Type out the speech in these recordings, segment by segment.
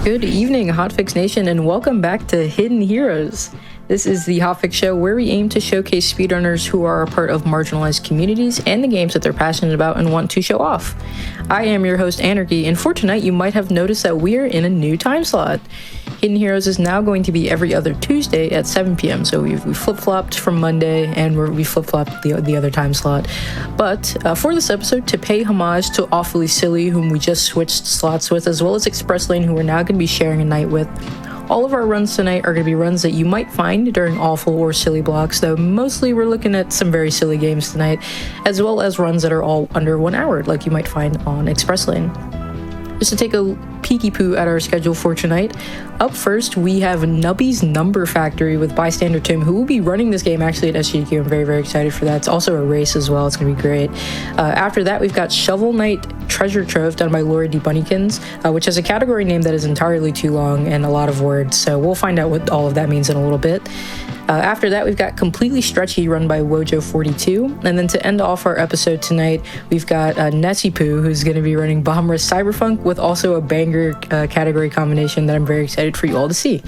Good evening, Hotfix Nation, and welcome back to Hidden Heroes. This is the Hotfix show where we aim to showcase speedrunners who are a part of marginalized communities and the games that they're passionate about and want to show off. I am your host, Anarchy, and for tonight you might have noticed that we are in a new time slot. Hidden Heroes is now going to be every other Tuesday at 7 p.m. So we flip-flopped from Monday, and we flip-flopped the other time slot. But for this episode, to pay homage to Awfully Silly, whom we just switched slots with, as well as Express Lane, who we're now going to be sharing a night with, all of our runs tonight are going to be runs that you might find during awful or silly blocks, though mostly we're looking at some very silly games tonight, as well as runs that are all under 1 hour, like you might find on Express Lane. Just to take a peeky poo at our schedule for tonight, up first we have Nubby's Number Factory with Bystander Tim, who will be running this game actually at SGDQ. I'm very, very excited for that. It's also a race as well. It's going to be great. After that, we've got Shovel Knight Treasure Trove done by Laura D. Bunnykins, which has a category name that is entirely too long and a lot of words, so we'll find out what all of that means in a little bit. After that, we've got Completely Stretchy run by Wojo42. And then to end off our episode tonight, we've got Nessie Poo, who's going to be running Rush Cyberfunk with also a banger category combination that I'm very excited for you all to see.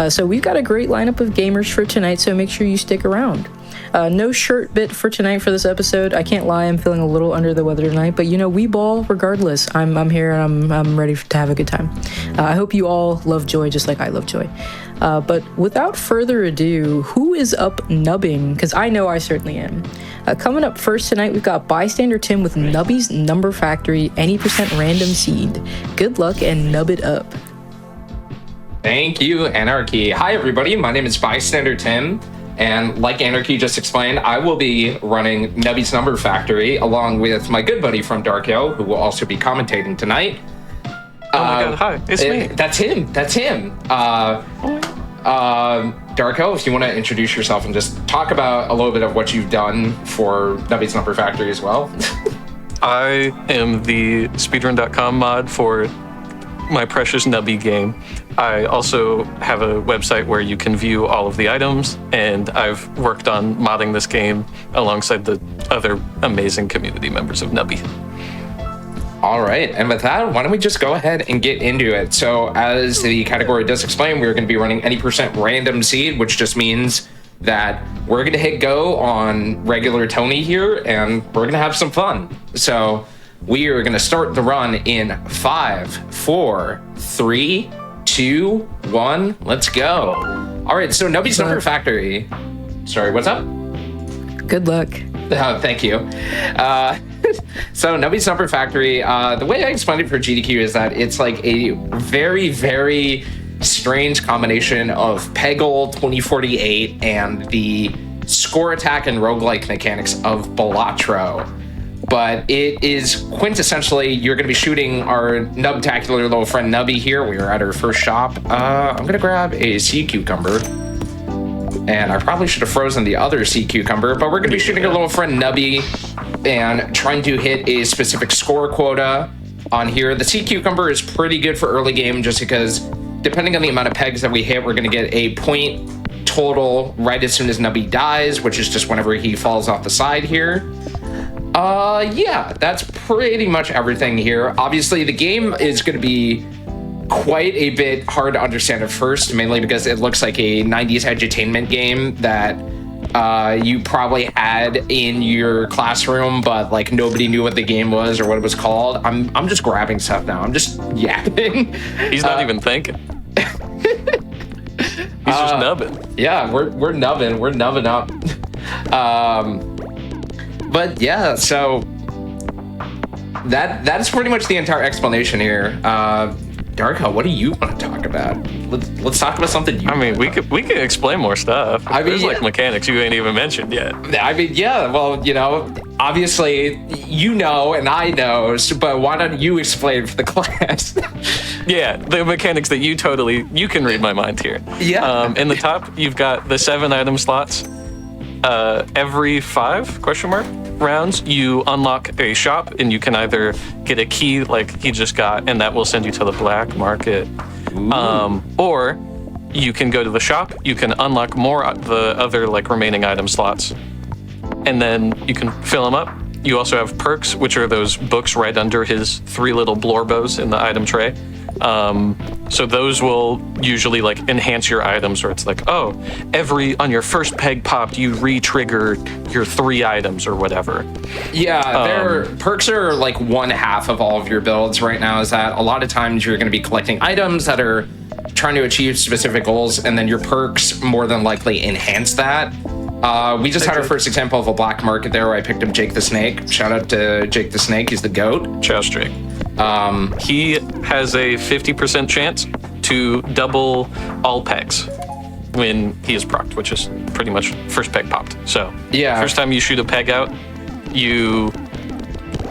So we've got a great lineup of gamers for tonight, so make sure you stick around. No shirt bit for tonight for this episode. I can't lie, I'm feeling a little under the weather tonight, but you know, we ball regardless. I'm here and I'm ready to have a good time. I hope you all love joy just like I love joy. But without further ado, who is up nubbing? Because I know I certainly am. Coming up first tonight, we've got Bystander Tim with Nubby's Number Factory, any % random seed. Good luck and nub it up. Thank you, Anarchy. Hi, everybody. My name is Bystander Tim. And like Anarchy just explained, I will be running Nubby's Number Factory along with my good buddy from Dark Hill, who will also be commentating tonight. Oh my god, hi, it's me. That's him. Dark Hill, if you want to introduce yourself and just talk about a little bit of what you've done for Nubby's Number Factory as well. I am the speedrun.com mod for my precious Nubby game. I also have a website where you can view all of the items, and I've worked on modding this game alongside the other amazing community members of Nubby. All right, and with that, why don't we just go ahead and get into it. So as the category does explain, we're going to be running any % random seed, which just means that we're going to hit go on regular Tony here, and we're going to have some fun. So we are going to start the run in 5, 4, 3, 2, 1, let's go. All right, so Nubby's Number Factory. Sorry, what's up? Good luck. Oh, thank you. So Nubby's Number Factory, the way I explained it for GDQ is that it's like a very, very strange combination of Peggle 2048 and the score attack and roguelike mechanics of Balatro. But it is quintessentially, you're going to be shooting our nubtacular little friend Nubby here. We are at our first shop. I'm going to grab a sea cucumber. And I probably should have frozen the other sea cucumber, but we're going to be shooting our little friend Nubby and trying to hit a specific score quota on here. The sea cucumber is pretty good for early game just because depending on the amount of pegs that we hit, we're going to get a point total right as soon as Nubby dies, which is just whenever he falls off the side here. Yeah, that's pretty much everything here. Obviously, the game is going to be quite a bit hard to understand at first, mainly because it looks like a 90s edutainment game that you probably had in your classroom, but like nobody knew what the game was or what it was called. I'm just grabbing stuff now. I'm just yapping. He's not even thinking. He's just nubbing. Yeah, we're nubbing. We're nubbing up. But yeah, so that's pretty much the entire explanation here. Darko, what do you want to talk about? Let's talk about something. We could explain more stuff. There's like mechanics you ain't even mentioned yet. I mean, yeah. Well, you know, obviously you know and I know, but why don't you explain for the class? Yeah, the mechanics that you can read my mind here. Yeah. In the top, you've got the 7 item slots. Every 5 rounds, you unlock a shop, and you can either get a key like he just got, and that will send you to the black market. Or you can go to the shop, you can unlock more the other like remaining item slots, and then you can fill them up. You also have perks, which are those books right under his 3 little blorbos in the item tray. So those will usually like enhance your items, where it's like, oh, on your first peg popped, you re-trigger your 3 items or whatever. Yeah, their perks are like 1/2 of all of your builds right now. Is that a lot of times you're going to be collecting items that are trying to achieve specific goals, and then your perks more than likely enhance that. We just had our first example of a black market there where I picked up Jake the Snake. Shout out to Jake the Snake. He's the GOAT. Chow Jake. He has a 50% chance to double all pegs when he is procced, which is pretty much first peg popped. So yeah, first time you shoot a peg out, you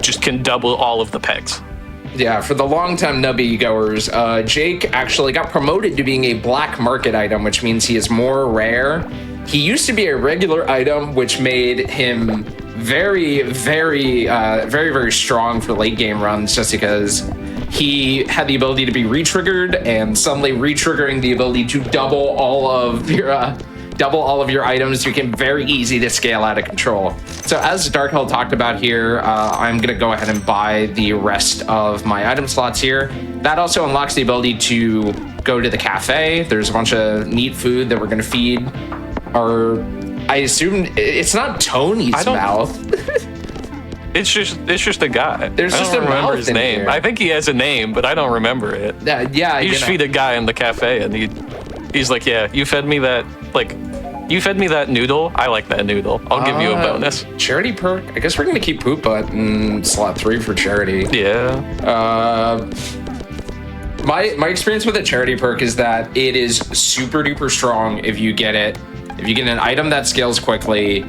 just can double all of the pegs. Yeah, for the long-time Nubby goers, Jake actually got promoted to being a black market item, which means he is more rare. He used to be a regular item, which made him very, very strong for late game runs, just because he had the ability to be re-triggered, and suddenly re-triggering the ability to double all of your items became very easy to scale out of control. So as Darkhill talked about here, I'm gonna go ahead and buy the rest of my item slots here. That also unlocks the ability to go to the cafe. There's a bunch of neat food that we're gonna feed. I assume it's not Tony's mouth. It's just a guy. There's just a remember mouth his in name. here. I think he has a name, but I don't remember it. Yeah, you just feed a guy in the cafe, and he's like, yeah, you fed me that noodle. I like that noodle. I'll give you a bonus. Charity perk. I guess we're gonna keep Poop Butt in slot 3 for charity. Yeah. My experience with a charity perk is that it is super duper strong if you get it. If you get an item that scales quickly.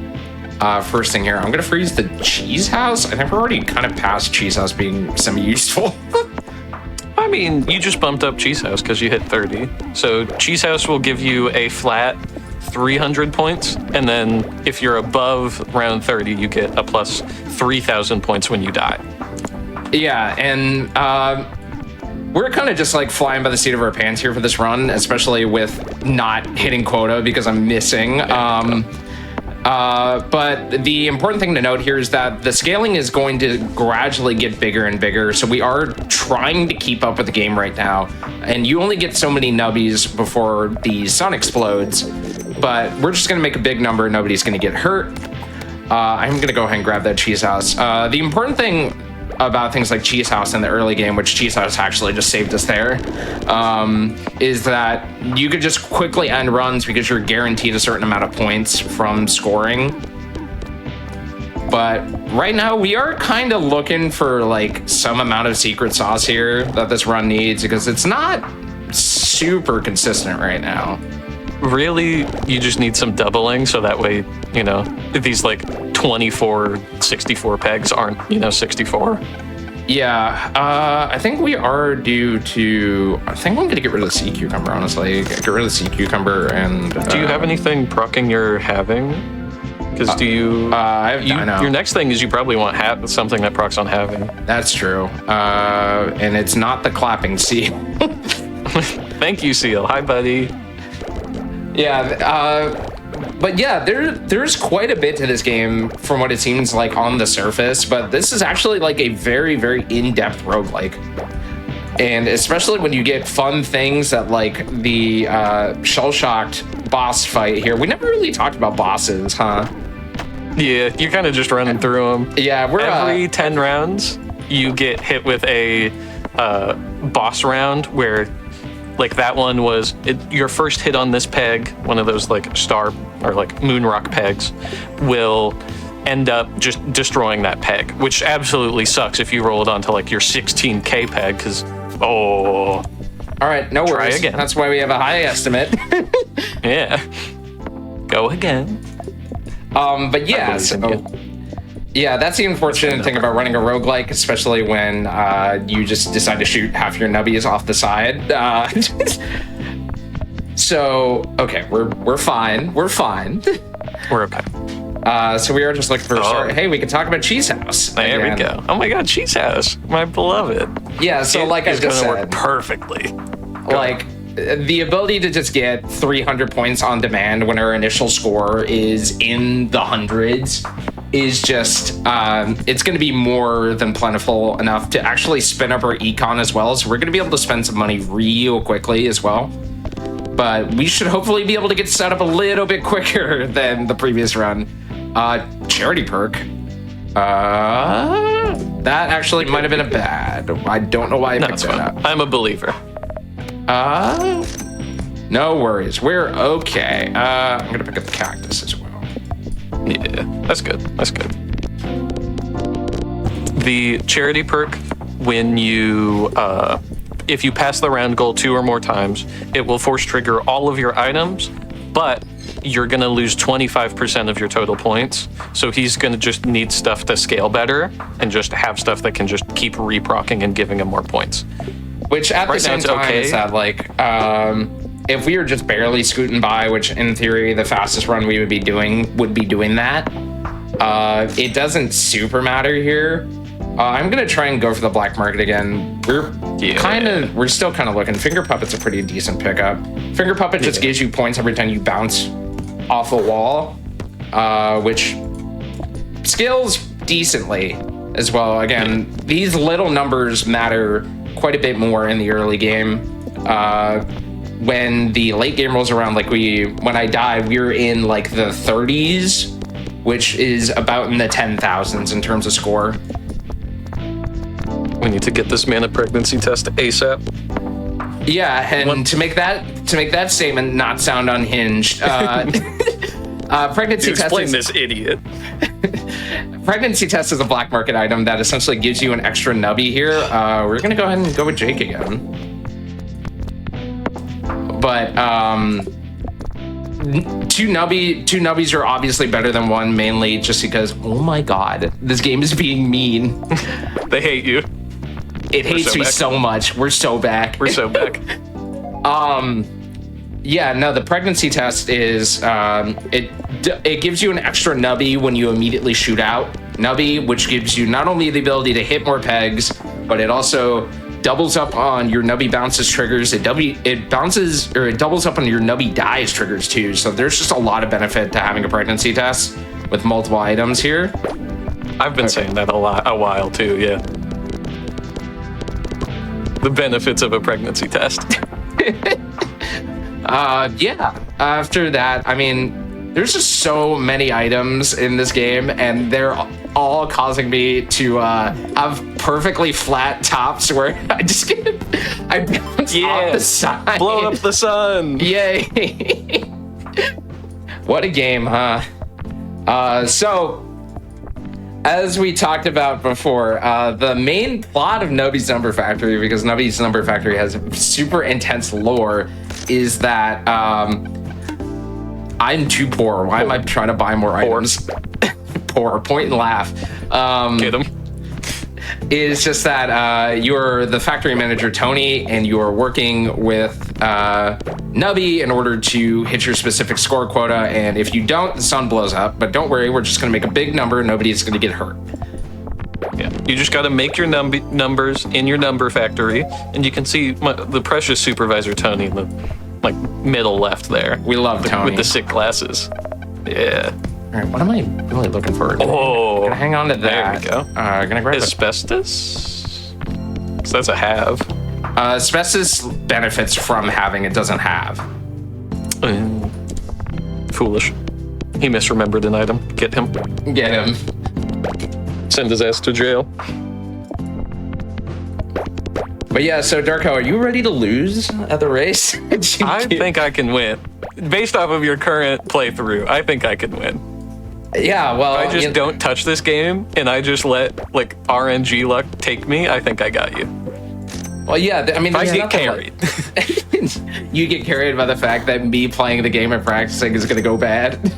First thing here, I'm gonna freeze the cheese house. I think we're already kind of past cheese house being semi-useful. I mean, you just bumped up cheese house because you hit 30. So cheese house will give you a flat 300 points, and then if you're above round 30, you get a plus 3,000 points when you die. Yeah, and we're kind of just like flying by the seat of our pants here for this run, especially with not hitting quota because I'm missing. But the important thing to note here is that the scaling is going to gradually get bigger and bigger. So we are trying to keep up with the game right now. And you only get so many nubbies before the sun explodes. But we're just going to make a big number. Nobody's going to get hurt. I'm going to go ahead and grab that cheese house. The important thing about things like cheese house in the early game, which cheese house actually just saved us there, is that you could just quickly end runs because you're guaranteed a certain amount of points from scoring. But right now we are kind of looking for like some amount of secret sauce here that this run needs, because it's not super consistent right now. Really, you just need some doubling, so that way, you know, these like 24, 64 pegs aren't, 64. Yeah, I think we are due to... I think I'm going to get rid of the sea cucumber, honestly. Get rid of the sea cucumber and... Do you have anything proccing your having? Because do you... I have Dino. Your next thing is you probably want something that procs on having. That's true. And it's not the clapping seal. Thank you, Seal. Hi, buddy. Yeah, but yeah, there's quite a bit to this game from what it seems like on the surface, but this is actually like a very, very in-depth roguelike. And especially when you get fun things that like the shell-shocked boss fight here. We never really talked about bosses, huh? Yeah, you're kind of just running through them. Yeah, we're... Every 10 rounds, you get hit with a boss round where... Like that one was your first hit on this peg, one of those like star or like moon rock pegs, will end up just destroying that peg, which absolutely sucks if you roll it onto like your 16K peg, because all right, no worries. Try again. That's why we have a high estimate. Yeah. Go again. But yeah, yeah, that's the unfortunate thing about running a roguelike, especially when you just decide to shoot half your nubbies off the side. So, okay, we're fine. We're fine. We're okay. So we are just looking for a start. Hey, we can talk about Cheese House. There we go. Oh my God, Cheese House, my beloved. Yeah, so like I just said, work perfectly. Like the ability to just get 300 points on demand when our initial score is in the hundreds is just it's going to be more than plentiful enough to actually spin up our econ as well. So we're going to be able to spend some money real quickly as well. But we should hopefully be able to get set up a little bit quicker than the previous run. Charity perk. That actually might have been a bad. I don't know why I picked that up. I'm a believer. No worries. We're okay. I'm going to pick up the cactus as well. Yeah, that's good. That's good. The charity perk, when you, if you pass the round goal 2 or more times, it will force trigger all of your items, but you're going to lose 25% of your total points. So he's going to just need stuff to scale better and just have stuff that can just keep reprocking and giving him more points. Which at the same time is that, like, if we were just barely scooting by, which in theory the fastest run we would be doing that, it doesn't super matter here. I'm gonna try and go for the black market again. We're still kind of looking. Finger Puppet's a pretty decent pickup. Finger Puppet just gives you points every time you bounce off a wall, which scales decently as well. Again, these little numbers matter quite a bit more in the early game. When the late game rolls around, like when I died, we were in like the 30s, which is about in the 10,000s in terms of score. We need to get this man a pregnancy test ASAP. Yeah, and to make that statement not sound unhinged, pregnancy test. Explain this idiot. Pregnancy test is a black market item that essentially gives you an extra nubby here. We're gonna go ahead and go with Jake again. But two nubbies are obviously better than one, mainly just because, oh my god, this game is being mean. They hate you. It hates me so much. We're so back. We're so back. Yeah, no, the pregnancy test is it gives you an extra nubby when you immediately shoot out. Nubby, which gives you not only the ability to hit more pegs, but it also doubles up on your nubby bounces triggers. It doubles up on your nubby dies triggers too. So there's just a lot of benefit to having a pregnancy test with multiple items here. I've been saying that a while too, yeah. The benefits of a pregnancy test. Yeah. After that, I mean, there's just so many items in this game, and they're all causing me to have perfectly flat tops where I bounce off the side. Blow up the sun. Yay. What a game, huh? So, as we talked about before, the main plot of Nubby's Number Factory, because Nubby's Number Factory has super intense lore, is that I'm too poor. Why am I trying to buy more items? Poor. Point and laugh. Get him. Is just that you're the factory manager, Tony, and you're working with Nubby in order to hit your specific score quota. And if you don't, the sun blows up. But don't worry, we're just going to make a big number. Nobody's going to get hurt. Yeah, you just got to make your numbers in your number factory, and you can see the precious supervisor Tony in the middle left there. We love Tony with the sick glasses. Yeah. All right, what am I really looking for? Oh, gonna hang on to that. There we go. Gonna grab asbestos. So that's a have. Asbestos benefits from having, it doesn't have. Foolish. He misremembered an item. Get him. Get him. Send his ass to jail. But yeah, so Darko, are you ready to lose at the race? I think I can win. Based off of your current playthrough, I think I can win. Yeah, well, if I just don't touch this game and I just let RNG luck take me, I think I got you. Well, yeah, I mean, I get carried. You get carried by the fact that me playing the game and practicing is going to go bad.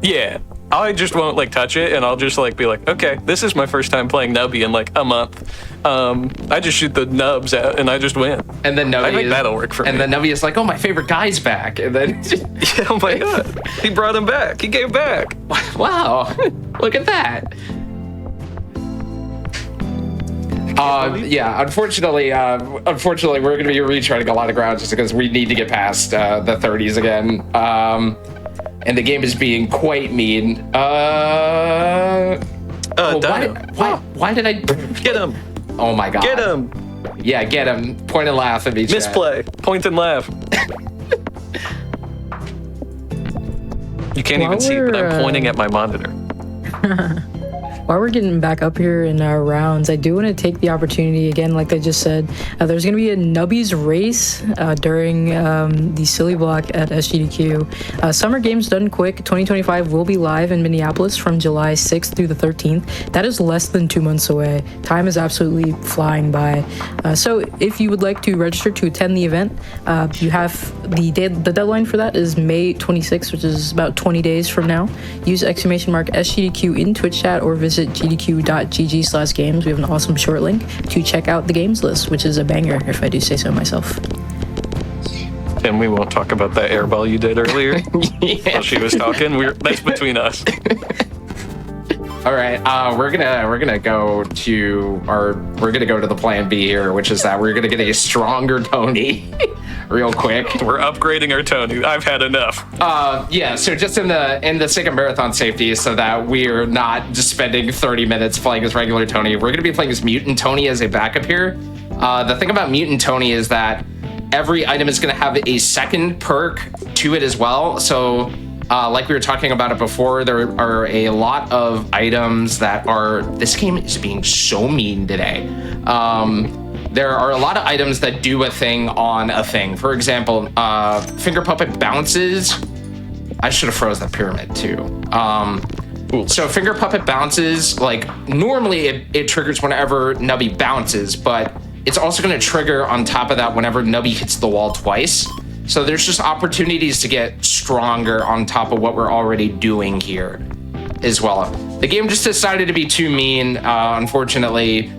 Yeah, I just won't touch it, and I'll just be like, okay, this is my first time playing Nubby in a month. I just shoot the nubs out and I just win. And then Nubby, I think that'll work for me. And then Nubby is like, oh, my favorite guy's back. And then yeah, oh my god, he brought him back. He came back. Wow, look at that. Yeah, unfortunately, we're going to be retreading a lot of ground just because we need to get past the 30s again. and the game is being quite mean. Why did I Get him! Oh my god. Get him! Yeah, get him. Point and laugh at me. Misplay. Point and laugh. You can't even see, but I'm pointing at my monitor. While we're getting back up here in our rounds, I do want to take the opportunity again, like I just said, there's going to be a Nubby's race during the Silly Block at SGDQ. Summer Games Done Quick 2025 will be live in Minneapolis from July 6th through the 13th. That is less than 2 months away. Time is absolutely flying by. So if you would like to register to attend the event, you have the deadline for that is May 26th, which is about 20 days from now. Use !SGDQ in Twitch chat or visit gdq.gg/games. We have an awesome short link to check out the games list, which is a banger, if I do say so myself. And we won't talk about that airball you did earlier while she was talking. That's between us. All right, we're gonna go to the plan B here, which is that we're gonna get a stronger Tony, real quick. We're upgrading our Tony. I've had enough. Yeah. So just in the sake of marathon safety, so that we're not just spending 30 minutes playing as regular Tony, we're gonna be playing as Mutant Tony as a backup here. The thing about Mutant Tony is that every item is gonna have a second perk to it as well. So. Like we were talking about it before, there are a lot of items that are... This game is being so mean today. There are a lot of items that do a thing on a thing. For example, Finger Puppet bounces. I should have froze that pyramid too. So Finger Puppet bounces, like normally it triggers whenever Nubby bounces, but it's also going to trigger on top of that whenever Nubby hits the wall twice. So there's just opportunities to get stronger on top of what we're already doing here as well. The game just decided to be too mean. Unfortunately,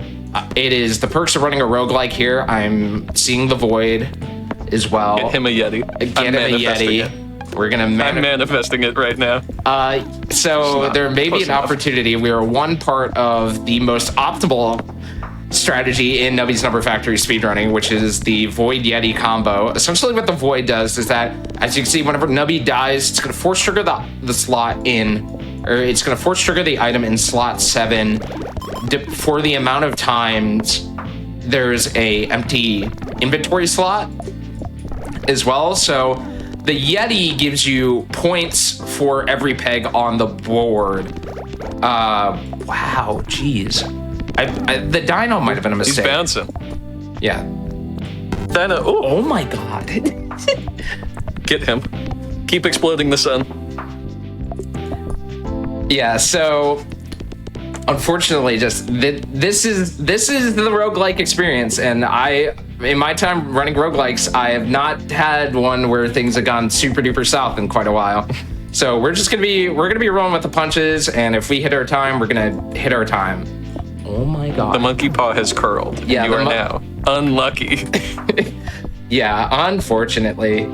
the perks of running a roguelike here. I'm seeing the void as well. Get him a Yeti. Get him a Yeti. We're gonna. I'm manifesting it right now. So there may be an opportunity. We are one part of the most optimal strategy in Nubby's Number Factory speedrunning, which is the Void Yeti combo. Essentially what the Void does is that, as you can see, whenever Nubby dies, it's going to force trigger the slot in, or it's going to force trigger the item in slot 7 for the amount of times there's a empty inventory slot as well. So the Yeti gives you points for every peg on the board. Wow, geez. The dino might have been a mistake. He's bouncing. Yeah. Dino. Oh my god. Get him. Keep exploding the sun. Yeah, so unfortunately, just this is the roguelike experience, and in my time running roguelikes, I have not had one where things have gone super duper south in quite a while. So we're gonna be rolling with the punches, and if we hit our time, we're gonna hit our time. Oh my god. The monkey paw has curled. Yeah, you are now unlucky. Yeah, unfortunately.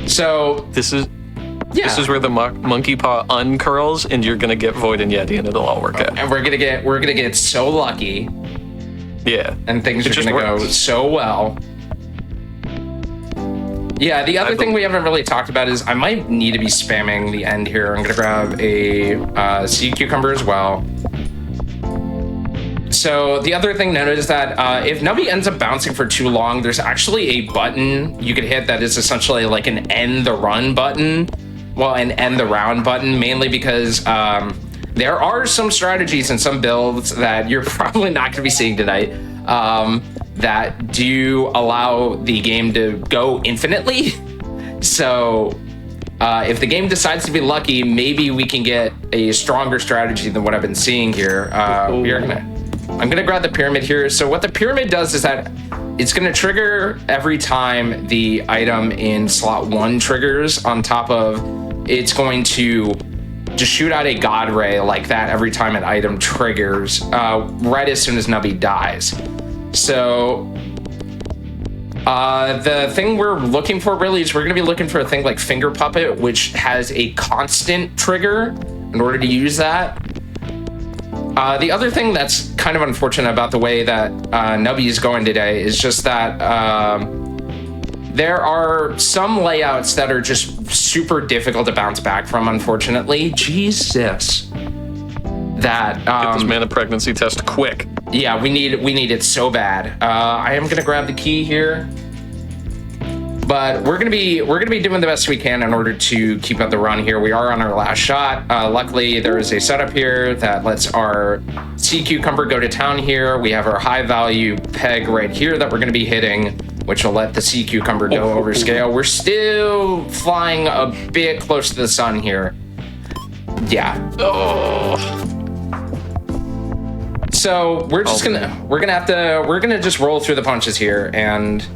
So this is where the monkey paw uncurls, and you're gonna get Void and Yeti, and it'll all work out. And we're gonna get so lucky. Yeah. And things are gonna go so well. Yeah, the other thing we haven't really talked about is I might need to be spamming the end here. I'm gonna grab a seed cucumber as well. So the other thing noted is that if Nubby ends up bouncing for too long, there's actually a button you could hit that is essentially like an end the run button. Well, an end the round button, mainly because there are some strategies and some builds that you're probably not gonna be seeing tonight. That do allow the game to go infinitely. So if the game decides to be lucky, maybe we can get a stronger strategy than what I've been seeing here. I'm gonna grab the pyramid here. So what the pyramid does is that it's gonna trigger every time the item in slot 1 triggers. On top of, it's going to just shoot out a god ray like that every time an item triggers, right as soon as Nubby dies. So the thing we're looking for really is we're going to be looking for a thing like Finger Puppet, which has a constant trigger in order to use that. The other thing that's kind of unfortunate about the way that Nubby is going today is just that There are some layouts that are just super difficult to bounce back from, unfortunately. Jesus. That Get this man a pregnancy test quick. yeah, we need it so bad. I am gonna grab the key here, but we're gonna be doing the best we can in order to keep up the run here. We are on our last shot. Luckily, there is a setup here that lets our sea cucumber go to town here. We have our high value peg right here that we're gonna be hitting, which will let the sea cucumber go over scale. We're still flying a bit close to the sun here. Yeah. Oh. So we're gonna just roll through the punches here, and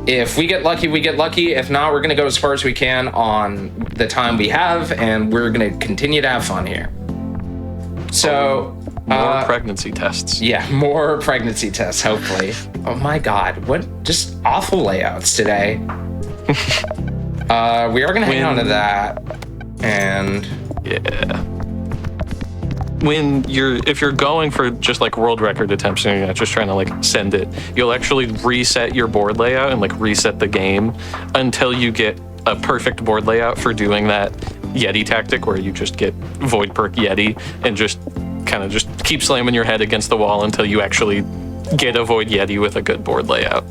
if we get lucky, we get lucky. If not, we're gonna go as far as we can on the time we have, and we're gonna continue to have fun here. So more pregnancy tests. Yeah, more pregnancy tests, hopefully. Oh my God, what just awful layouts today. We are gonna hang on to that, and yeah. If you're going for just like world record attempts and you're not just trying to like send it, you'll actually reset your board layout and like reset the game until you get a perfect board layout for doing that Yeti tactic where you just get void perk Yeti and just kind of just keep slamming your head against the wall until you actually get a void Yeti with a good board layout.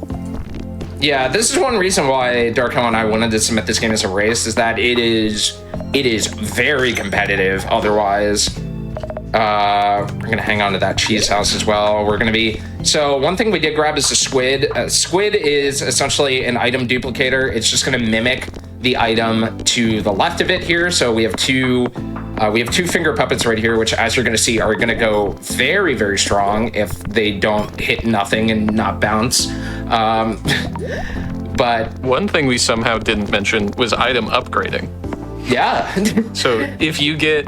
Yeah, this is one reason why Dark Hell and I wanted to submit this game as a race, is that it is very competitive otherwise. We're gonna hang on to that cheese house as well. So one thing we did grab is the squid. Squid is essentially an item duplicator. It's just gonna mimic the item to the left of it here. So we have two finger puppets right here, which as you're gonna see are gonna go very, very strong if they don't hit nothing and not bounce. But one thing we somehow didn't mention was item upgrading. Yeah. So if you get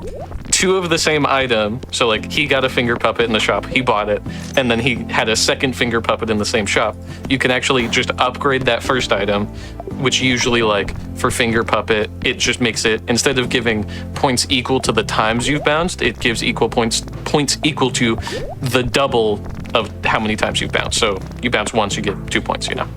two of the same item, so like he got a finger puppet in the shop, he bought it, and then he had a second finger puppet in the same shop, you can actually just upgrade that first item, which usually like for finger puppet, it just makes it, instead of giving points equal to the times you've bounced, it gives points equal to the double of how many times you've bounced. So you bounce once, you get 2 points, you know?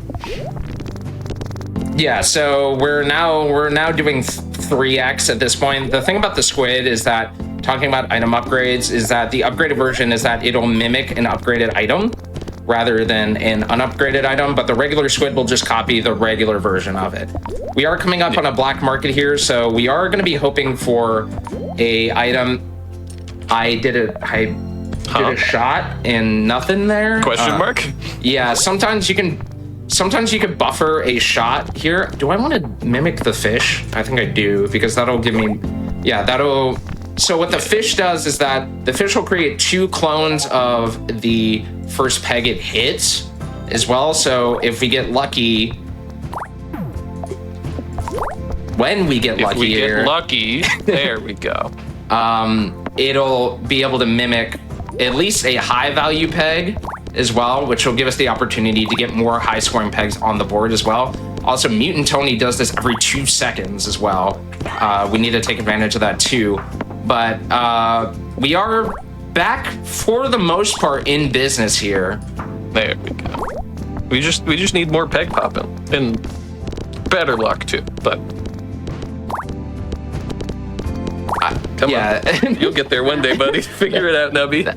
Yeah, so we're now doing 3x at this point. The thing about the squid is that, talking about item upgrades, is that the upgraded version is that it'll mimic an upgraded item rather than an unupgraded item, but the regular squid will just copy the regular version of it. We are coming up on a black market here, so we are going to be hoping for a item. I did a shot and nothing there. Question mark? Yeah, sometimes you can buffer a shot here. Do I want to mimic the fish? I think I do, because that'll give me, so what the fish does is that the fish will create 2 clones of the first peg it hits as well. So if we get lucky, there we go. It'll be able to mimic at least a high value peg as well, which will give us the opportunity to get more high scoring pegs on the board as well. Also, Mutant Tony does this every 2 seconds as well. We need to take advantage of that too. But we are back for the most part in business here. There we go. We just need more peg popping and better luck too. But come on, you'll get there one day, buddy. Figure it out, Nubby.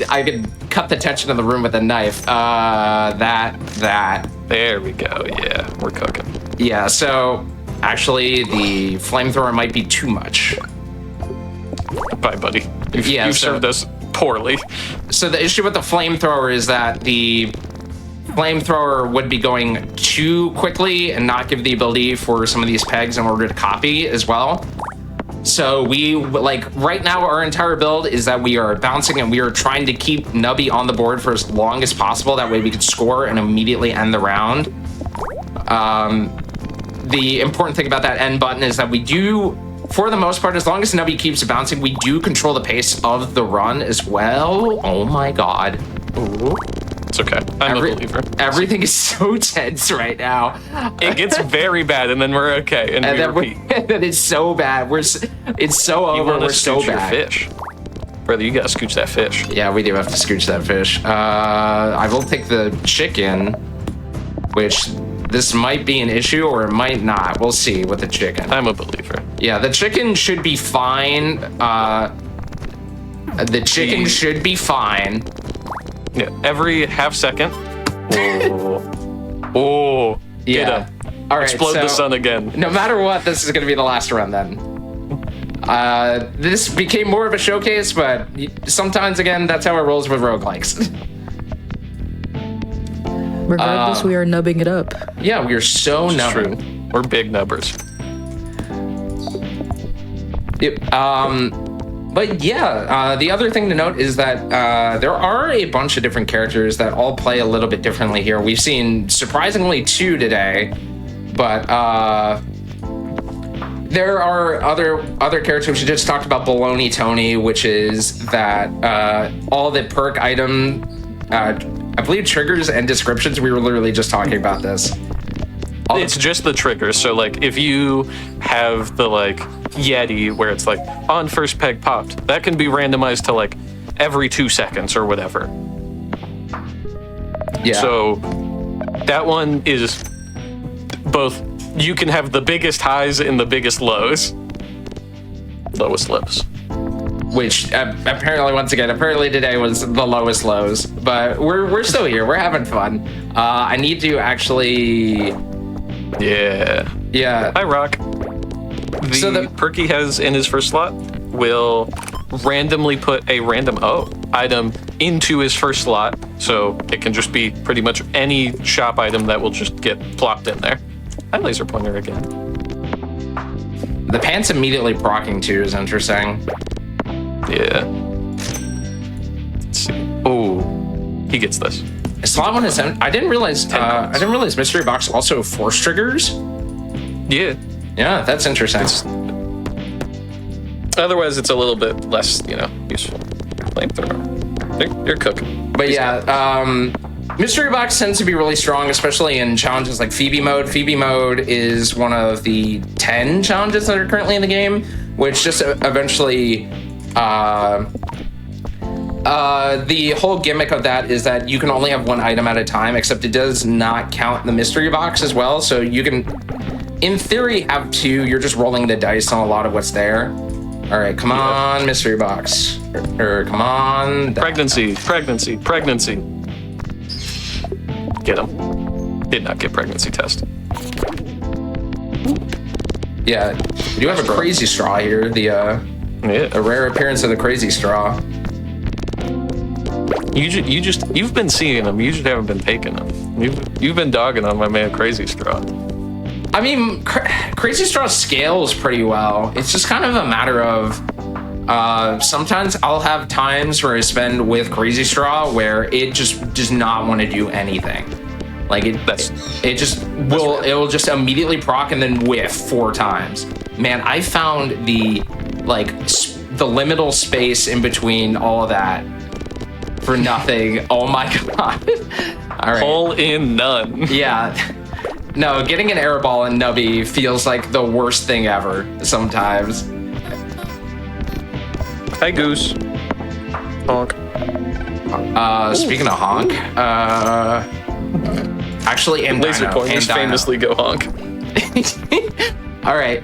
I could cut the tension of the room with a knife. That. There we go. Yeah, we're cooking. Yeah. So actually, the flamethrower might be too much. Bye, buddy. You've served us poorly. So the issue with the flamethrower is that the flamethrower would be going too quickly and not give the ability for some of these pegs in order to copy as well. So right now our entire build is that we are bouncing and we are trying to keep Nubby on the board for as long as possible. That way we can score and immediately end the round. The important thing about that end button is that we do, for the most part, as long as Nubby keeps bouncing, we do control the pace of the run as well. Oh my God. Ooh. It's okay. I'm a believer. Everything is so tense right now. It gets very bad, and then we're okay, and we repeat. And then it's so bad. It's so over. We're so bad. Fish, brother. You gotta scooch that fish. Yeah, we do have to scooch that fish. I will take the chicken, which this might be an issue or it might not. We'll see with the chicken. I'm a believer. Yeah, the chicken should be fine. The chicken should be fine. Yeah, every half second. Oh, yeah. Get him. All right, Explode the sun again. No matter what, this is going to be the last run then. This became more of a showcase, but sometimes, again, that's how it rolls with roguelikes. Regardless, we are nubbing it up. Yeah, we are so nubbing. True. We're big nubbers. But yeah, the other thing to note is that there are a bunch of different characters that all play a little bit differently here. We've seen surprisingly 2 today, but there are other characters. We just talked about Baloney Tony, which is that all the perk item, I believe triggers and descriptions. We were literally just talking about this. It's just the triggers. So like if you have the like Yeti where it's like on first peg popped, that can be randomized to like every 2 seconds or whatever. Yeah. So that one is both, you can have the biggest highs and the biggest lows. Lowest lows. Which apparently, once again, today was the lowest lows. But we're still here. We're having fun. I need to actually... Yeah. Hi, Rock. The perk he has in his first slot will randomly put a random item into his first slot. So it can just be pretty much any shop item that will just get plopped in there. Hi, laser pointer again. The pants immediately proccing too is interesting. Yeah. Let's see. Oh, he gets this. Slot 1 is. I didn't realize. Mystery Box also force triggers. Yeah. Yeah, that's interesting. Otherwise, it's a little bit less, useful. Flamethrower. You're cooking. But yeah, Mystery Box tends to be really strong, especially in challenges like Phoebe Mode. Phoebe Mode is one of the 10 challenges that are currently in the game, which just eventually. The whole gimmick of that is that you can only have 1 item at a time, except it does not count the mystery box as well. So you can, in theory, have 2. You're just rolling the dice on a lot of what's there. All right, come on, mystery box. Or come on. Pregnancy. Get him. Did not get pregnancy test. Yeah, we do have a crazy straw here. A rare appearance of the crazy straw. You've been seeing them. You just haven't been taking them. You've been dogging on my man Crazy Straw. I mean, Crazy Straw scales pretty well. It's just kind of a matter of sometimes I'll have times where I spend with Crazy Straw where it just does not want to do anything. Like it will just immediately proc and then whiff 4 times. Man, I found the liminal space in between all of that for nothing. Oh my god. All right. Hole in none. Yeah. No, getting an air ball in Nubby feels like the worst thing ever sometimes. Hi, Goose. Honk. Speaking of honk, actually, and laser pointers famously go honk. All right.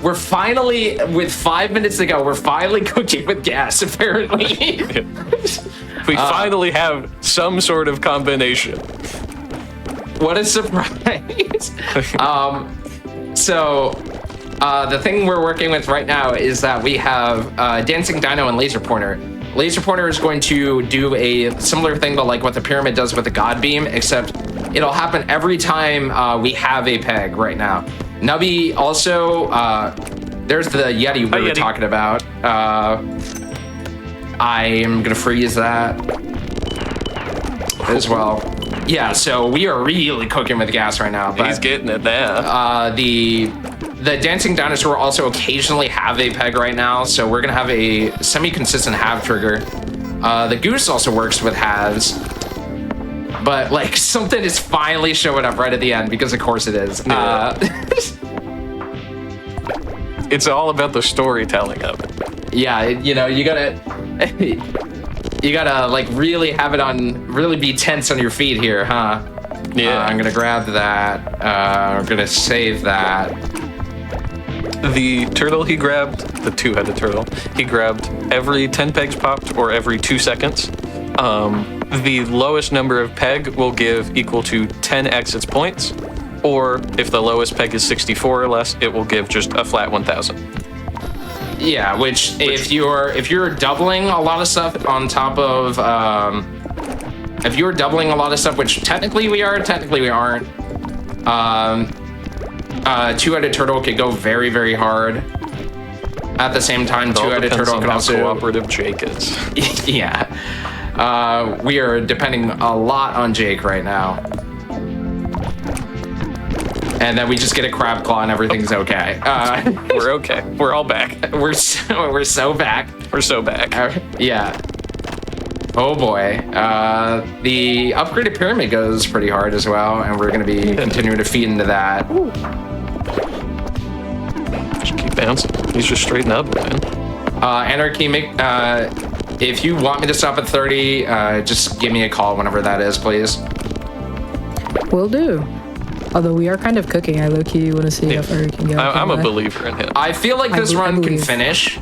We're finally, with 5 minutes to go, we're finally cooking with gas, apparently. We finally have some sort of combination. What a surprise. The thing we're working with right now is that we have Dancing Dino and Laser Pointer. Laser Pointer is going to do a similar thing to like what the Pyramid does with the God Beam, except it'll happen every time we have a peg right now. Nubby also, there's the Yeti we were talking about. I am gonna freeze that as well. Yeah, so we are really cooking with gas right now. But, he's getting it now. The Dancing Dinosaur also occasionally have a peg right now, so we're gonna have a semi-consistent halve trigger. The Goose also works with halves, but like something is finally showing up right at the end because of course it is. It's all about the storytelling of it. Yeah, you gotta like really have it on, really be tense on your feet here, huh? Yeah. I'm gonna grab that. I'm gonna save that. The turtle he grabbed, the two-headed turtle, he grabbed every 10 pegs popped or every 2 seconds. The lowest number of peg will give equal to 10 exits points, or if the lowest peg is 64 or less, it will give just a flat 1,000. Yeah, which if you're doubling a lot of stuff on top of if you're doubling a lot of stuff, which technically we aren't. Two-headed turtle could go very, very hard. At the same time, two-headed turtle can also cooperative Jake is. Yeah, we are depending a lot on Jake right now, and then we just get a crab claw and everything's okay. We're okay. We're all back. We're so back. We're so back. Yeah. Oh boy. The upgraded pyramid goes pretty hard as well, and we're going to be continuing to feed into that. Just keep bouncing. He's just straight up, man. Anarchy, if you want me to stop at 30, just give me a call whenever that is, please. Will do. Although we are kind of cooking, I low-key want to see how far we can go. I'm a believer in him. I feel like this run can finish.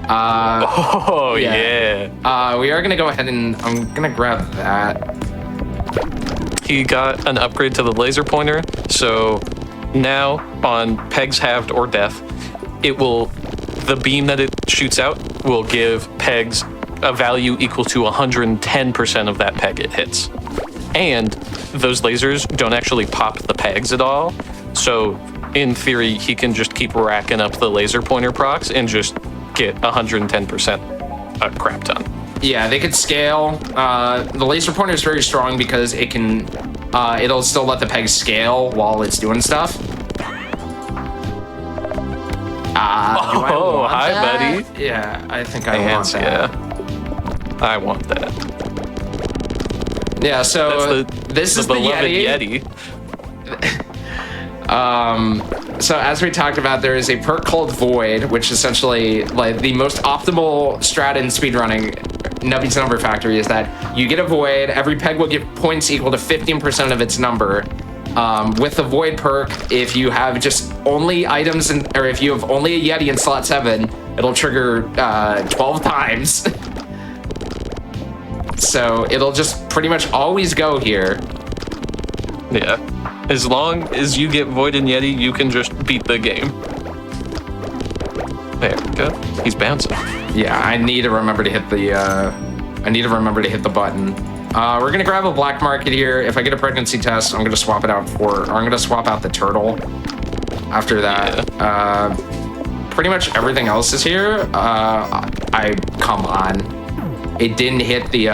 Yeah. We are gonna go ahead and I'm gonna grab that. He got an upgrade to the laser pointer, so now on pegs halved or death, the beam that it shoots out will give pegs a value equal to 110% of that peg it hits. And those lasers don't actually pop the pegs at all, so in theory he can just keep racking up the laser pointer procs and just get 110% a crap ton. Yeah, they could scale. The laser pointer is very strong because it can, it'll still let the peg scale while it's doing stuff. Hi, buddy. Yeah, I think I want that. Yeah, I want that. Yeah, so this is the Yeti. So as we talked about, there is a perk called Void, which essentially, like, the most optimal strat in speedrunning, Nubby's number factory, is that you get a Void, every peg will get points equal to 15% of its number. With the Void perk, if you have just only items, or if you have only a Yeti in slot 7, it'll trigger 12 times. So it'll just pretty much always go here. Yeah. As long as you get Void and Yeti, you can just beat the game. There we go. He's bouncing. Yeah, I need to remember to hit the button. We're gonna grab a black market here. If I get a pregnancy test, I'm gonna swap it out I'm gonna swap out the turtle. After that, yeah. Pretty much everything else is here. Come on. It didn't hit the,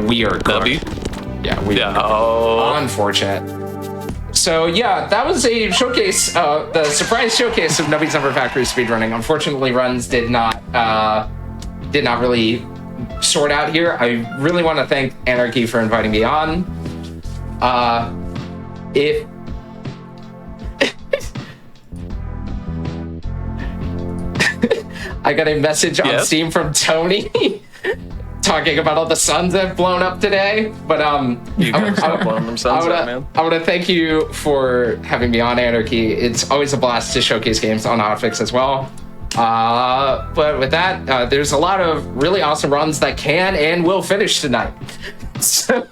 we are Nubby? cooked. Yeah, we are unfortunate. So yeah, that was a showcase, the surprise showcase of Nubby's Number Factory speedrunning. Unfortunately, runs did not really sort out here. I really want to thank Anarchy for inviting me on. I got a message on Steam from Tony talking about all the suns that have blown up today. But you guys have blown them suns up, man. I want to thank you for having me on, Anarchy. It's always a blast to showcase games on Hotfix as well. But with that, there's a lot of really awesome runs that can and will finish tonight. So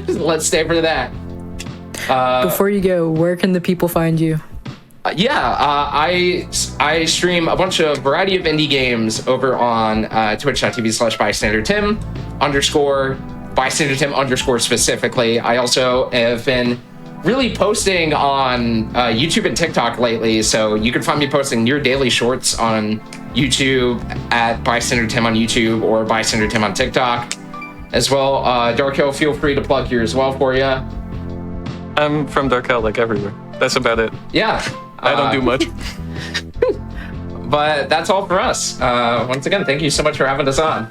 let's stay for that. Before you go, where can the people find you? I stream a bunch of variety of indie games over on twitch.tv/bystandertim _bystandertim_ specifically. I also have been really posting on YouTube and TikTok lately, so you can find me posting near daily shorts on YouTube at bystandertim on YouTube or bystandertim on TikTok as well. Dark Hill, feel free to plug here as well for you. I'm from Dark Hill, like everywhere. That's about it. Yeah. I don't do much. But that's all for us. Once again, thank you so much for having us on.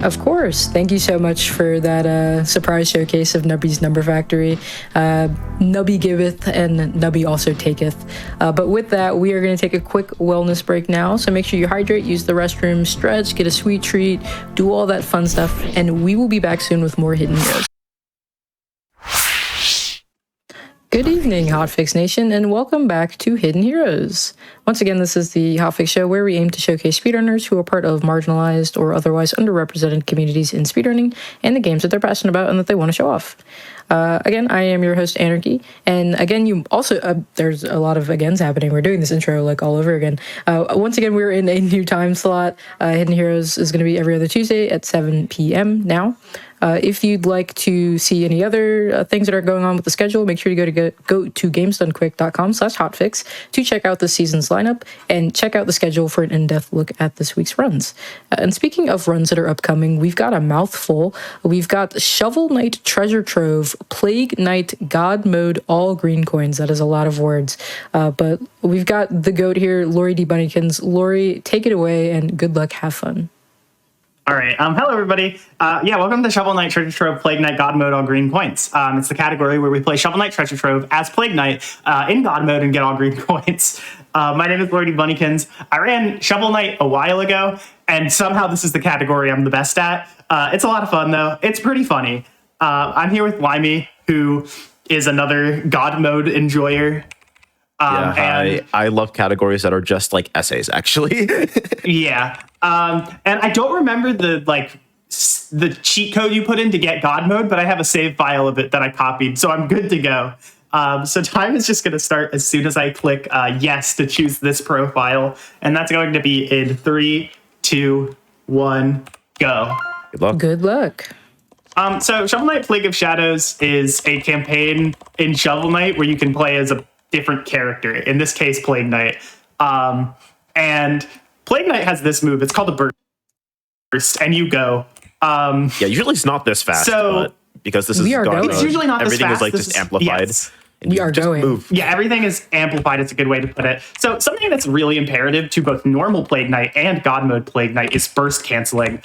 Of course. Thank you so much for that surprise showcase of Nubby's Number Factory. Nubby giveth and Nubby also taketh. But with that, we are going to take a quick wellness break now. So make sure you hydrate, use the restroom, stretch, get a sweet treat, do all that fun stuff. And we will be back soon with more Hidden Heroes. Good evening, Hotfix Nation, and welcome back to Hidden Heroes. Once again, this is the Hotfix show where we aim to showcase speedrunners who are part of marginalized or otherwise underrepresented communities in speedrunning and the games that they're passionate about and that they want to show off. Again, I am your host, Anarchy, and again, you also, there's a lot of agains happening. We're doing this intro like all over again. Once again, we're in a new time slot. Hidden Heroes is going to be every other Tuesday at 7 p.m. now. If you'd like to see any other things that are going on with the schedule, make sure you go to gamesdonequick.com/hotfix to check out the season's lineup and check out the schedule for an in-depth look at this week's runs. And speaking of runs that are upcoming, we've got a mouthful. We've got Shovel Knight Treasure Trove, Plague Knight God Mode, all green coins. That is a lot of words. But we've got the GOAT here, Lori D. Bunnykins. Lori, take it away and good luck. Have fun. All right. Hello, everybody. Welcome to Shovel Knight Treasure Trove, Plague Knight God Mode, all green points. It's the category where we play Shovel Knight Treasure Trove as Plague Knight in God Mode and get all green points. My name is Lordy Bunnykins. I ran Shovel Knight a while ago, and somehow this is the category I'm the best at. It's a lot of fun, though. It's pretty funny. I'm here with Limey, who is another God Mode enjoyer. I love categories that are just like essays, actually. Yeah. And I don't remember the cheat code you put in to get God Mode, but I have a save file of it that I copied, so I'm good to go. So time is just going to start as soon as I click yes to choose this profile, and that's going to be in 3, 2, 1, go. Good luck. Good luck. So Shovel Knight Plague of Shadows is a campaign in Shovel Knight where you can play as a different character, in this case Plague Knight. And Plague Knight has this move, it's called a burst, and you go. Usually it's not this fast, but because this is God Mode, it's usually not this everything fast. is just amplified. Yes. And We are just going. move. Yeah, everything is amplified. It's a good way to put it. So something that's really imperative to both normal Plague Knight and God Mode Plague Knight is burst canceling.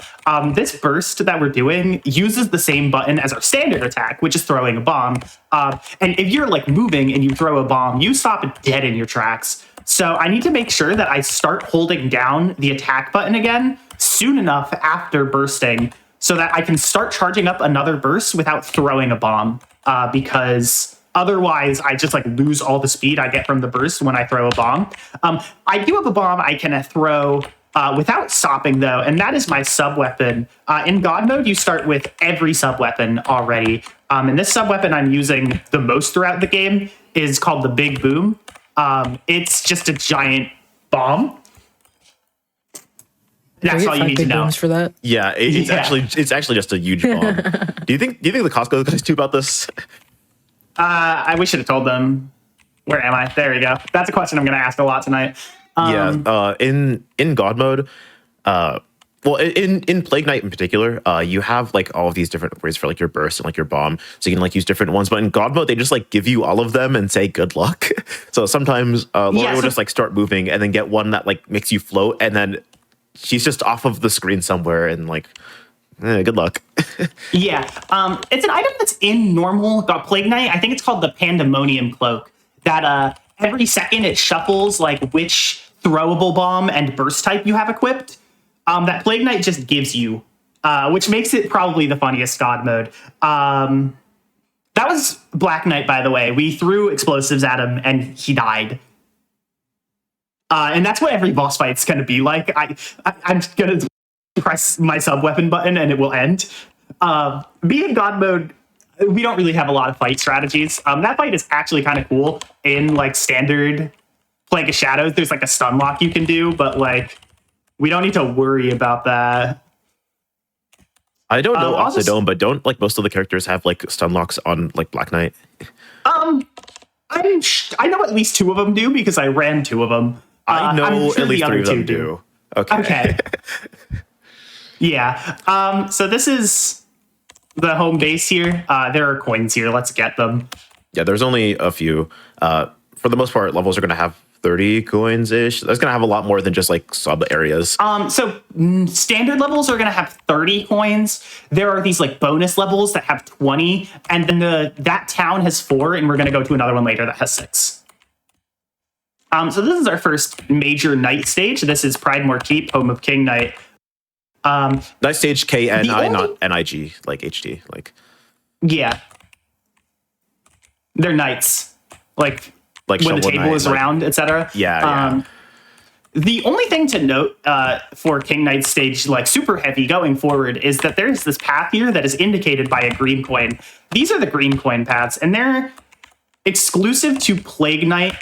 This burst that we're doing uses the same button as our standard attack, which is throwing a bomb. And if you're like moving and you throw a bomb, you stop dead in your tracks. So I need to make sure that I start holding down the attack button again soon enough after bursting so that I can start charging up another burst without throwing a bomb, because otherwise I just like lose all the speed I get from the burst when I throw a bomb. I do have a bomb I can throw without stopping, though, and that is my sub-weapon. In God Mode, you start with every sub-weapon already. And this sub-weapon I'm using the most throughout the game is called the Big Boom. It's just a giant bomb. That's all you need to know. For that. Yeah, it's actually just a huge bomb. Do you think the Costco guys knew about this? I wish I'd have told them. Where am I? There we go. That's a question I'm going to ask a lot tonight. In God Mode, in Plague Knight in particular, you have like all of these different ways for like your burst and like your bomb, so you can like use different ones. But in God Mode, they just like give you all of them and say good luck. So sometimes Laura will just like start moving and then get one that like makes you float, and then she's just off of the screen somewhere and like. Good luck. Yeah. It's an item that's in normal Plague Knight. I think it's called the Pandemonium Cloak. That every second it shuffles like which throwable bomb and burst type you have equipped. That Plague Knight just gives you, which makes it probably the funniest God Mode. That was Black Knight, by the way. We threw explosives at him and he died. And that's what every boss fight's going to be like. I'm going to press my sub-weapon button and it will end. Being God Mode, we don't really have a lot of fight strategies. That fight is actually kind of cool in like standard Plague of Shadows. There's like a stun lock you can do, but like we don't need to worry about that. I don't know Oxidome, but don't like most of the characters have like stun locks on like Black Knight? I know at least 2 of them do because I ran 2 of them. I know at least 3 of them do. Okay. Yeah. So this is the home base here. There are coins here. Let's get them. Yeah, there's only a few. For the most part, levels are going to have 30 coins ish. That's gonna have a lot more than just like sub areas. So standard levels are gonna have 30 coins. There are these like bonus levels that have 20, and then that town has 4, and we're gonna go to another one later that has 6. So this is our first major night stage. This is Pridemore Keep, home of King Knight. Night stage KNI, not NIG, like HD, like. Yeah. They're knights, like when the table Knight, is like, round, etc. Yeah. The only thing to note for King Knight stage, like super heavy going forward, is that there's this path here that is indicated by a green coin. These are the green coin paths, and they're exclusive to Plague Knight.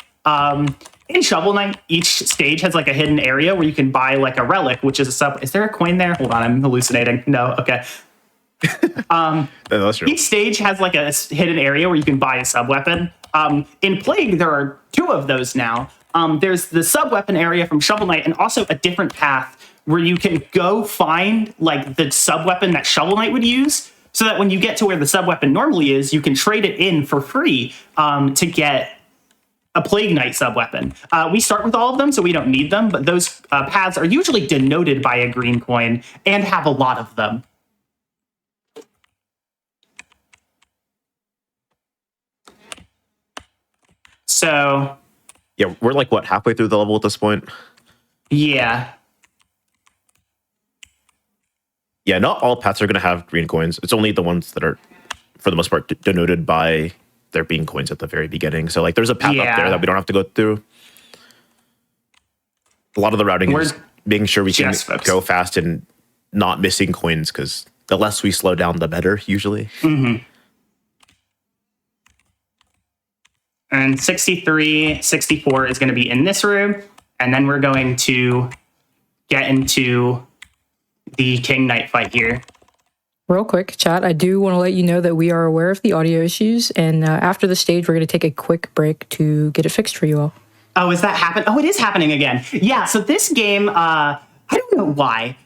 In Shovel Knight, each stage has like a hidden area where you can buy like a relic, which is a sub. Is there a coin there? Hold on, I'm hallucinating. No, okay. That's true. Each stage has like a hidden area where you can buy a sub weapon. In Plague, there are 2 of those now. There's the sub weapon area from Shovel Knight, and also a different path where you can go find like the sub weapon that Shovel Knight would use, so that when you get to where the sub weapon normally is, you can trade it in for free to get a Plague Knight sub weapon. We start with all of them, so we don't need them, but those paths are usually denoted by a green coin and have a lot of them. So, Yeah, we're like what, halfway through the level at this point? yeah. Yeah, not all paths are going to have green coins. It's only the ones that are, for the most part, denoted by there being coins at the very beginning. So, like, there's a path up there that we don't have to go through. A lot of the routing is making sure we can go fast and not missing coins, because the less we slow down, the better, usually. Mm-hmm. And 63, 64 is going to be in this room. And then we're going to get into the King Knight fight here. Real quick, chat, I do want to let you know that we are aware of the audio issues. And after the stage, we're going to take a quick break to get it fixed for you all. Oh, is that happening? Oh, it is happening again. Yeah, so this game, I don't know why.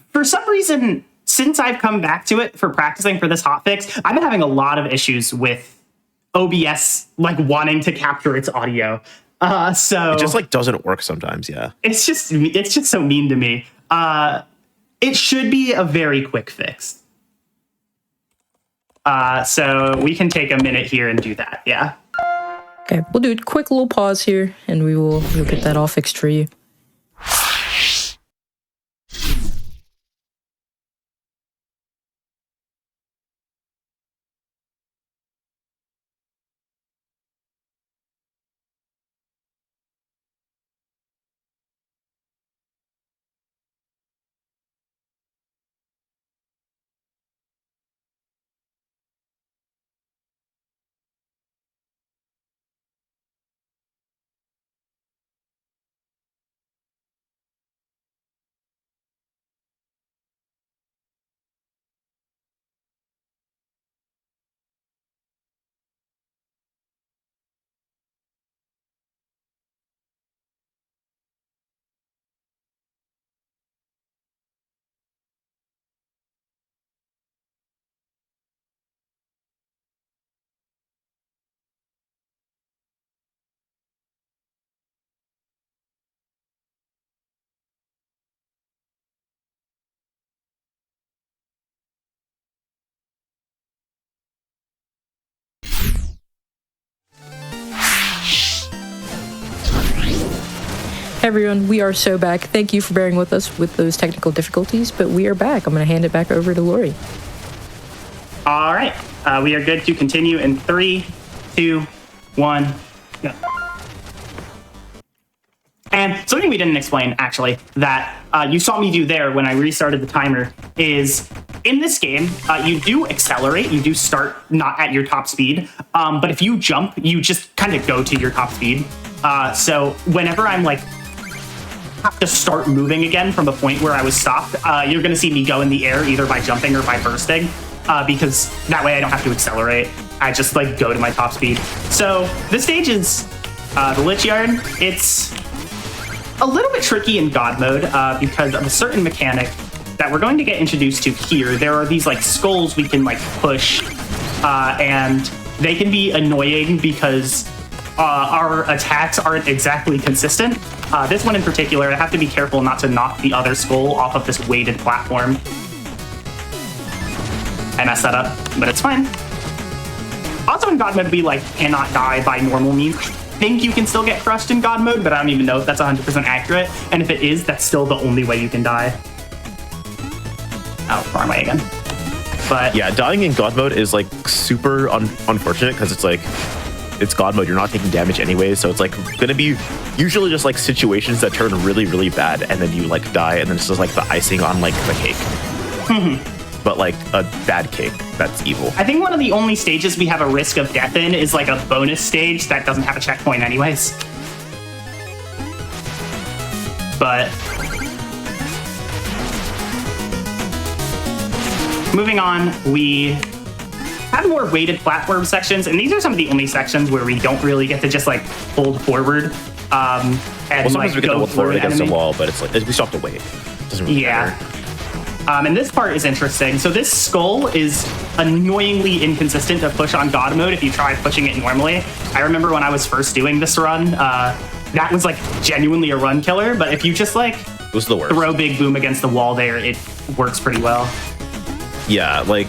For some reason, since I've come back to it for practicing for this hotfix, I've been having a lot of issues with OBS, like, wanting to capture its audio. So it just, like, doesn't work sometimes, yeah. It's just so mean to me. It should be a very quick fix. So we can take a minute here and do that, yeah. Okay, we'll do a quick little pause here, and we'll get that all fixed for you. Everyone, we are so back. Thank you for bearing with us with those technical difficulties, but we are back. I'm going to hand it back over to Lori. All right. We are good to continue in 3, 2, 1, go. And something we didn't explain, actually, that you saw me do there when I restarted the timer is, in this game, you do accelerate. You do start not at your top speed. But if you jump, you just kind of go to your top speed. So whenever I'm like, have to start moving again from the point where I was stopped, you're going to see me go in the air either by jumping or by bursting, because that way I don't have to accelerate. I just like go to my top speed. So this stage is the Lich Yard. It's a little bit tricky in God mode because of a certain mechanic that we're going to get introduced to here. There are these like skulls we can like push, and they can be annoying because our attacks aren't exactly consistent. This one in particular, I have to be careful not to knock the other skull off of this weighted platform. I messed that up, but it's fine. Also in God mode, we like cannot die by normal means. I think you can still get crushed in God mode, but I don't even know if that's 100% accurate. And if it is, that's still the only way you can die. Oh, wrong way again. But yeah, dying in God mode is like super unfortunate because it's like, it's God mode, you're not taking damage anyway, so it's like gonna be usually just like situations that turn really, really bad and then you like die and then it's just like the icing on like the cake. But like a bad cake that's evil. I think one of the only stages we have a risk of death in is like a bonus stage that doesn't have a checkpoint anyways. But moving on, we have more weighted platform sections, and these are some of the only sections where we don't really get to just like hold forward and well, sometimes like we get to go hold forward against the enemy. wall, but it's like we still have to wait. It doesn't really matter. And this part is interesting. So this skull is annoyingly inconsistent to push on God mode if you try pushing it normally. I remember when I was first doing this run, that was like genuinely a run killer, but if you just like It was the worst. throw Big Boom against the wall there, it works pretty well. Yeah, like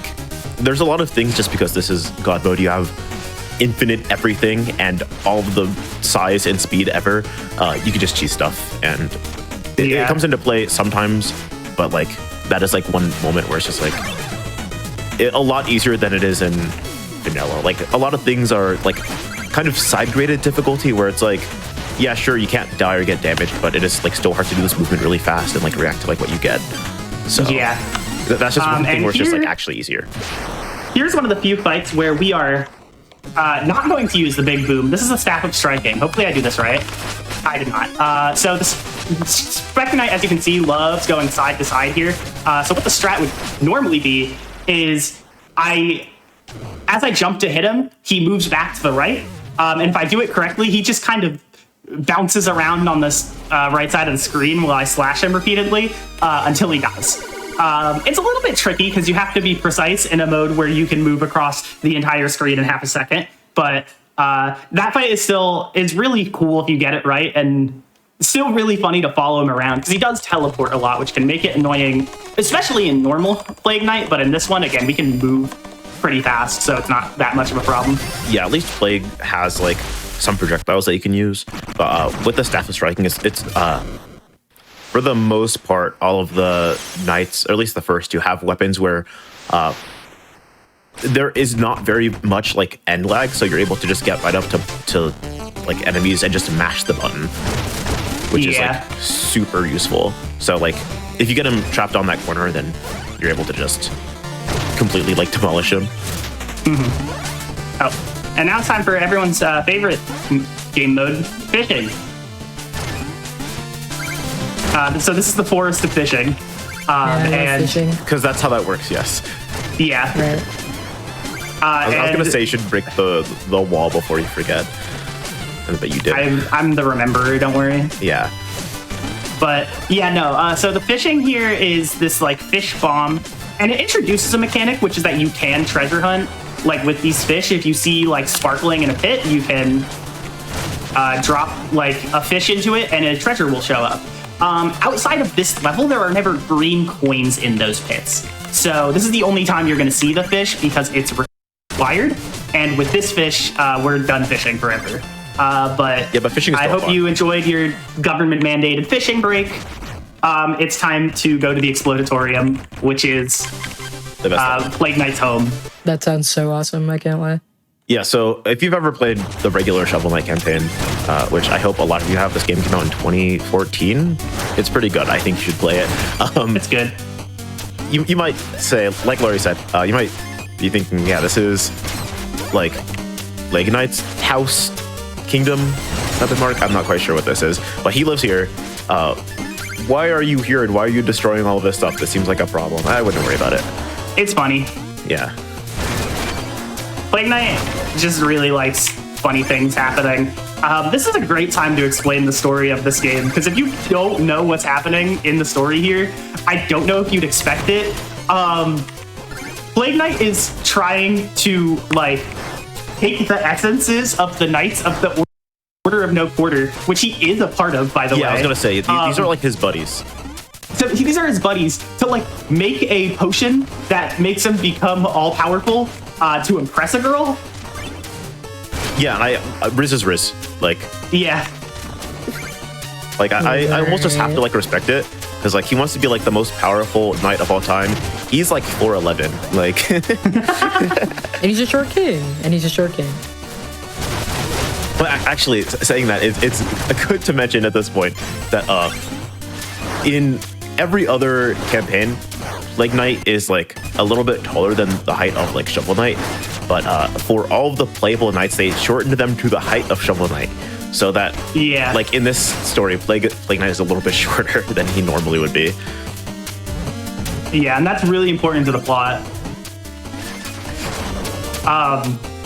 there's a lot of things just because this is God mode. You have infinite everything and all of the size and speed ever. You can just cheese stuff, and it comes into play sometimes, but like that is like one moment where it's just like a lot easier than it is in vanilla. Like a lot of things are like kind of side graded difficulty where it's like, yeah, sure, you can't die or get damaged, but it is like still hard to do this movement really fast and like react to like what you get. So Yeah. that's just one thing where it's just like here- actually easier. Here's one of the few fights where we are not going to use the Big Boom. This is a Staff of Striking. Hopefully I do this right. I did not. So this Spectre Knight, as you can see, loves going side to side here. So what the strat would normally be is as I jump to hit him, he moves back to the right. And if I do it correctly, he just kind of bounces around on this right side of the screen while I slash him repeatedly until he dies. It's a little bit tricky because you have to be precise in a mode where you can move across the entire screen in half a second. But that fight is really cool if you get it right, and still really funny to follow him around because he does teleport a lot, which can make it annoying, especially in normal Plague Knight. But in this one, again, we can move pretty fast, so it's not that much of a problem. Yeah, at least Plague has like some projectiles that you can use. But with the Staff of Striking, it's for the most part, all of the knights, or at least the first two, have weapons where there is not very much like end lag, so you're able to just get right up to like enemies and just mash the button, which is like super useful. So like if you get him trapped on that corner, then you're able to just completely like demolish him. Oh, and now it's time for everyone's favorite game mode, fishing. So this is the Forest of Fishing. And fishing. Because that's how that works, yes. yeah. Right. I was going to say you should break the wall before you forget. But you did. I'm the rememberer, don't worry. Yeah. But yeah, no. So the fishing here is this like fish bomb, and it introduces a mechanic, which is that you can treasure hunt like with these fish. If you see like sparkling in a pit, you can drop like a fish into it, and a treasure will show up. Outside of this level, there are never green coins in those pits. So this is the only time you're going to see the fish because it's required. And with this fish, we're done fishing forever. But fishing is I still hope fun. you enjoyed your government-mandated fishing break. It's time to go to the Explodatorium, which is The best Plague Knight's home. That sounds so awesome. I can't lie. Yeah, so if you've ever played the regular Shovel Knight campaign, which I hope a lot of you have, this game came out in 2014. It's pretty good. I think you should play it. It's good. You might say, like Laurie said, you might be thinking, yeah, this is like Plague Knight's house, kingdom, mark. I'm not quite sure what this is, but he lives here. Why are you here and why are you destroying all of this stuff? This seems like a problem. I wouldn't worry about it. It's funny. Yeah. Plague Knight just really likes funny things happening. This is a great time to explain the story of this game, because if you don't know what's happening in the story here, I don't know if you'd expect it. Plague Knight is trying to like take the essences of the Knights of the Order of No Quarter, which he is a part of, by the way. Yeah, I was gonna say these are like his buddies. So these are his buddies to like make a potion that makes him become all powerful to impress a girl. Yeah, and Riz is Riz. Like, yeah, like I almost just have to like respect it because like he wants to be like the most powerful knight of all time. He's like 4'11", like, and he's a short king. But actually, saying that, it's good to mention at this point that in every other campaign, Plague Knight is like a little bit taller than the height of like Shovel Knight. But for all of the playable knights, they shortened them to the height of Shovel Knight. So that, like in this story, Plague Knight is a little bit shorter than he normally would be. Yeah, and that's really important to the plot.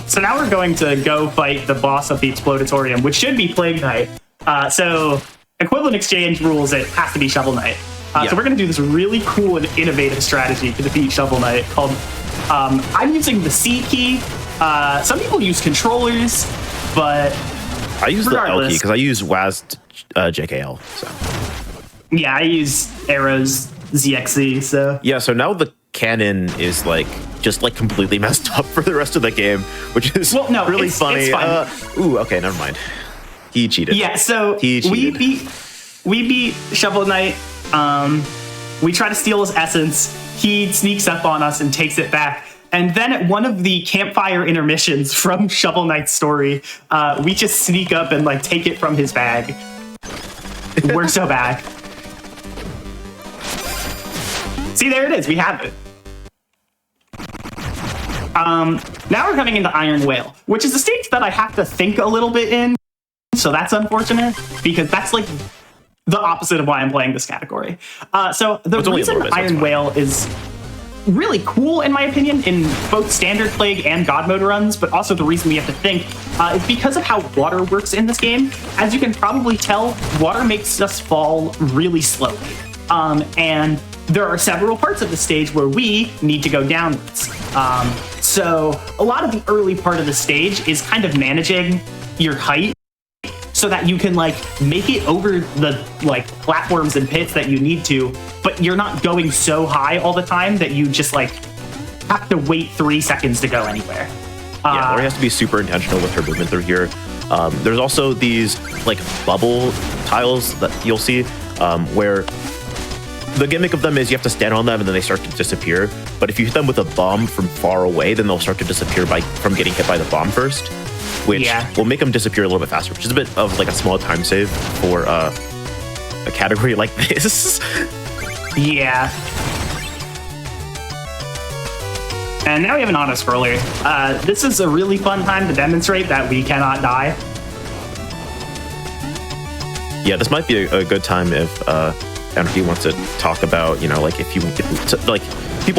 So now we're going to go fight the boss of the Explodatorium, which should be Plague Knight. So equivalent exchange rules, it has to be Shovel Knight. So we're going to do this really cool and innovative strategy to defeat Shovel Knight called, I'm using the C key. Some people use controllers, but I use the L key because I use WASD JKL. So yeah, I use arrows ZXZ. So yeah, so now the cannon is like just like completely messed up for the rest of the game, which is really funny. It's fine. Ooh, okay, never mind. He cheated. Yeah, so we beat Shovel Knight. We try to steal his essence. He sneaks up on us and takes it back. And then at one of the campfire intermissions from Shovel Knight's story, we just sneak up and like take it from his bag. We're so bad. See, there it is. We have it. Now we're coming into Iron Whale, which is a stage that I have to think a little bit in. So that's unfortunate because that's like the opposite of why I'm playing this category. So the reason Iron Whale is really cool, in my opinion, in both standard Plague and God mode runs, but also the reason we have to think is because of how water works in this game. As you can probably tell, water makes us fall really slowly. And there are several parts of the stage where we need to go downwards. So a lot of the early part of the stage is kind of managing your height so that you can like make it over the like platforms and pits that you need to, but you're not going so high all the time that you just like have to wait 3 seconds to go anywhere. Yeah, Lori has to be super intentional with her movement through here. There's also these like bubble tiles that you'll see where the gimmick of them is you have to stand on them and then they start to disappear. But if you hit them with a bomb from far away, then they'll start to disappear from getting hit by the bomb first, which will make them disappear a little bit faster, which is a bit of like a small time save for a category like this. Yeah. And now we have an auto scroller. This is a really fun time to demonstrate that we cannot die. Yeah, this might be a good time if Anarchy wants to talk about, you know, like if people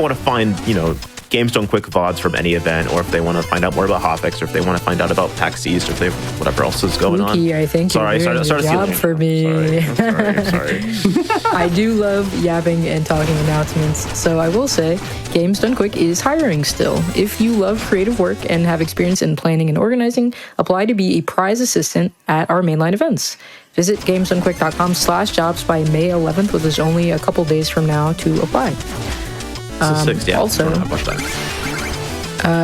want to find, you know, Games Done Quick VODs from any event, or if they want to find out more about Hotfix, or if they want to find out about PAX East, or if they whatever else is going on. I think sorry, you're doing a job for me. Sorry. I do love yapping and talking announcements, so I will say Games Done Quick is hiring still. If you love creative work and have experience in planning and organizing, apply to be a prize assistant at our mainline events. Visit gamesdonequick.com/jobs by May 11th, which is only a couple days from now to apply.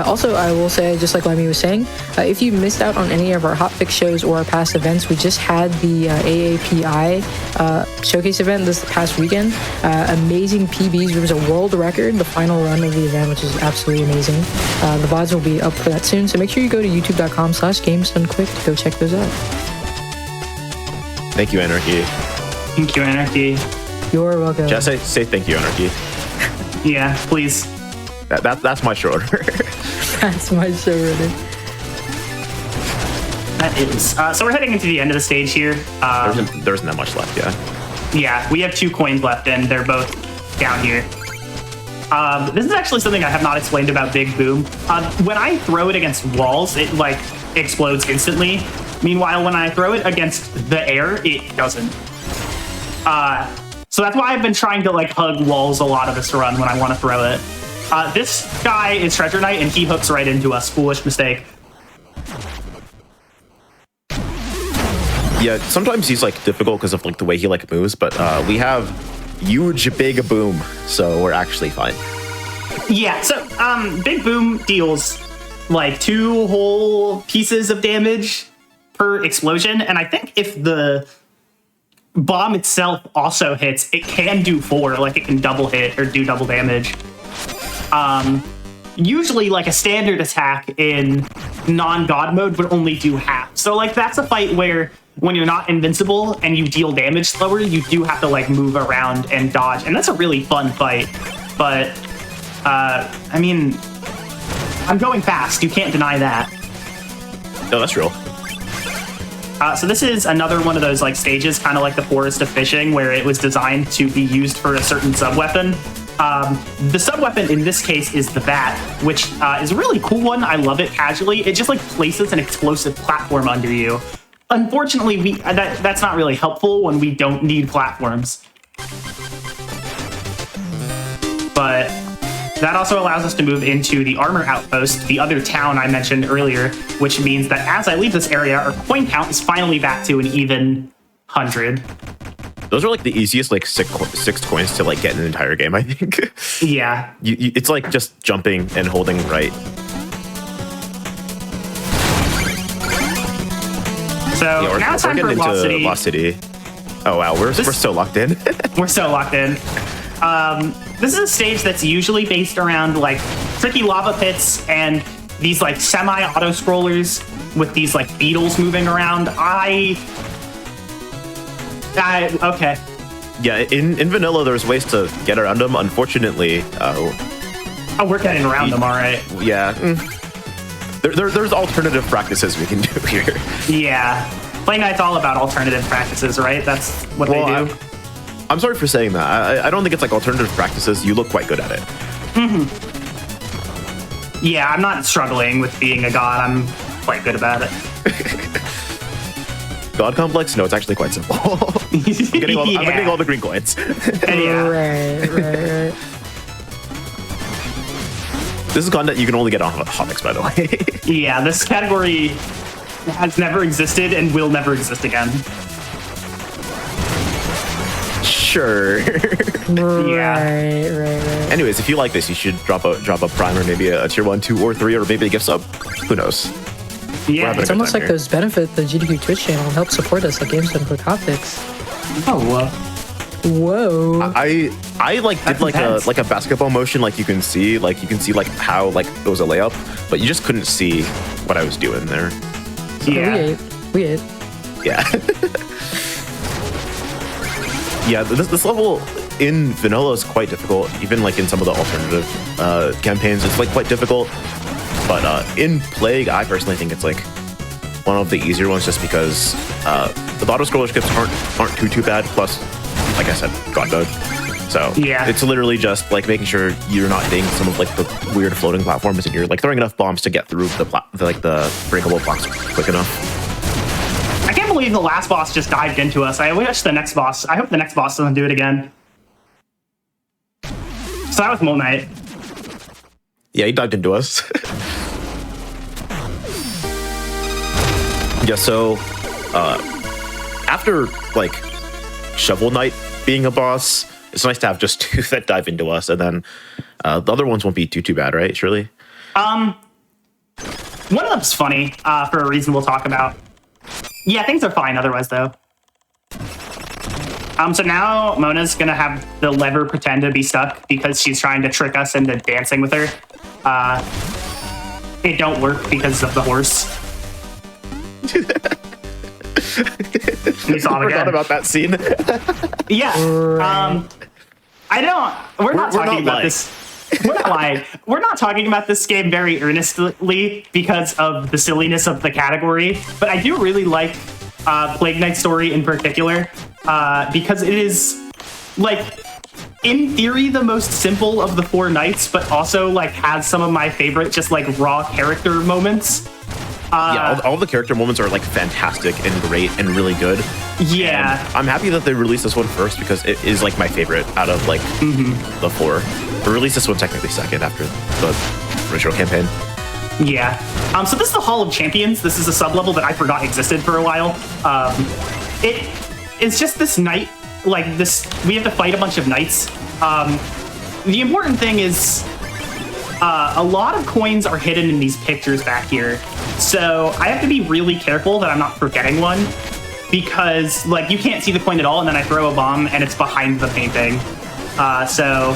Also, I will say, just like Lemmy was saying, if you missed out on any of our Hotfix shows or our past events, we just had the AAPI showcase event this past weekend. Amazing PBs. There was a world record, the final run of the event, which is absolutely amazing. The VODs will be up for that soon, so make sure you go to youtube.com/gamesdonequick to go check those out. Thank you, Anarchy. Thank you, Anarchy. You're welcome. Just say thank you, Anarchy. Yeah, please. That's my show order. That's my show order. That is. So we're heading into the end of the stage here. There isn't that much left, yeah. Yeah, we have 2 coins left, and they're both down here. This is actually something I have not explained about Big Boom. When I throw it against walls, it like explodes instantly. Meanwhile, when I throw it against the air, it doesn't. So that's why I've been trying to like hug walls a lot of this run when I want to throw it. This guy is Treasure Knight, and he hooks right into us. Foolish mistake. Yeah, sometimes he's like difficult because of like the way he like moves, but we have huge big boom, so we're actually fine. Yeah, so big boom deals like 2 whole pieces of damage per explosion, and I think if the bomb itself also hits, it can do 4, like it can double hit or do double damage. Usually like a standard attack in non-god mode would only do half. So like that's a fight where when you're not invincible and you deal damage slower, you do have to like move around and dodge, and that's a really fun fight. But I mean, I'm going fast, you can't deny that. No, that's real. So this is another one of those like stages, kind of like the Forest of Fishing, where it was designed to be used for a certain sub-weapon. The sub-weapon in this case is the bat, which is a really cool one. I love it casually. It just like places an explosive platform under you. Unfortunately, that's not really helpful when we don't need platforms. But that also allows us to move into the armor outpost, the other town I mentioned earlier, which means that as I leave this area, our coin count is finally back to an even 100. Those are like the easiest like six coins to like get in an entire game, I think. Yeah. It's like just jumping and holding right. So yeah, now it's time for Lost City. Oh wow, we're so locked in. We're so locked in. This is a stage that's usually based around like tricky lava pits and these like semi-auto scrollers with these like beetles moving around. Okay. Yeah, in vanilla, there's ways to get around them. Unfortunately, oh, we're getting around them, all right. Yeah. There's alternative practices we can do here. Yeah. Play Night's all about alternative practices, right? That's what they do. I'm sorry for saying that. I don't think it's like alternative practices. You look quite good at it. Mm-hmm. Yeah, I'm not struggling with being a god. I'm quite good about it. God complex? No, it's actually quite simple. I'm getting all the green coins. Yeah. Right. This is content you can only get on Hotfix, by the way. Yeah, this category has never existed and will never exist again. Sure. Yeah. Right. Anyways, if you like this, you should drop a prime or maybe a tier 1, 2, or 3, or maybe a gift sub. Who knows? Yeah, it's almost like those benefit the GDQ Twitch channel and help support us like Games Done Quick Hotfix. Oh, whoa. I like did like a basketball motion, like you can see like how like it was a layup, but you just couldn't see what I was doing there. Yeah. We ate. Yeah. Yeah, this level in vanilla is quite difficult. Even like in some of the alternative campaigns, it's like quite difficult. But in Plague, I personally think it's like one of the easier ones, just because the auto scroller skips aren't too bad. Plus, like I said, God mode. So yeah, it's literally just like making sure you're not hitting some of like the weird floating platforms, and you're like throwing enough bombs to get through the breakable blocks quick enough. I can't believe the last boss just dived into us. I hope the next boss doesn't do it again. So that was Mole Knight. Yeah, he dived into us. Yeah, so after like Shovel Knight being a boss, it's nice to have just 2 that dive into us, and then the other ones won't be too bad, right, Shirley? One of them's funny for a reason we'll talk about. Yeah, things are fine otherwise, though. So now Mona's gonna have the lever pretend to be stuck because she's trying to trick us into dancing with her. It don't work because of the horse. You saw it again. Forgot about that scene. Yeah. We're not talking about this. We're not lying. We're not talking about this game very earnestly because of the silliness of the category, but I do really like Plague Knight's story in particular because it is, like, in theory, the most simple of the 4 knights, but also, like, has some of my favorite just, like, raw character moments. Yeah, all the character moments are like fantastic and great and really good. Yeah. And I'm happy that they released this one first because it is like my favorite out of like the 4. They released this one technically second after the original campaign. Yeah. So this is the Hall of Champions. This is a sub-level that I forgot existed for a while. It's just this knight, like this, we have to fight a bunch of knights. The important thing is a lot of coins are hidden in these pictures back here. So I have to be really careful that I'm not forgetting one, because like you can't see the coin at all, and then I throw a bomb and it's behind the painting. So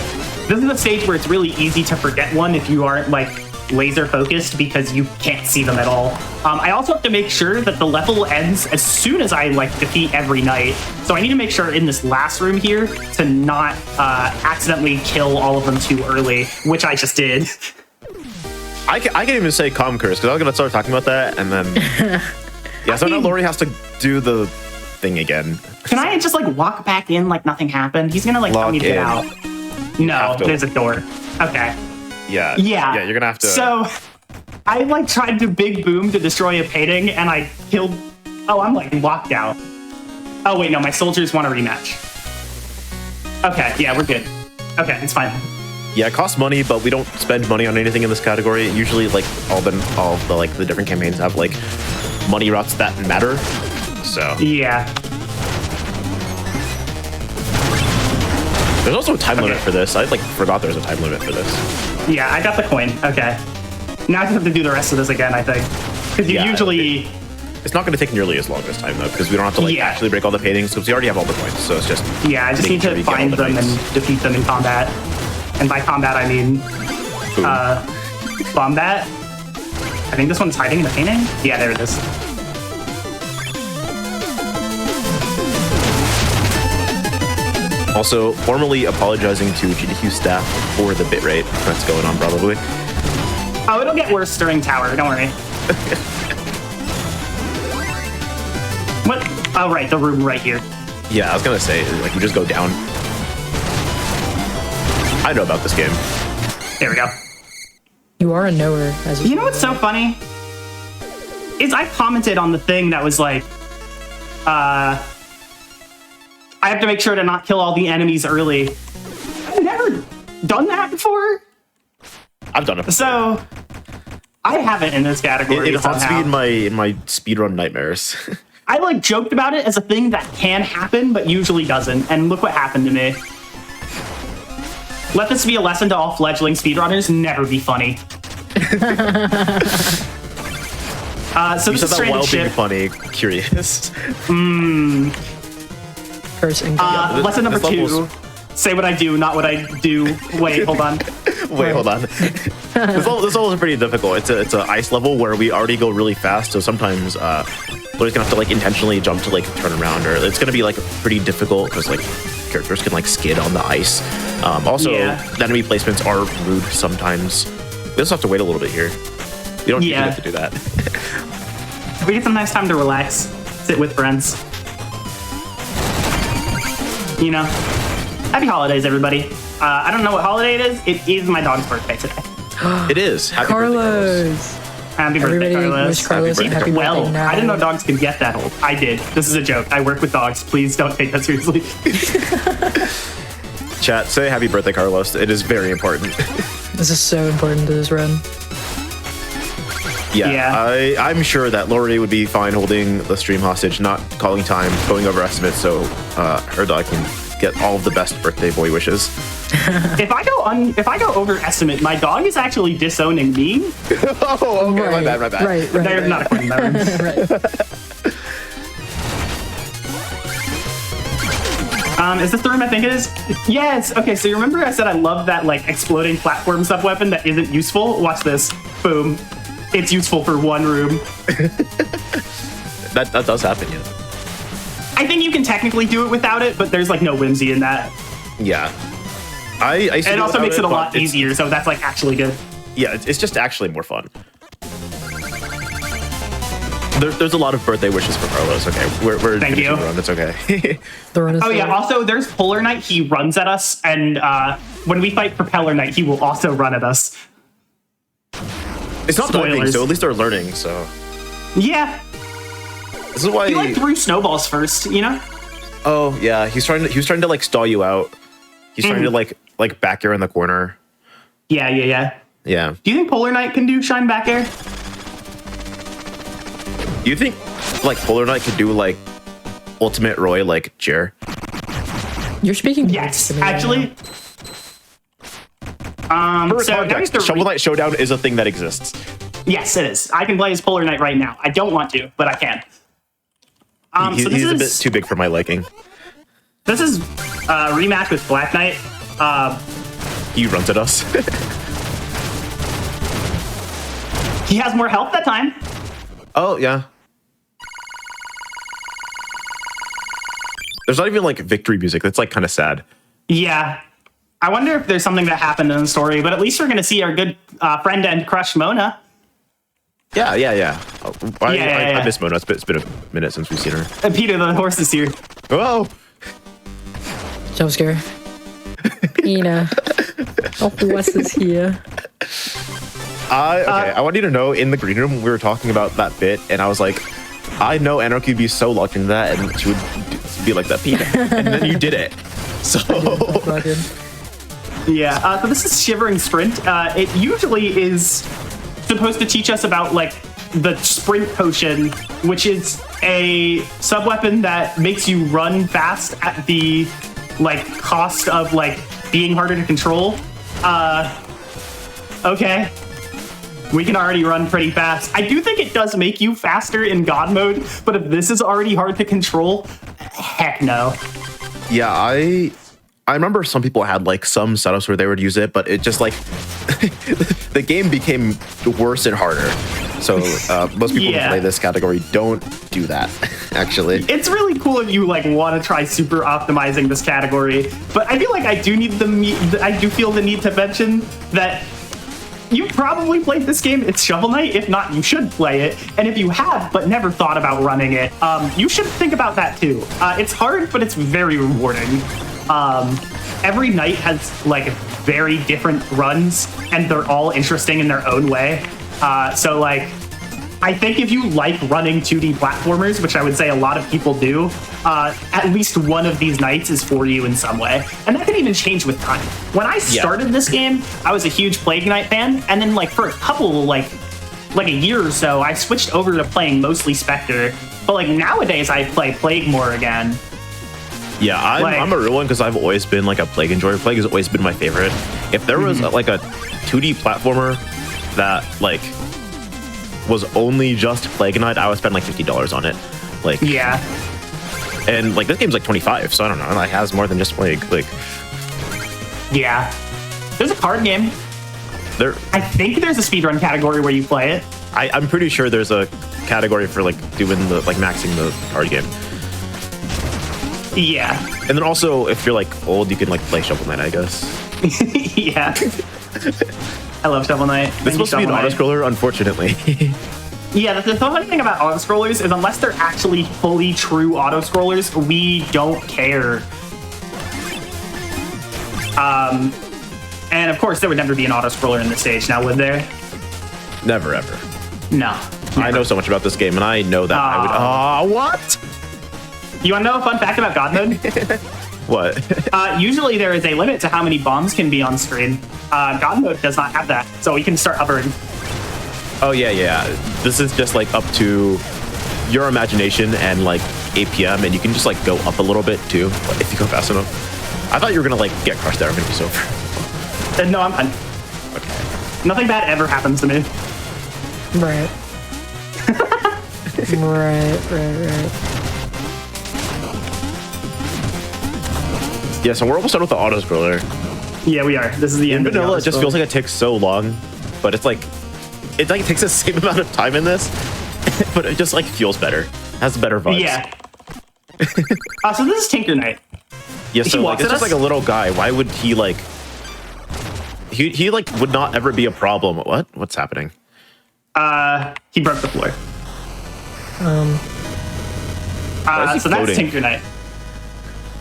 this is a stage where it's really easy to forget one if you aren't like laser focused, because you can't see them at all. I also have to make sure that the level ends as soon as I like defeat every knight. So I need to make sure in this last room here to not accidentally kill all of them too early, which I just did. I can't even say calm curse because I was gonna start talking about that, and then yeah. So now Lori has to do the thing again. Can I just like walk back in like nothing happened? He's gonna like tell me to get out. No, there's a door. Okay. Yeah. You're gonna have to. So I like tried to big boom to destroy a painting, and I killed. Oh, I'm like locked out. Oh wait, no, my soldiers want a rematch. Okay, yeah, we're good. Okay, it's fine. Yeah, it costs money, but we don't spend money on anything in this category. Usually, like all the like the different campaigns have like money routes that matter. So yeah. There's also a time limit for this. I like forgot there was a time limit for this. Yeah, I got the coin. Okay. Now I have to do the rest of this again, I think. Because you usually... It's not going to take nearly as long this time, though, because we don't have to like actually break all the paintings, because we already have all the coins, so it's just... Yeah, I just need to find them and defeat them in combat. And by combat, I mean... Bombat. I think this one's hiding in the painting? Yeah, there it is. Also, formally apologizing to GDQ staff for the bitrate that's going on, probably. Oh, it'll get worse during tower, don't worry. What? Oh, right, the room right here. Yeah, I was gonna say, like, you just go down. I know about this game. There we go. You are a knower. As you know what's so funny? Is I commented on the thing that was like, I have to make sure to not kill all the enemies early. I've never done that before. I've done it before. So I haven't in this category. It haunts me in my speedrun nightmares. I like joked about it as a thing that can happen, but usually doesn't. And look what happened to me. Let this be a lesson to all fledgling speedrunners: never be funny. So you this is said that while ship. being funny, curious. Cursing. Lesson number 2. Say what I do, not what I do. Wait, hold on. Hold on. This level is pretty difficult. It's an ice level where we already go really fast, so sometimes Lori's gonna have to like intentionally jump to like turn around, or it's gonna be like pretty difficult because like characters can like skid on the ice. Also, the enemy placements are rude sometimes. We also have to wait a little bit here. You don't usually have to do that. We get some nice time to relax, sit with friends. You know, happy holidays, everybody. I don't know what holiday it is. It is my dog's birthday today. It is. Happy Carlos. Happy birthday, Carlos. Wish Carlos Happy happy well, birthday now. I didn't know dogs could get that old. I did. This is a joke. I work with dogs. Please don't take that seriously. Chat, say happy birthday, Carlos. It is very important. This is so important to this run. Yeah. I'm sure that Lori would be fine holding the stream hostage, not calling time, going over estimates, so her dog can get all of the best birthday boy wishes. If I go over estimate, my dog is actually disowning me. Oh, okay, Right, my bad. Right. They're not according to that. Right. Is this the room I think it is? Yes. Okay, so you remember I said I love that like exploding platform sub-weapon that isn't useful? Watch this. Boom. It's useful for one room. That does happen, yeah. I think you can technically do it without it, but there's like no whimsy in that. Yeah. And it also makes it a lot easier, so that's like actually good. Yeah, it's just actually more fun. There's a lot of birthday wishes for Carlos. Okay, we're Thank you. Run. It's okay. Oh yeah. Also, there's Polar Knight. He runs at us, and when we fight Propeller Knight, he will also run at us. It's not Spoilers. pointing, so at least they're learning. So yeah, this is why he like threw snowballs first. You know. Oh yeah, he was trying to like stall you out. He's trying to like back you in the corner. Yeah. Yeah. Do you think Polar Knight can do Shine Back Air? Do you think like Polar Knight could do like Ultimate Roy like Jer? You're speaking. Yes, to me right actually. For So context, there's the Shovel Knight Showdown is a thing that exists. Yes, it is. I can play as Polar Knight right now. I don't want to, but I can. So He's a bit too big for my liking. This is a rematch with Black Knight. He runs at us. He has more health that time. Oh, yeah. There's not even like victory music. That's like kind of sad. Yeah. I wonder if there's something that happened in the story, but at least we're going to see our good friend and crush Mona. Yeah. I Yeah. miss Mona. It's been a minute since we've seen her. Peter, the horse is here. Whoa! Jump scare. Ina. Oh, Wes is here. I want you to know, in the green room, we were talking about that bit, and I was like, I know Anarchy would be so locked into that, and she would be like that, Peter. And then you did it. So... Yeah, so this is Shivering Sprint. It usually is supposed to teach us about, like, the Sprint Potion, which is a sub-weapon that makes you run fast at the, like, cost of, like, being harder to control. Okay. We can already run pretty fast. I do think it does make you faster in God mode, but if this is already hard to control, heck no. Yeah, I remember some people had like some setups where they would use it, but it just like the game became worse and harder. So most people who play this category don't do that, actually. It's really cool if you like want to try super optimizing this category, but I feel like I do feel the need to mention that you probably played this game. It's Shovel Knight. If not, you should play it. And if you have but never thought about running it, you should think about that too. It's hard, but it's very rewarding. Every night has like very different runs, and they're all interesting in their own way. So like, I think if you like running 2D platformers, which I would say a lot of people do, at least one of these nights is for you in some way. And that can even change with time. When I started this game, I was a huge Plague Knight fan, and then like for a couple, like a year or so, I switched over to playing mostly Spectre. But like nowadays, I play Plague more again. Yeah, I'm a real one because I've always been like a Plague enjoyer. Plague has always been my favorite. If there was like a 2D platformer that like was only just Plague Knight, I would spend like $50 on it. Like, yeah. And like this game's like 25, so I don't know. It like, has more than just Plague. Like, yeah. There's a card game. I think there's a speedrun category where you play it. I'm pretty sure there's a category for like doing the like maxing the card game. Yeah. And then also, if you're like old, you can like play Shovel Knight, I guess. Yeah. I love Shovel Knight. This is supposed to be an auto-scroller, unfortunately. Yeah, the funny thing about auto-scrollers is unless they're actually fully true auto-scrollers, we don't care. And of course, there would never be an auto-scroller in this stage, now would there? Never, ever. No. Never. I know so much about this game, and I know that I would... what? You want to know a fun fact about God mode? What? Usually there is a limit to how many bombs can be on screen. God mode does not have that, so we can start hovering. Oh, yeah. This is just like up to your imagination and like APM, and you can just like go up a little bit too, if you go fast enough. I thought you were gonna like get crushed there when it was over. No, I'm fine. Okay. Nothing bad ever happens to me. Right. right. Yeah, so we're almost done with the auto-scroller. Yeah, we are. This is the end of the vanilla, it just feels like it takes so long, but it takes the same amount of time in this, but it just like feels better. Has better vibes. Yeah. So this is Tinker Knight. Yeah, so like it's just like a little guy. Why would he like he like would not ever be a problem. What's happening? He broke the floor. So that's Tinker Knight.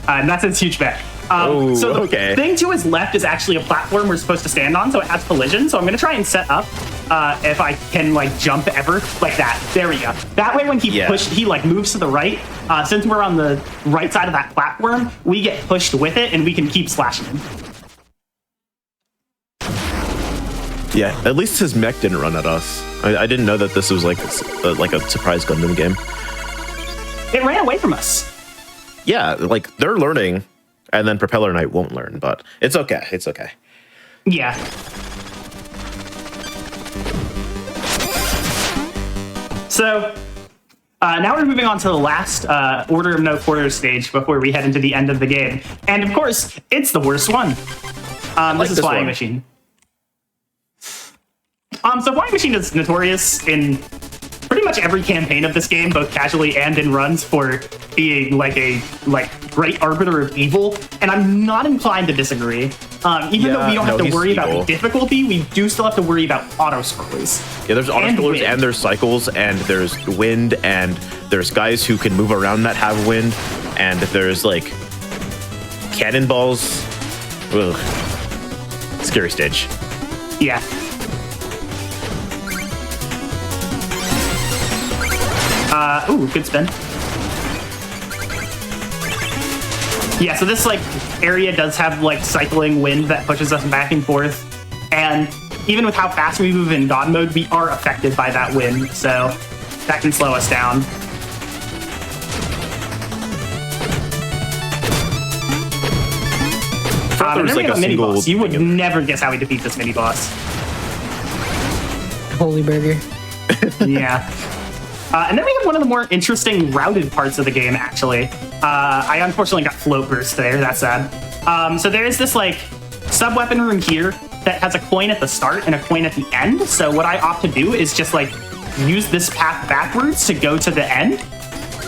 And that's its huge back. So the thing to his left is actually a platform we're supposed to stand on, so it has collision. So I'm gonna try and set up if I can like jump ever like that. There we go. That way when he like moves to the right, since we're on the right side of that platform, we get pushed with it and we can keep slashing him. Yeah, at least his mech didn't run at us. I didn't know that this was like a surprise Gundam game. It ran away from us. Yeah, like they're learning, and then Propeller Knight won't learn, but it's okay. It's okay. Yeah. So now we're moving on to the last Order of No Quarters stage before we head into the end of the game. And of course, it's the worst one. This is Flying Machine. So Flying Machine is notorious in pretty much every campaign of this game, both casually and in runs, for being like a great arbiter of evil, and I'm not inclined to disagree. Even though we don't have to worry about difficulty, we do still have to worry about auto-scrollers. Yeah, there's auto-scrollers and there's cycles, and there's wind, and there's guys who can move around that have wind, and there's like cannonballs. Ugh. Scary stage. Yeah. Ooh, good spin. Yeah, so this like area does have like cycling wind that pushes us back and forth, and even with how fast we move in God mode, we are affected by that wind, so that can slow us down. And then we have a mini boss. You would never guess how we defeat this mini boss. Holy burger. Yeah. And then we have one of the more interesting routed parts of the game, actually. I unfortunately got float burst there. That's sad. So there is this like sub-weapon room here that has a coin at the start and a coin at the end. So what I opt to do is just like use this path backwards to go to the end,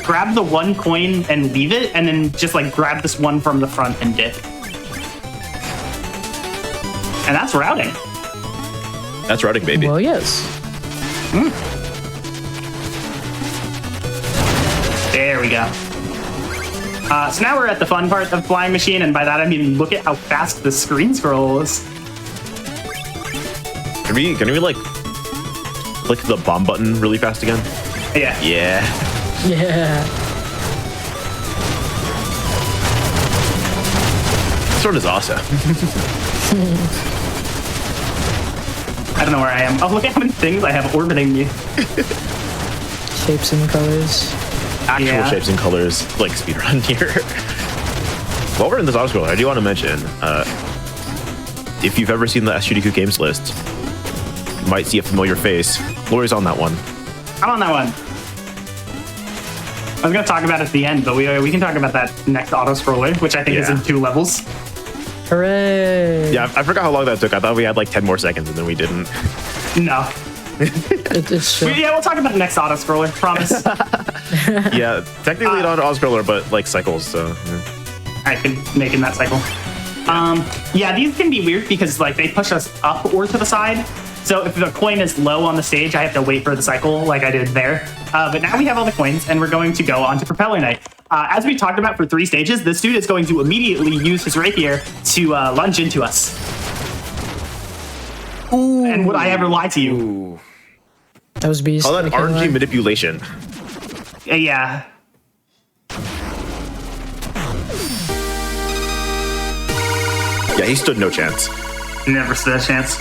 grab the one coin and leave it, and then just like grab this one from the front and dip. And that's routing. That's routing, baby. Well, yes. There we go. So now we're at the fun part of Flying Machine, and by that I mean look at how fast the screen scrolls. Can we like click the bomb button really fast again? Yeah. Yeah. Yeah. This one is awesome. I don't know where I am. Oh, look at how many things I have orbiting me. Shapes and colors. Actual shapes and colors, like speedrun here. While we're in this auto-scroller, I do want to mention, if you've ever seen the GDQ games list, you might see a familiar face. Lori's on that one. I'm on that one. I was going to talk about it at the end, but we can talk about that next auto-scroller, which I think is in 2 levels. Hooray! Yeah, I forgot how long that took. I thought we had like 10 more seconds, and then we didn't. No. It's true. Yeah, we'll talk about the next auto-scroller, promise. Yeah, technically not an auto-scroller, but like cycles, so. Yeah. I've been making that cycle. Yeah, these can be weird because like they push us up or to the side. So if the coin is low on the stage, I have to wait for the cycle like I did there. But now we have all the coins, and we're going to go on to Propeller Knight. As we talked about for 3 stages, this dude is going to immediately use his rapier to lunge into us. Ooh. And would I ever lie to you? Ooh. That was beast. Call that RNG manipulation. Yeah. Yeah, he stood no chance. Never stood a chance.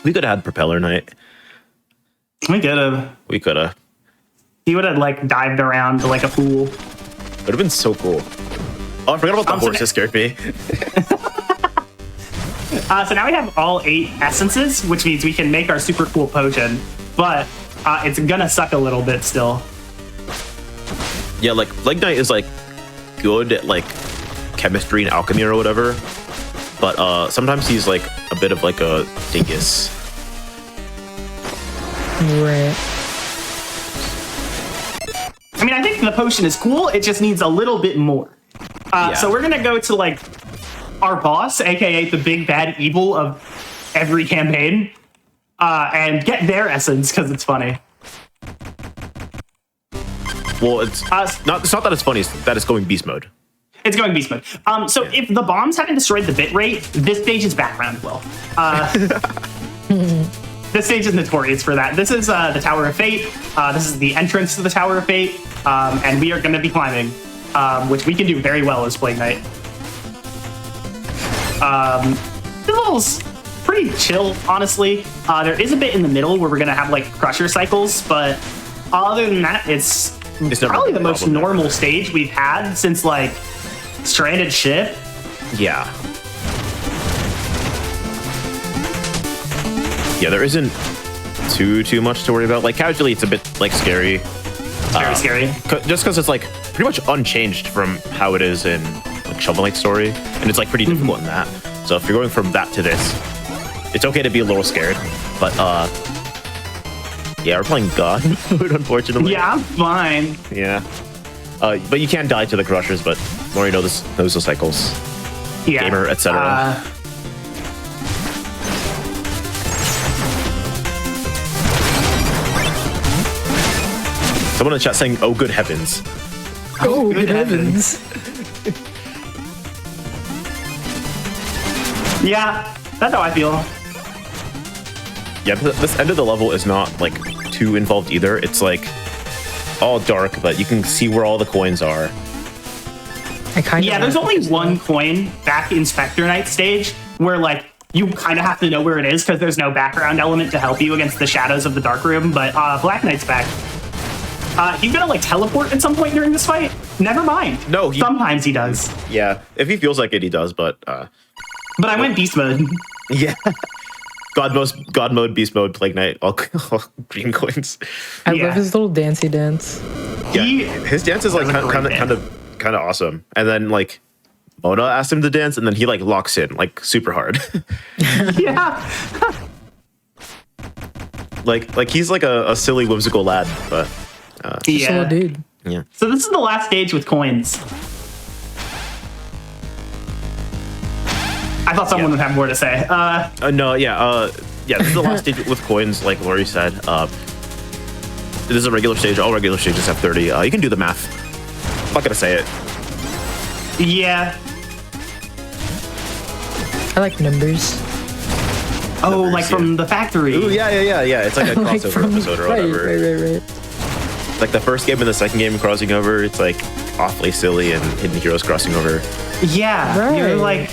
We could have had Propeller Knight. We could have. We could have. He would have like dived around like a fool. Would have been so cool. Oh, I forgot about the horse. That scared me. So now we have all 8 essences, which means we can make our super cool potion, but it's gonna suck a little bit still. Yeah, like Leg Knight is like good at like chemistry and alchemy or whatever, but sometimes he's like a bit of like a dingus. Right. I mean, I think the potion is cool. It just needs a little bit more. So we're gonna go to like our boss, aka the big bad evil of every campaign, and get their essence because it's funny. Well, it's not that it's funny. It's that it's going beast mode. It's going beast mode. So if the bombs haven't destroyed the bit rate, this stage's background will. This stage is notorious for that. This is the Tower of Fate. This is the entrance to the Tower of Fate, and we are going to be climbing, which we can do very well as Plague Knight. this level's pretty chill, honestly. There is a bit in the middle where we're gonna have like crusher cycles, but other than that, it's probably the most normal stage we've had since like Stranded Ship. Yeah. Yeah, there isn't too much to worry about. Like casually, it's a bit like scary. Very scary. Just because it's like pretty much unchanged from how it is in like Shovel Knight's story, and it's like pretty difficult in that. So if you're going from that to this, it's okay to be a little scared. But yeah, we're playing God mode, unfortunately. Yeah, I'm fine. Yeah. But you can die to the crushers, but Mori knows those cycles. Yeah. Gamer, etc. Someone in the chat saying, "Oh, good heavens!" Oh, good heavens! Yeah, that's how I feel. Yeah, this end of the level is not like too involved either. It's like all dark, but you can see where all the coins are. Yeah, there's only one coin back in Spectre Knight stage where like you kind of have to know where it is because there's no background element to help you against the shadows of the dark room. But Black Knight's back. He's gonna like teleport at some point during this fight. Never mind. No, sometimes he does. Yeah, if he feels like it, he does. But I went beast mode. Yeah. God mode, beast mode, Plague Knight, all green coins. I love his little dancey dance. Yeah, his dance is like kind of awesome. And then like Mona asked him to dance, and then he like locks in like super hard. Yeah. like he's like a silly whimsical lad, but yeah, dude. Yeah. So this is the last stage with coins. I thought someone would have more to say. No, yeah, this is the last stage with coins, like Lori said. This is a regular stage. All regular stages have 30. You can do the math. I'm not gonna say it. Yeah. I like numbers. Oh, Numbers, like from the factory. Ooh, yeah. It's like a crossover episode or whatever. Right. Like the first game and the second game crossing over, it's like awfully silly, and Hidden Heroes crossing over. Yeah, right. You're like,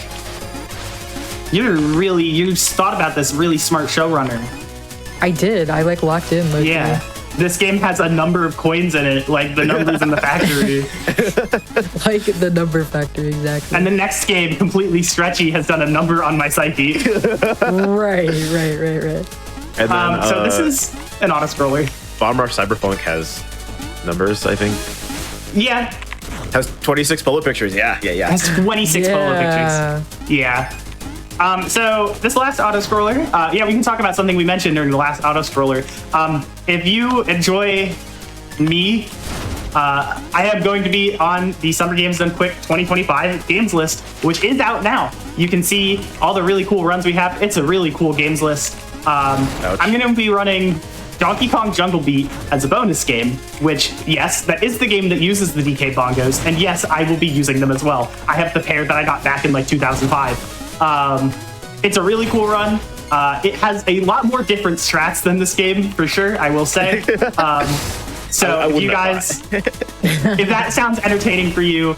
you thought about this really smart showrunner. I did. I like locked in. Like, yeah. This game has a number of coins in it, like the numbers in the factory. Like the number factory, exactly. And the next game, completely Stretchy, has done a number on my psyche. Right. And then, so this is an auto-scroller. Rush Cyberfunk has numbers, I think. Yeah. Has 26 photo pictures. Yeah. Has 26 photo pictures. Yeah. So this last auto-scroller, we can talk about something we mentioned during the last auto-scroller. If you enjoy me, I am going to be on the Summer Games Done Quick 2025 games list, which is out now. You can see all the really cool runs we have. It's a really cool games list. I'm going to be running Donkey Kong Jungle Beat as a bonus game, which, yes, that is the game that uses the DK bongos, and yes, I will be using them as well. I have the pair that I got back in like 2005. It's a really cool run. It has a lot more different strats than this game, for sure, I will say. So if you guys, if that sounds entertaining for you,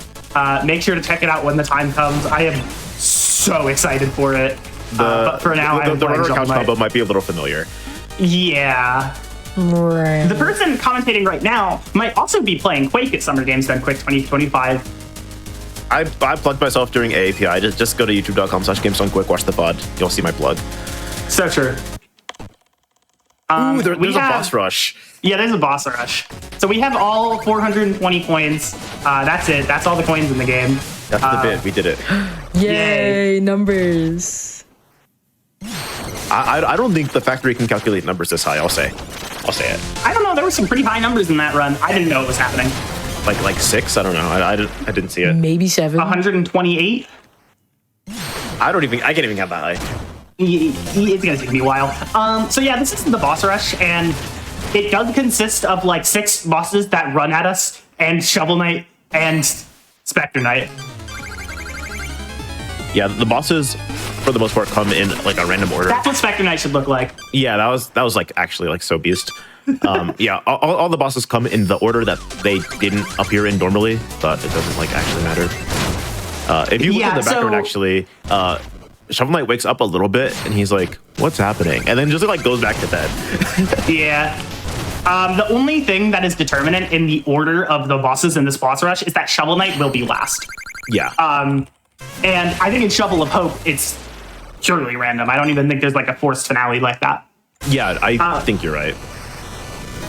make sure to check it out when the time comes. I am so excited for it. But for now, the runner couch combo might be a little familiar. Yeah. Right. The person commentating right now might also be playing Quake at Summer Games Done Quick 2025. I plugged myself during AAPI. Just go to youtube.com/gamesdonequick, watch the pod. You'll see my plug. So true. Ooh, there's a boss rush. Yeah, there's a boss rush. So we have all 420 coins. That's it. That's all the coins in the game. That's the bit. We did it. Yay, numbers. I don't think the factory can calculate numbers this high. I'll say it. I don't know. There were some pretty high numbers in that run. I didn't know it was happening. Like 6? I don't know. I didn't see it. Maybe 7. 128. I can't even count that high. It's gonna take me a while. So yeah, this is the boss rush, and it does consist of like 6 bosses that run at us, and Shovel Knight and Spectre Knight. Yeah, the bosses for the most part come in like a random order. That's what Spectre Knight should look like. Yeah, that was like actually like so beast. Yeah, all the bosses come in the order that they didn't appear in normally, but it doesn't like actually matter. If you look at the background, actually, Shovel Knight wakes up a little bit and he's like, "What's happening?" And then just like goes back to bed. Yeah. The only thing that is determinant in the order of the bosses in this boss rush is that Shovel Knight will be last. Yeah. And I think in Shovel of Hope, it's purely random. I don't even think there's like a forced finale like that. Yeah, I think you're right.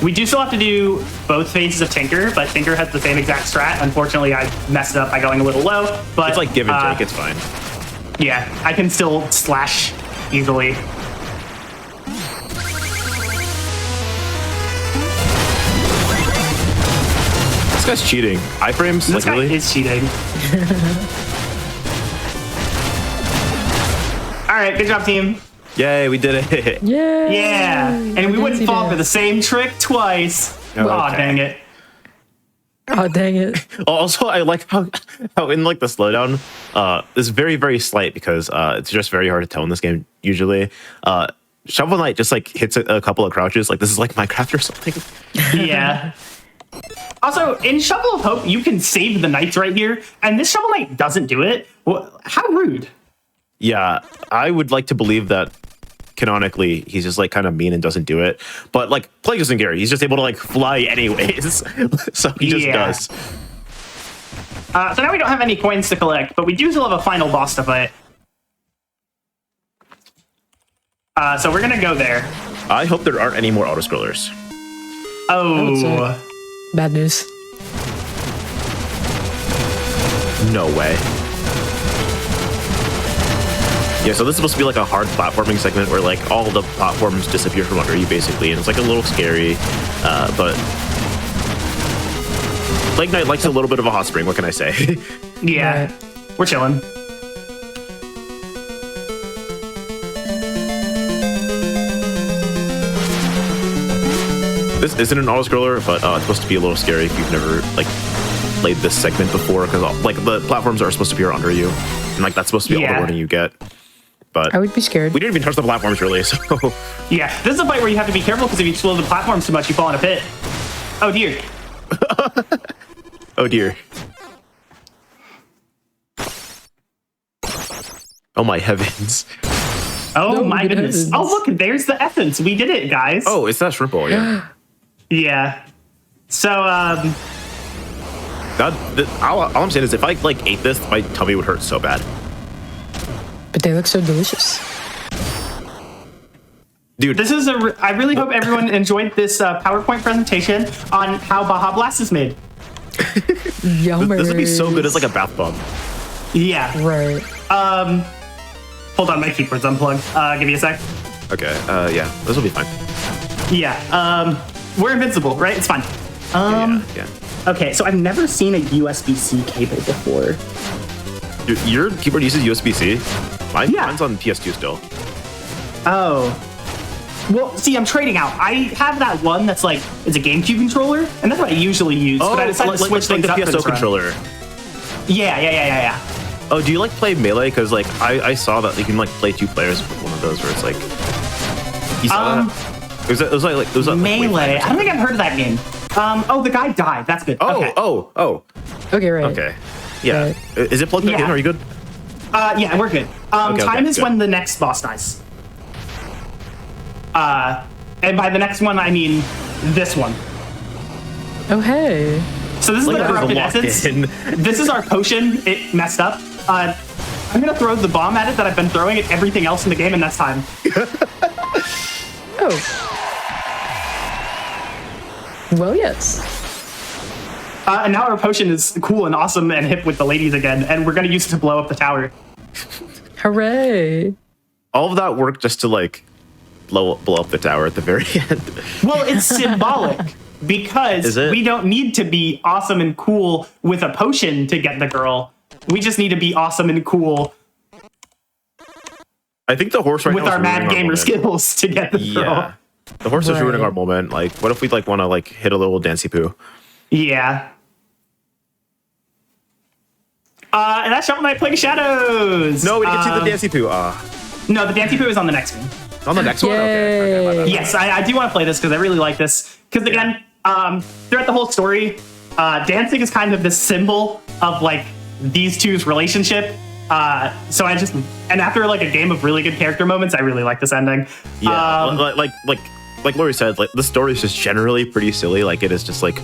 We do still have to do both phases of Tinker, but Tinker has the same exact strat. Unfortunately, I messed it up by going a little low. But It's like give and take. It's fine. Yeah, I can still slash easily. This guy's cheating. Iframes? This Like guy really? is cheating. All right, good job, team. Yay, we did it. Yeah, and we wouldn't fall for the same trick twice. Oh, Aw, okay. dang it. Oh, dang it. Also, I like how in like the slowdown, is very, very slight because it's just very hard to tell in this game usually. Shovel Knight just like hits a couple of crouches, like this is like Minecraft or something. Yeah. Also, in Shovel of Hope, you can save the knights right here, and this Shovel Knight doesn't do it. Well, how rude. Yeah, I would like to believe that canonically he's just like kind of mean and doesn't do it. But like Plague doesn't care. He's just able to like fly anyways. So he just does. So now we don't have any coins to collect, but we do still have a final boss to fight. So we're gonna go there. I hope there aren't any more auto-scrollers. Oh. Bad news. No way. Yeah, so this is supposed to be like a hard platforming segment where like all the platforms disappear from under you basically, and it's like a little scary, but Plague Knight likes a little bit of a hot spring, what can I say? Yeah. Right. We're chilling. This isn't an auto-scroller, but it's supposed to be a little scary if you've never like played this segment before, because like the platforms are supposed to appear under you, and like that's supposed to be all the warning you get. But I would be scared. we didn't even touch the platforms really, so Yeah, this is a fight where you have to be careful because if you slow the platforms too much, you fall in a pit. Oh dear. oh dear. Oh my heavens. Oh No, my good goodness. heavens. Oh look, there's the essence. We did it, guys. Oh, it's that shrimp bowl, yeah. Yeah. So, God, all I'm saying is if I like ate this, my tummy would hurt so bad. But they look so delicious. Dude, this is I really hope everyone enjoyed this PowerPoint presentation on how Baja Blast is made. Yummer. this would be so good as like a bath bomb. Yeah. Right. Hold on, my keyboard's unplugged. Give me a sec. Okay, yeah, this will be fine. Yeah. We're invincible, right? It's fine. Yeah. Okay, so I've never seen a USB-C cable before. Dude, your keyboard uses USB-C? Yeah. Mine's on PS2 still. Oh. Well, see, I'm trading out. I have that one that's like, it's a GameCube controller, and that's what I usually use. but I decided to switch like things the up for PSO this run. controller. Yeah. Oh, do you like play Melee? Because like I saw that you can like play 2 players with one of those where it's like you saw that? It was like Melee. I don't think I've heard of that game. Oh, the guy died. That's good. Okay. Okay, right. Okay. Yeah. Right. Is it plugged back in? Are you good? Yeah, we're good. Time is good. when the next boss dies. And by the next one, I mean this one. Oh, hey. So this is Like the that was corrupted locked essence. in. This is our potion. It messed up. I'm gonna throw the bomb at it that I've been throwing at everything else in the game, and that's time. Oh. Well, yes. And now our potion is cool and awesome and hip with the ladies again, and we're gonna use it to blow up the tower. Hooray. All of that work just to like blow up the tower at the very end. Well, it's symbolic because Is it? we don't need to be awesome and cool with a potion to get the girl. We just need to be awesome and cool I think the horse right with now is our mad ruining gamer moment. skills to get the girl. Yeah. The horse is ruining Right. our moment. Like, what if we like want to like hit a little dancey poo? Yeah. And that's Shovel Knight playing Shadows. No, we didn't see the dancey poo. No, the Dancey Poo is on the next one. On the next one? Okay, my bad. Yes, I do want to play this because I really like this. Because again, throughout the whole story, dancing is kind of this symbol of like these two's relationship. So after like a game of really good character moments, I really like this ending. Yeah, like Lori said, like the story is just generally pretty silly. Like it is just like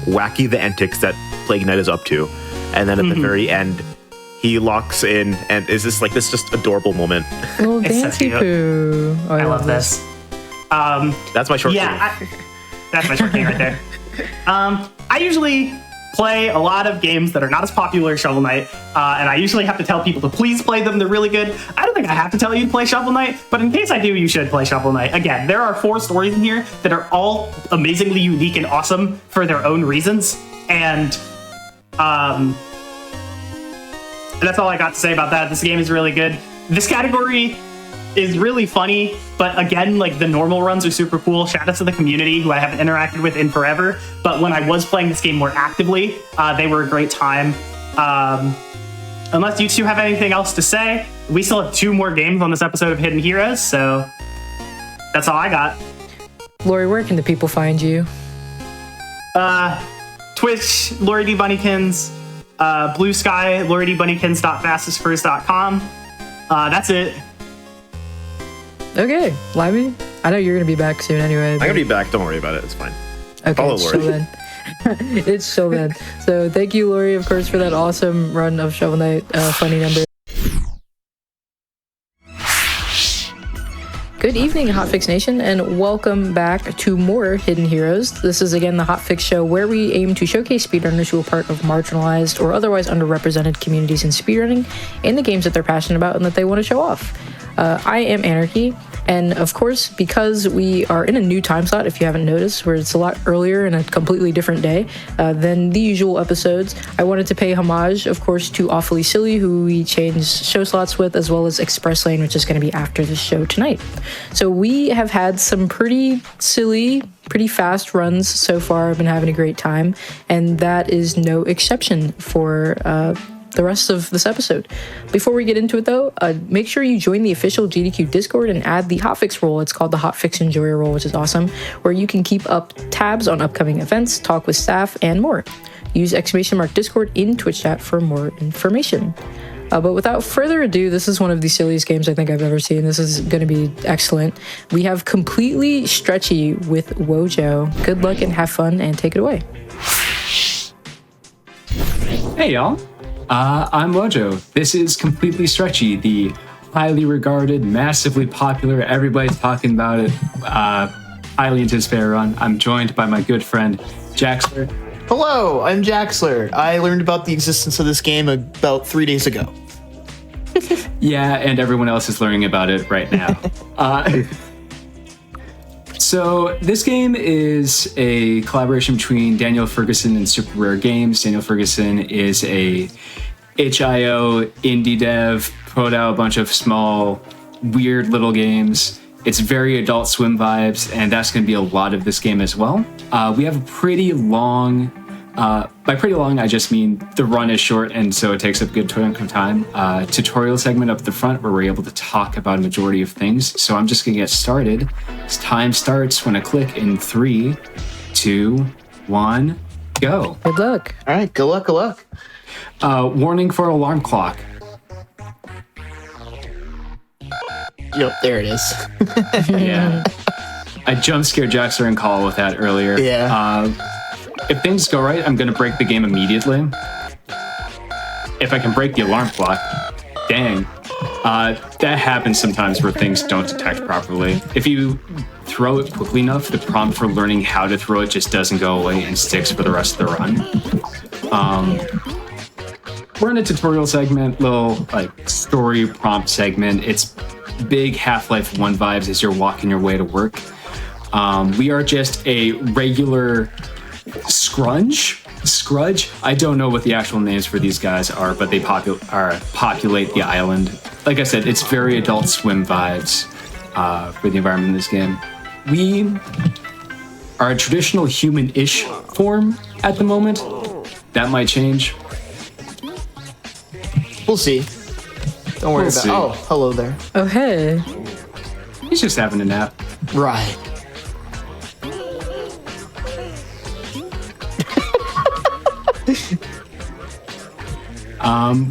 wacky the antics that Plague Knight is up to, and then at the very end, he locks in and is this just adorable moment. Little It's so Dancy cute. Poo. Oh, I love this. That's my short king. That's my short king right there. I usually play a lot of games that are not as popular as Shovel Knight, and I usually have to tell people to please play them. They're really good. I don't think I have to tell you to play Shovel Knight, but in case I do, you should play Shovel Knight. Again, there are 4 stories in here that are all amazingly unique and awesome for their own reasons, and that's all I got to say about that. This game is really good. This category is really funny, but again, like the normal runs are super cool. Shout out to the community who I haven't interacted with in forever, but when I was playing this game more actively, they were a great time. Unless you two have anything else to say, we still have 2 more games on this episode of Hidden Heroes, so that's all I got. Lori, where can the people find you? Twitch, Lori D. Bunnykins, Blue Sky, LoriDBunnykins.fastestfirst.com. That's it. Okay, Limey, I know you're going to be back soon anyway. I'm gonna be back. Don't worry about it. It's fine. Okay, Follow so Lori. then. It's so then. So thank you, Lori, of course, for that awesome run of Shovel Knight funny number. Good evening, Hotfix Nation, and welcome back to more Hidden Heroes. This is again the Hotfix show where we aim to showcase speedrunners who are part of marginalized or otherwise underrepresented communities in speedrunning and the games that they're passionate about and that they want to show off. I am Anarchy, and of course, because we are in a new time slot, if you haven't noticed, where it's a lot earlier and a completely different day than the usual episodes, I wanted to pay homage, of course, to Awfully Silly, who we changed show slots with, as well as Express Lane, which is going to be after the show tonight. So we have had some pretty silly, pretty fast runs so far. I've been having a great time, and that is no exception for the rest of this episode. Before we get into it though, make sure you join the official GDQ Discord and add the Hotfix role. It's called the Hotfix Enjoyer role, which is awesome, where you can keep up tabs on upcoming events, talk with staff, and more. Use !Discord in Twitch chat for more information. But without further ado, this is one of the silliest games I think I've ever seen. This is going to be excellent. We have completely Stretchy with Wojo. Good luck and have fun, and take it away. Hey y'all, I'm Wojo. This is Completely Stretchy, the highly regarded, massively popular, everybody's talking about it, highly anticipated run. I'm joined by my good friend, Jaxler. Hello, I'm Jaxler. I learned about the existence of this game about 3 days ago. Yeah, and everyone else is learning about it right now. So this game is a collaboration between Daniel Ferguson and Super Rare Games. Daniel Ferguson is a HIO indie dev, put out a bunch of small, weird little games. It's very Adult Swim vibes, and that's going to be a lot of this game as well. We have a pretty long, by pretty long, I just mean the run is short, and so it takes up a good chunk of time. Tutorial segment up the front where we're able to talk about a majority of things. So I'm just going to get started. This time starts when I click in 3, 2, 1, go. Good luck. All right, good luck, good luck. Warning for alarm clock. Yep, there it is. Yeah. I jump scared Jaxler and Call with that earlier. Yeah. If things go right, I'm going to break the game immediately. If I can break the alarm clock, dang. That happens sometimes where things don't detect properly. If you throw it quickly enough, the prompt for learning how to throw it just doesn't go away and sticks for the rest of the run. We're in a tutorial segment, little like story prompt segment. It's big Half-Life 1 vibes as you're walking your way to work. We are just a regular Scrudge? I don't know what the actual names for these guys are, but they populate the island. Like I said, it's very Adult Swim vibes for the environment in this game. We are a traditional human-ish form at the moment. That might change. We'll see. Don't worry We'll about see. Oh, hello there. Oh, hey. He's just having a nap. Right.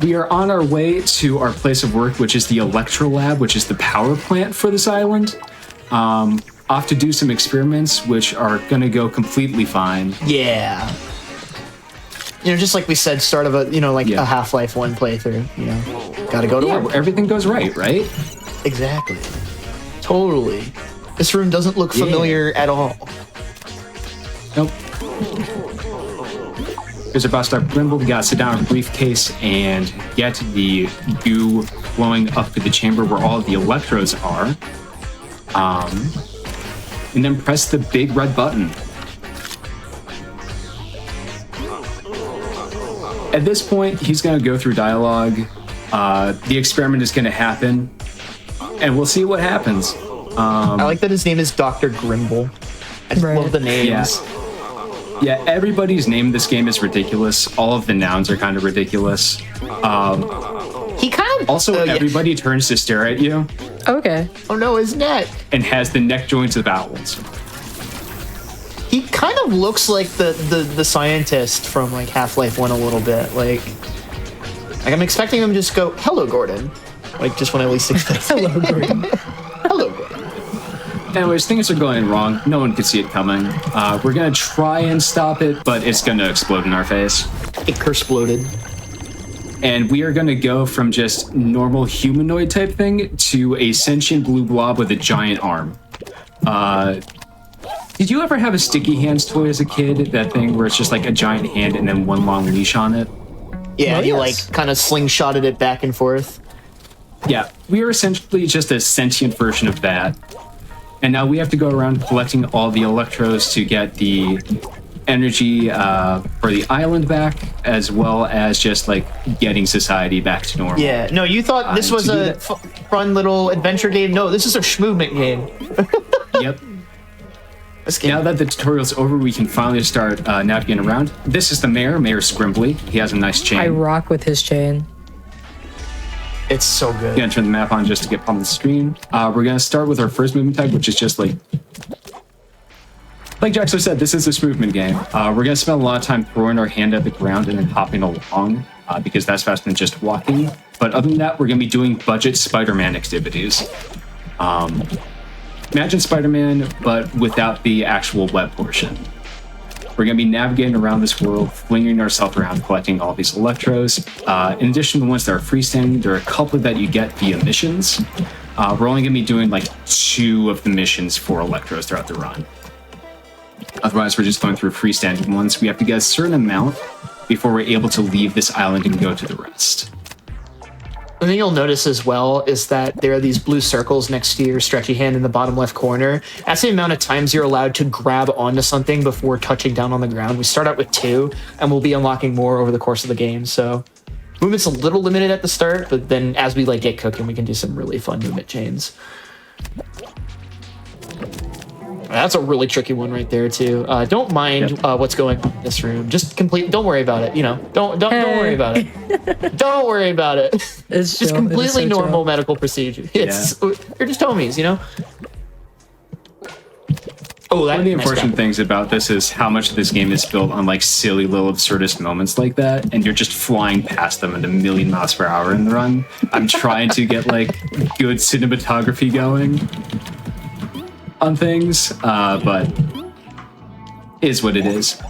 We are on our way to our place of work, which is the Electro Lab, which is the power plant for this island. Off to do some experiments, which are going to go completely fine. Yeah. Just like we said, start of a, a Half-Life 1 playthrough, Gotta go to work. Everything goes right? Exactly. Totally. This room doesn't look familiar at all. Nope. There's a bus stop Grimble. We gotta sit down in a briefcase and get the goo flowing up to the chamber where all of the electrodes are. And then press the big red button. At this point, he's gonna go through dialogue. The experiment is gonna happen, and we'll see what happens. I like that his name is Dr. Grimble. I love the names. Yeah, everybody's name in this game is ridiculous. All of the nouns are kind of ridiculous. He kind of... Also, everybody turns to stare at you. Okay. Oh no, his neck. And has the neck joints of owls. He kind of looks like the scientist from like Half-Life 1 a little bit. Like I'm expecting him to just go, "Hello, Gordon." Like just when I least expect it. Hello, Gordon. Hello, Gordon. Anyways, things are going wrong. No one could see it coming. We're gonna try and stop it, but it's gonna explode in our face. It exploded. And we are gonna go from just normal humanoid type thing to a sentient blue blob with a giant arm. Did you ever have a sticky hands toy as a kid? That thing where it's just like a giant hand and then one long leash on it? Yeah, you like kind of slingshotted it back and forth. Yeah, we are essentially just a sentient version of that. And now we have to go around collecting all the electrodes to get the energy for the island back, as well as just like getting society back to normal. Yeah, no, you thought this was a fun little adventure game. No, this is a schmovement game. Yep. Now that the tutorial's over, we can finally start navigating around. This is the mayor, Mayor Scrimbly. He has a nice chain. I rock with his chain. It's so good. I'm gonna turn the map on just to get on the screen. We're gonna start with our first movement type, which is just like Jaxler said, this is this movement game. We're gonna spend a lot of time throwing our hand at the ground and then hopping along because that's faster than just walking. But other than that, we're gonna be doing budget Spider-Man activities. Imagine Spider-Man, but without the actual web portion. We're going to be navigating around this world, flinging ourselves around, collecting all these electrodes. In addition to the ones that are freestanding, there are a couple that you get via missions. We're only going to be doing like 2 of the missions for electrodes throughout the run. Otherwise, we're just going through freestanding ones. We have to get a certain amount before we're able to leave this island and go to the rest. The thing you'll notice as well is that there are these blue circles next to your stretchy hand in the bottom left corner. That's the amount of times you're allowed to grab onto something before touching down on the ground. We start out with 2, and we'll be unlocking more over the course of the game. So movement's a little limited at the start, but then as we get cooking, we can do some really fun movement chains. That's a really tricky one right there too. Don't mind what's going on in this room. Just don't worry about it. Don't worry about it. Don't worry about it. It's just completely normal medical procedure. You're just homies, Oh, one of the unfortunate things about this is how much of this game is built on like silly little absurdist moments like that, and you're just flying past them at 1,000,000 miles per hour in the run. I'm trying to get like good cinematography going on things, but is what it is.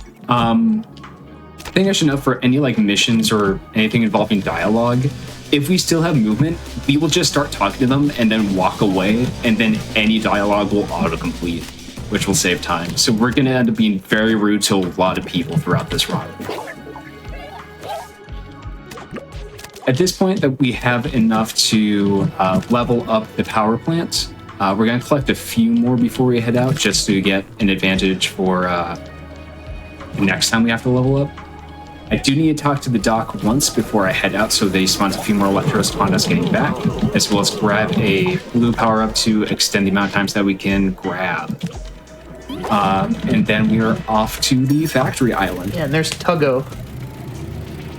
Thing I should know for any like missions or anything involving dialogue, if we still have movement, we will just start talking to them and then walk away, and then any dialogue will autocomplete, which will save time. So we're going to end up being very rude to a lot of people throughout this run. At this point that we have enough to level up the power plant, we're going to collect a few more before we head out, just to get an advantage for the next time we have to level up. I do need to talk to the doc once before I head out, so they spawn a few more electrodes upon us getting back, as well as grab a blue power-up to extend the amount of times that we can grab. And then we are off to the factory island. Yeah, and there's Tuggo.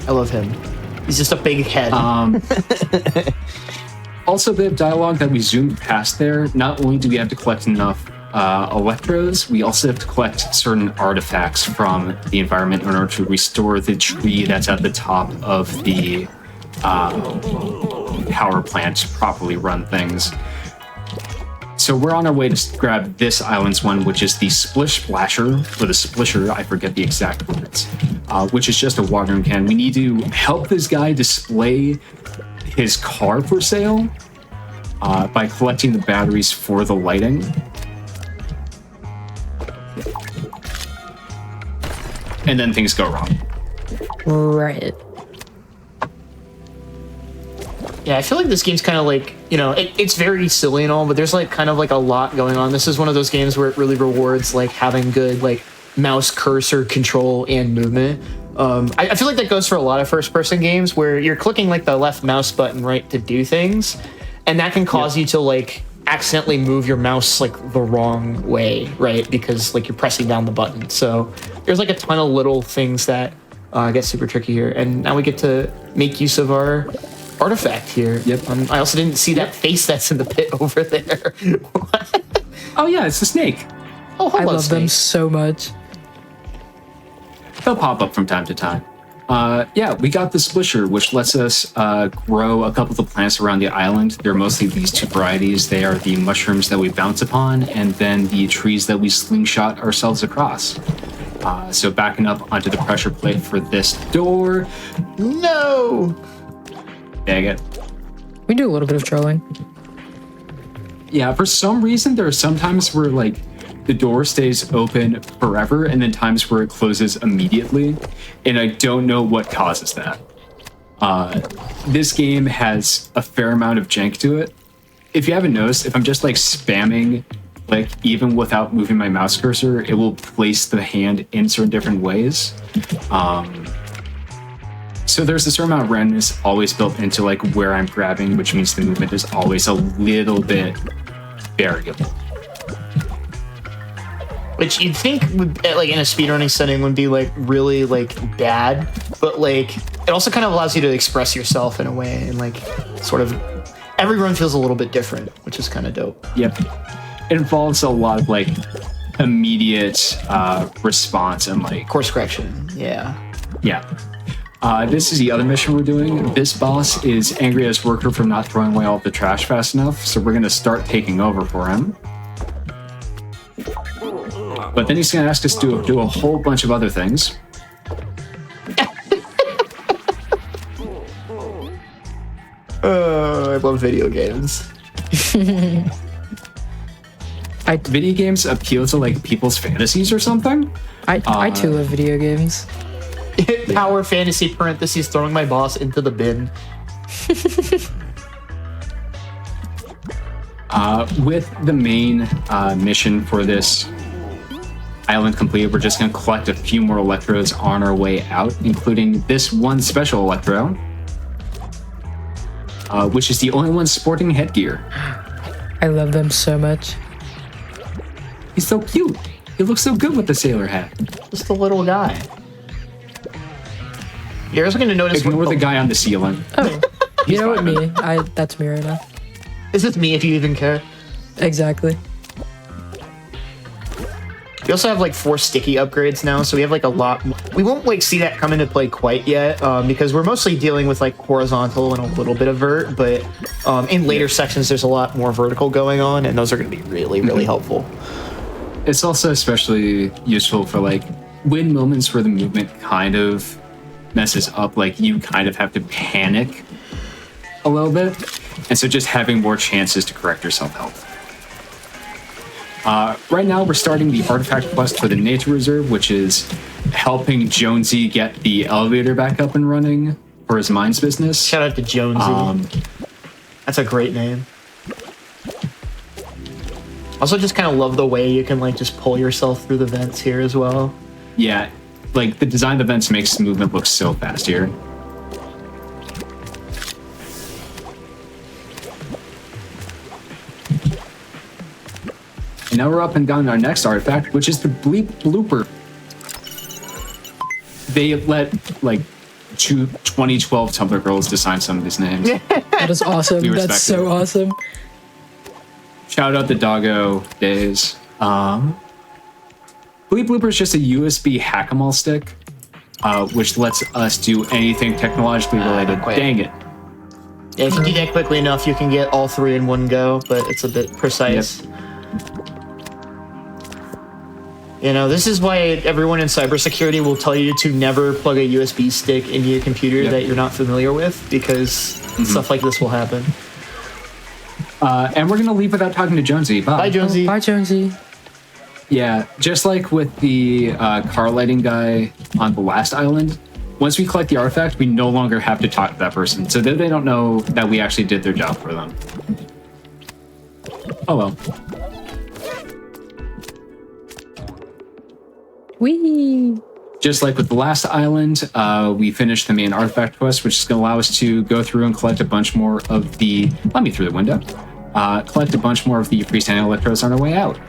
I love him. He's just a big head. Also, a bit of dialogue that we zoomed past there. Not only do we have to collect enough electrodes, we also have to collect certain artifacts from the environment in order to restore the tree that's at the top of the power plant to properly run things. So we're on our way to grab this island's one, which is the Splish Splasher, or the Splisher, I forget the exact words, which is just a watering can. We need to help this guy display his car for sale by collecting the batteries for the lighting. And then things go wrong. Right. Yeah, I feel like this game's kind of like, you know, it's very silly and all, but there's like kind of like a lot going on. This is one of those games where it really rewards like having good like mouse cursor control and movement. I feel like that goes for a lot of first-person games where you're clicking like the left mouse button, right, to do things, and that can cause you to like accidentally move your mouse like the wrong way, right? Because like you're pressing down the button. So there's like a ton of little things that get super tricky here, and now we get to make use of our artifact here. Yep. I also didn't see that face that's in the pit over there. Oh yeah, it's the snake. Oh, hello, I love them Snake. so much. They'll pop up from time to time. Yeah, we got the Splisher, which lets us grow a couple of the plants around the island. They're mostly these two varieties. They are the mushrooms that we bounce upon, and then the trees that we slingshot ourselves across. So backing up onto the pressure plate for this door. No! Dang it. We do a little bit of trolling. Yeah, for some reason, there are some times where, like, the door stays open forever, and then times where it closes immediately, and I don't know what causes that. This game has a fair amount of jank to it. If you haven't noticed, if I'm just, like, spamming, like, even without moving my mouse cursor, it will place the hand in certain different ways. So there's a certain amount of randomness always built into like where I'm grabbing, which means the movement is always a little bit variable. Which you'd think would, like in a speedrunning setting, would be like really like bad, but like it also kind of allows you to express yourself in a way, and like sort of every run feels a little bit different, which is kind of dope. Yep, it involves a lot of like immediate response and like Course correction. Yeah. This is the other mission we're doing. This boss is angry at his worker for not throwing away all the trash fast enough, so we're going to start taking over for him. But then he's going to ask us to do a whole bunch of other things. I love video games. Video games appeal to like people's fantasies or something? I too love video games. Power fantasy parentheses throwing my boss into the bin. With the main mission for this island completed, we're just going to collect a few more electrodes on our way out, including this one special electro, which is the only one sporting headgear. I love them so much. He's so cute. He looks so good with the sailor hat. Just a little guy. You're also going to notice... Ignore the guy on the ceiling. Oh, you know what, me? That's me right now. This is me if you even care. Exactly. We also have like 4 sticky upgrades now, so we have like a lot. We won't like see that come into play quite yet, because we're mostly dealing with like horizontal and a little bit of vert, but in later sections there's a lot more vertical going on, and those are going to be really, really helpful. It's also especially useful for like when moments where the movement kind of messes up, like you kind of have to panic a little bit, and so just having more chances to correct yourself helps. Right now, we're starting the artifact quest for the nature reserve, which is helping Jonesy get the elevator back up and running for his mines business. Shout out to Jonesy. That's a great name. Also, just kind of love the way you can like just pull yourself through the vents here as well. Yeah, like the design of the vents makes the movement look so fast here. And now we're up and down our next artifact, which is the Bleep Blooper. They let like 2012 Tumblr girls design some of these names. That is awesome. We respect That's so it. awesome. Shout out the doggo days. Bleep Blooper is just a USB hack-a-mall stick, which lets us do anything technologically related. Quite. Dang it. Yeah, if you do that quickly enough, you can get all 3 in one go, but it's a bit precise. Yep. You know, this is why everyone in cybersecurity will tell you to never plug a USB stick into your computer that you're not familiar with, because stuff like this will happen. And we're going to leave without talking to Jonesy. Bye. Bye, Jonesy. Bye, Jonesy. Yeah, just like with the car lighting guy on the last island, once we collect the artifact, we no longer have to talk to that person, so they don't know that we actually did their job for them. Oh well. Whee! Just like with the last island, we finished the main artifact quest, which is going to allow us to go through and collect a bunch more of the... Let me through the window. Collect a bunch more of the freestanding electrodes on our way out.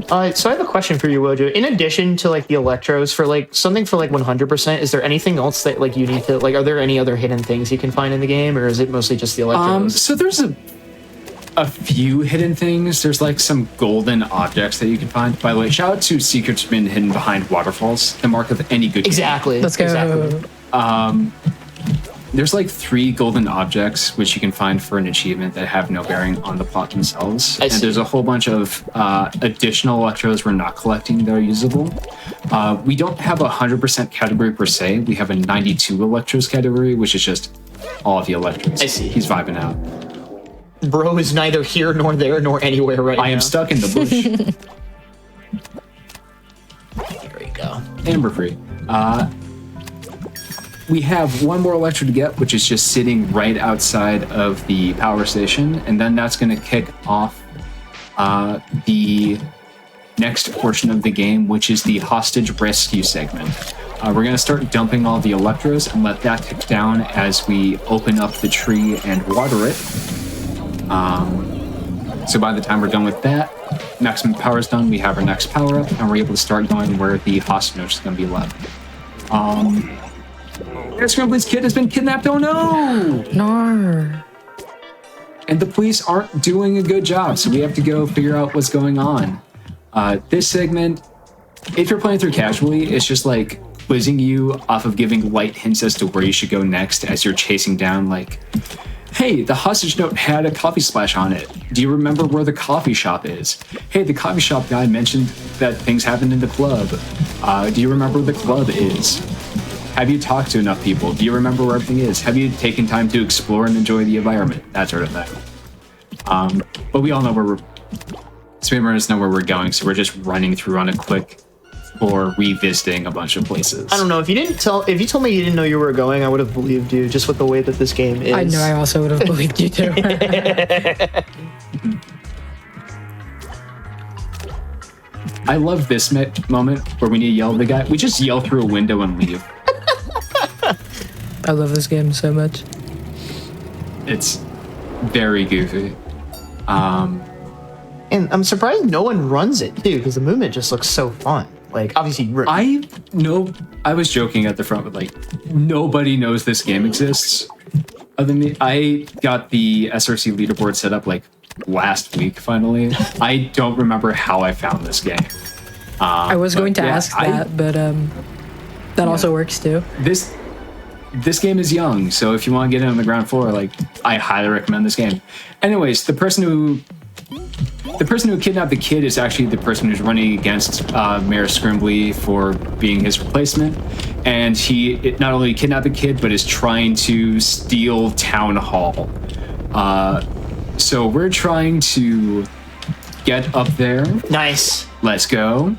So I have a question for you, Wojo. In addition to like the electros, for like something for like 100%, is there anything else that like you need to like? Are there any other hidden things you can find in the game, or is it mostly just the electros? So there's a few hidden things. There's like some golden objects that you can find. By the way, shout out to secrets been hidden behind waterfalls, the mark of any good Exactly. Let's go. Exactly. There's like 3 golden objects which you can find for an achievement that have no bearing on the plot themselves. I And see. there's a whole bunch of additional electrodes we're not collecting that are usable. We don't have a 100% category per se. We have a 92 electrodes category, which is just all of the electrodes. I see. He's vibing out. Bro is neither here nor there nor anywhere right now. I am stuck in the bush. There we go. And we're free. We have one more electrode to get, which is just sitting right outside of the power station, and then that's going to kick off the next portion of the game, which is the hostage rescue segment. We're going to start dumping all the electrodes and let that tick down as we open up the tree and water it. So by the time we're done with that, maximum power is done, we have our next power up, and we're able to start going where the hostage is going to be left. Scrumbly's kid has been kidnapped. Oh no! Nar. And the police aren't doing a good job, so we have to go figure out what's going on. This segment, if you're playing through casually, it's just like quizzing you off of giving light hints as to where you should go next as you're chasing down, like, hey, the hostage note had a coffee splash on it. Do you remember where the coffee shop is? Hey, the coffee shop guy mentioned that things happened in the club. Do you remember where the club is? Have you talked to enough people? Do you remember where everything is? Have you taken time to explore and enjoy the environment? That sort of thing. But we all know where speedrunners know where we're going, so we're just running through on a quick or revisiting a bunch of places. I don't know if you told me you didn't know you were going, I would have believed you just with the way that this game is. I know, I also would have believed you too. I love this moment where we need to yell at the guy. We just yell through a window and leave. I love this game so much. It's very goofy. And I'm surprised no one runs it too, because the movement just looks so fun. Like, obviously, I was joking at the front, but like, nobody knows this game exists. Other than me, I got the SRC leaderboard set up like last week, finally. I don't remember how I found this game. I was going to ask that, but that also works too. This game is young, so if you want to get in on the ground floor, like, I highly recommend this game. Anyways, the person who kidnapped the kid is actually the person who's running against Mayor Scrimbley for being his replacement, and he not only kidnapped the kid but is trying to steal Town Hall. So we're trying to get up there. nice. Let's go.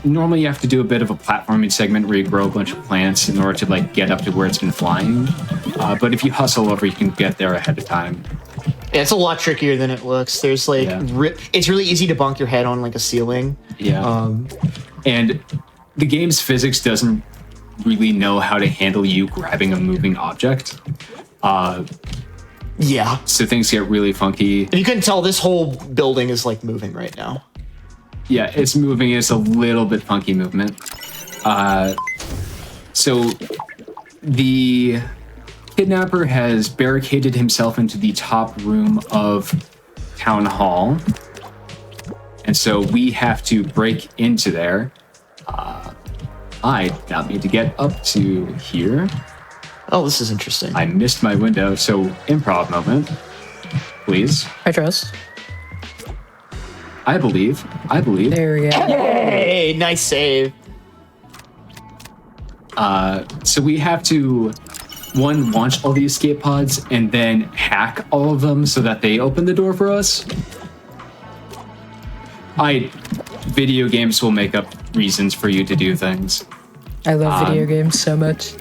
Normally you have to do a bit of a platforming segment where you grow a bunch of plants in order to like get up to where it's been flying. But if you hustle over, you can get there ahead of time. Yeah, it's a lot trickier than it looks. There's like, it's really easy to bonk your head on like a ceiling. Yeah. And the game's physics doesn't really know how to handle you grabbing a moving object. Yeah. So things get really funky. And you can tell this whole building is like moving right now. Yeah, it's moving. It's a little bit funky movement. So the Kidnapper has barricaded himself into the top room of Town Hall. And so we have to break into there. I now need to get up to here. Oh, this is interesting. I missed my window, so improv moment, please. I trust. I believe. There we go. Hey, nice save. So we have to, one, launch all the escape pods and then hack all of them so that they open the door for us. Video games will make up reasons for you to do things. I love video games so much.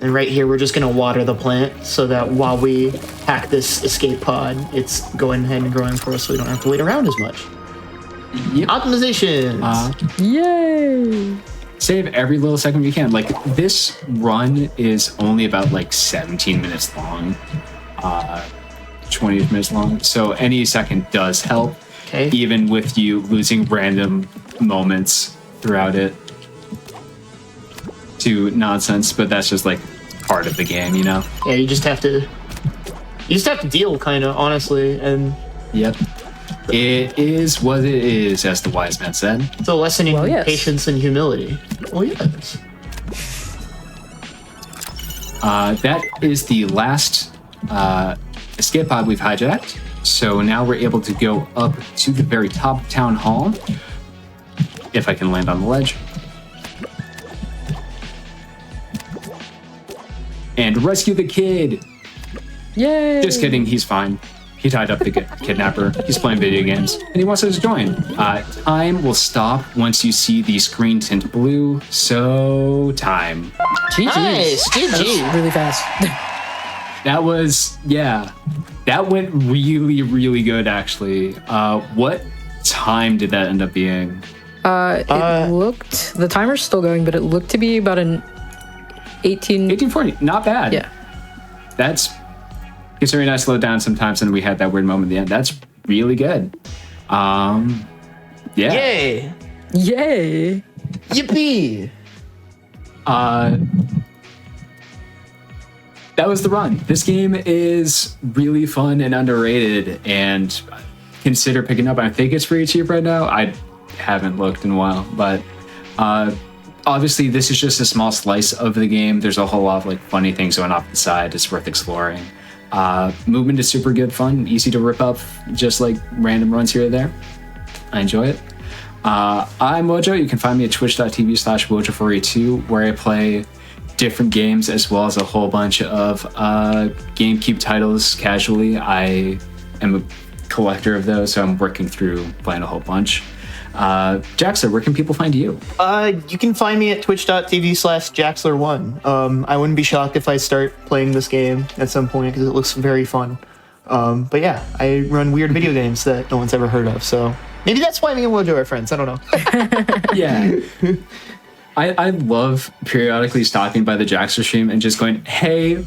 And right here, we're just going to water the plant so that while we hack this escape pod, it's going ahead and growing for us so we don't have to wait around as much. Yep. Optimizations. Yay! Save every little second you can. Like, this run is only about like 17 minutes long, 20 minutes long. So any second does help, Okay. even with you losing random moments throughout it to nonsense. But that's just like part of the game, you know? Yeah, you just have to deal, kind of, honestly. And Yep. It is what it is, as the wise man said. it's a lesson in Well, yes. patience and humility. Well, yes. That is the last escape pod we've hijacked. So now we're able to go up to the very top of Town Hall. If I can land on the ledge. And rescue the kid. Yay! Just kidding, he's fine. He tied up the kidnapper. He's playing video games, and he wants us to join. Time will stop once you see the screen tint blue. So time. GG. Nice, GG. Really fast. That was, yeah. That went really, really good, actually. What time did that end up being? It looked, the timer's still going, but it looked to be about an 1840. Not bad. Yeah. That's, considering I slowed down sometimes and we had that weird moment at the end, that's really good. Yeah. Yay! Yay! Yippee! That was the run. This game is really fun and underrated, and consider picking up. I think it's pretty cheap right now. I haven't looked in a while, but obviously this is just a small slice of the game. There's a whole lot of like funny things going off the side. It's worth exploring. Movement is super good fun, easy to rip up, just like random runs here or there. I enjoy it. I'm Wojo. You can find me at twitch.tv/Wojo482, where I play different games as well as a whole bunch of GameCube titles casually. I am a collector of those, so I'm working through playing a whole bunch. Jaxler, where can people find you? You can find me at twitch.tv/Jaxler1. I wouldn't be shocked if I start playing this game at some point because it looks very fun. But yeah, I run weird video games that no one's ever heard of, so maybe that's why me and Wojo are friends. I don't know. Yeah. I love periodically stopping by the Jaxler stream and just going, hey,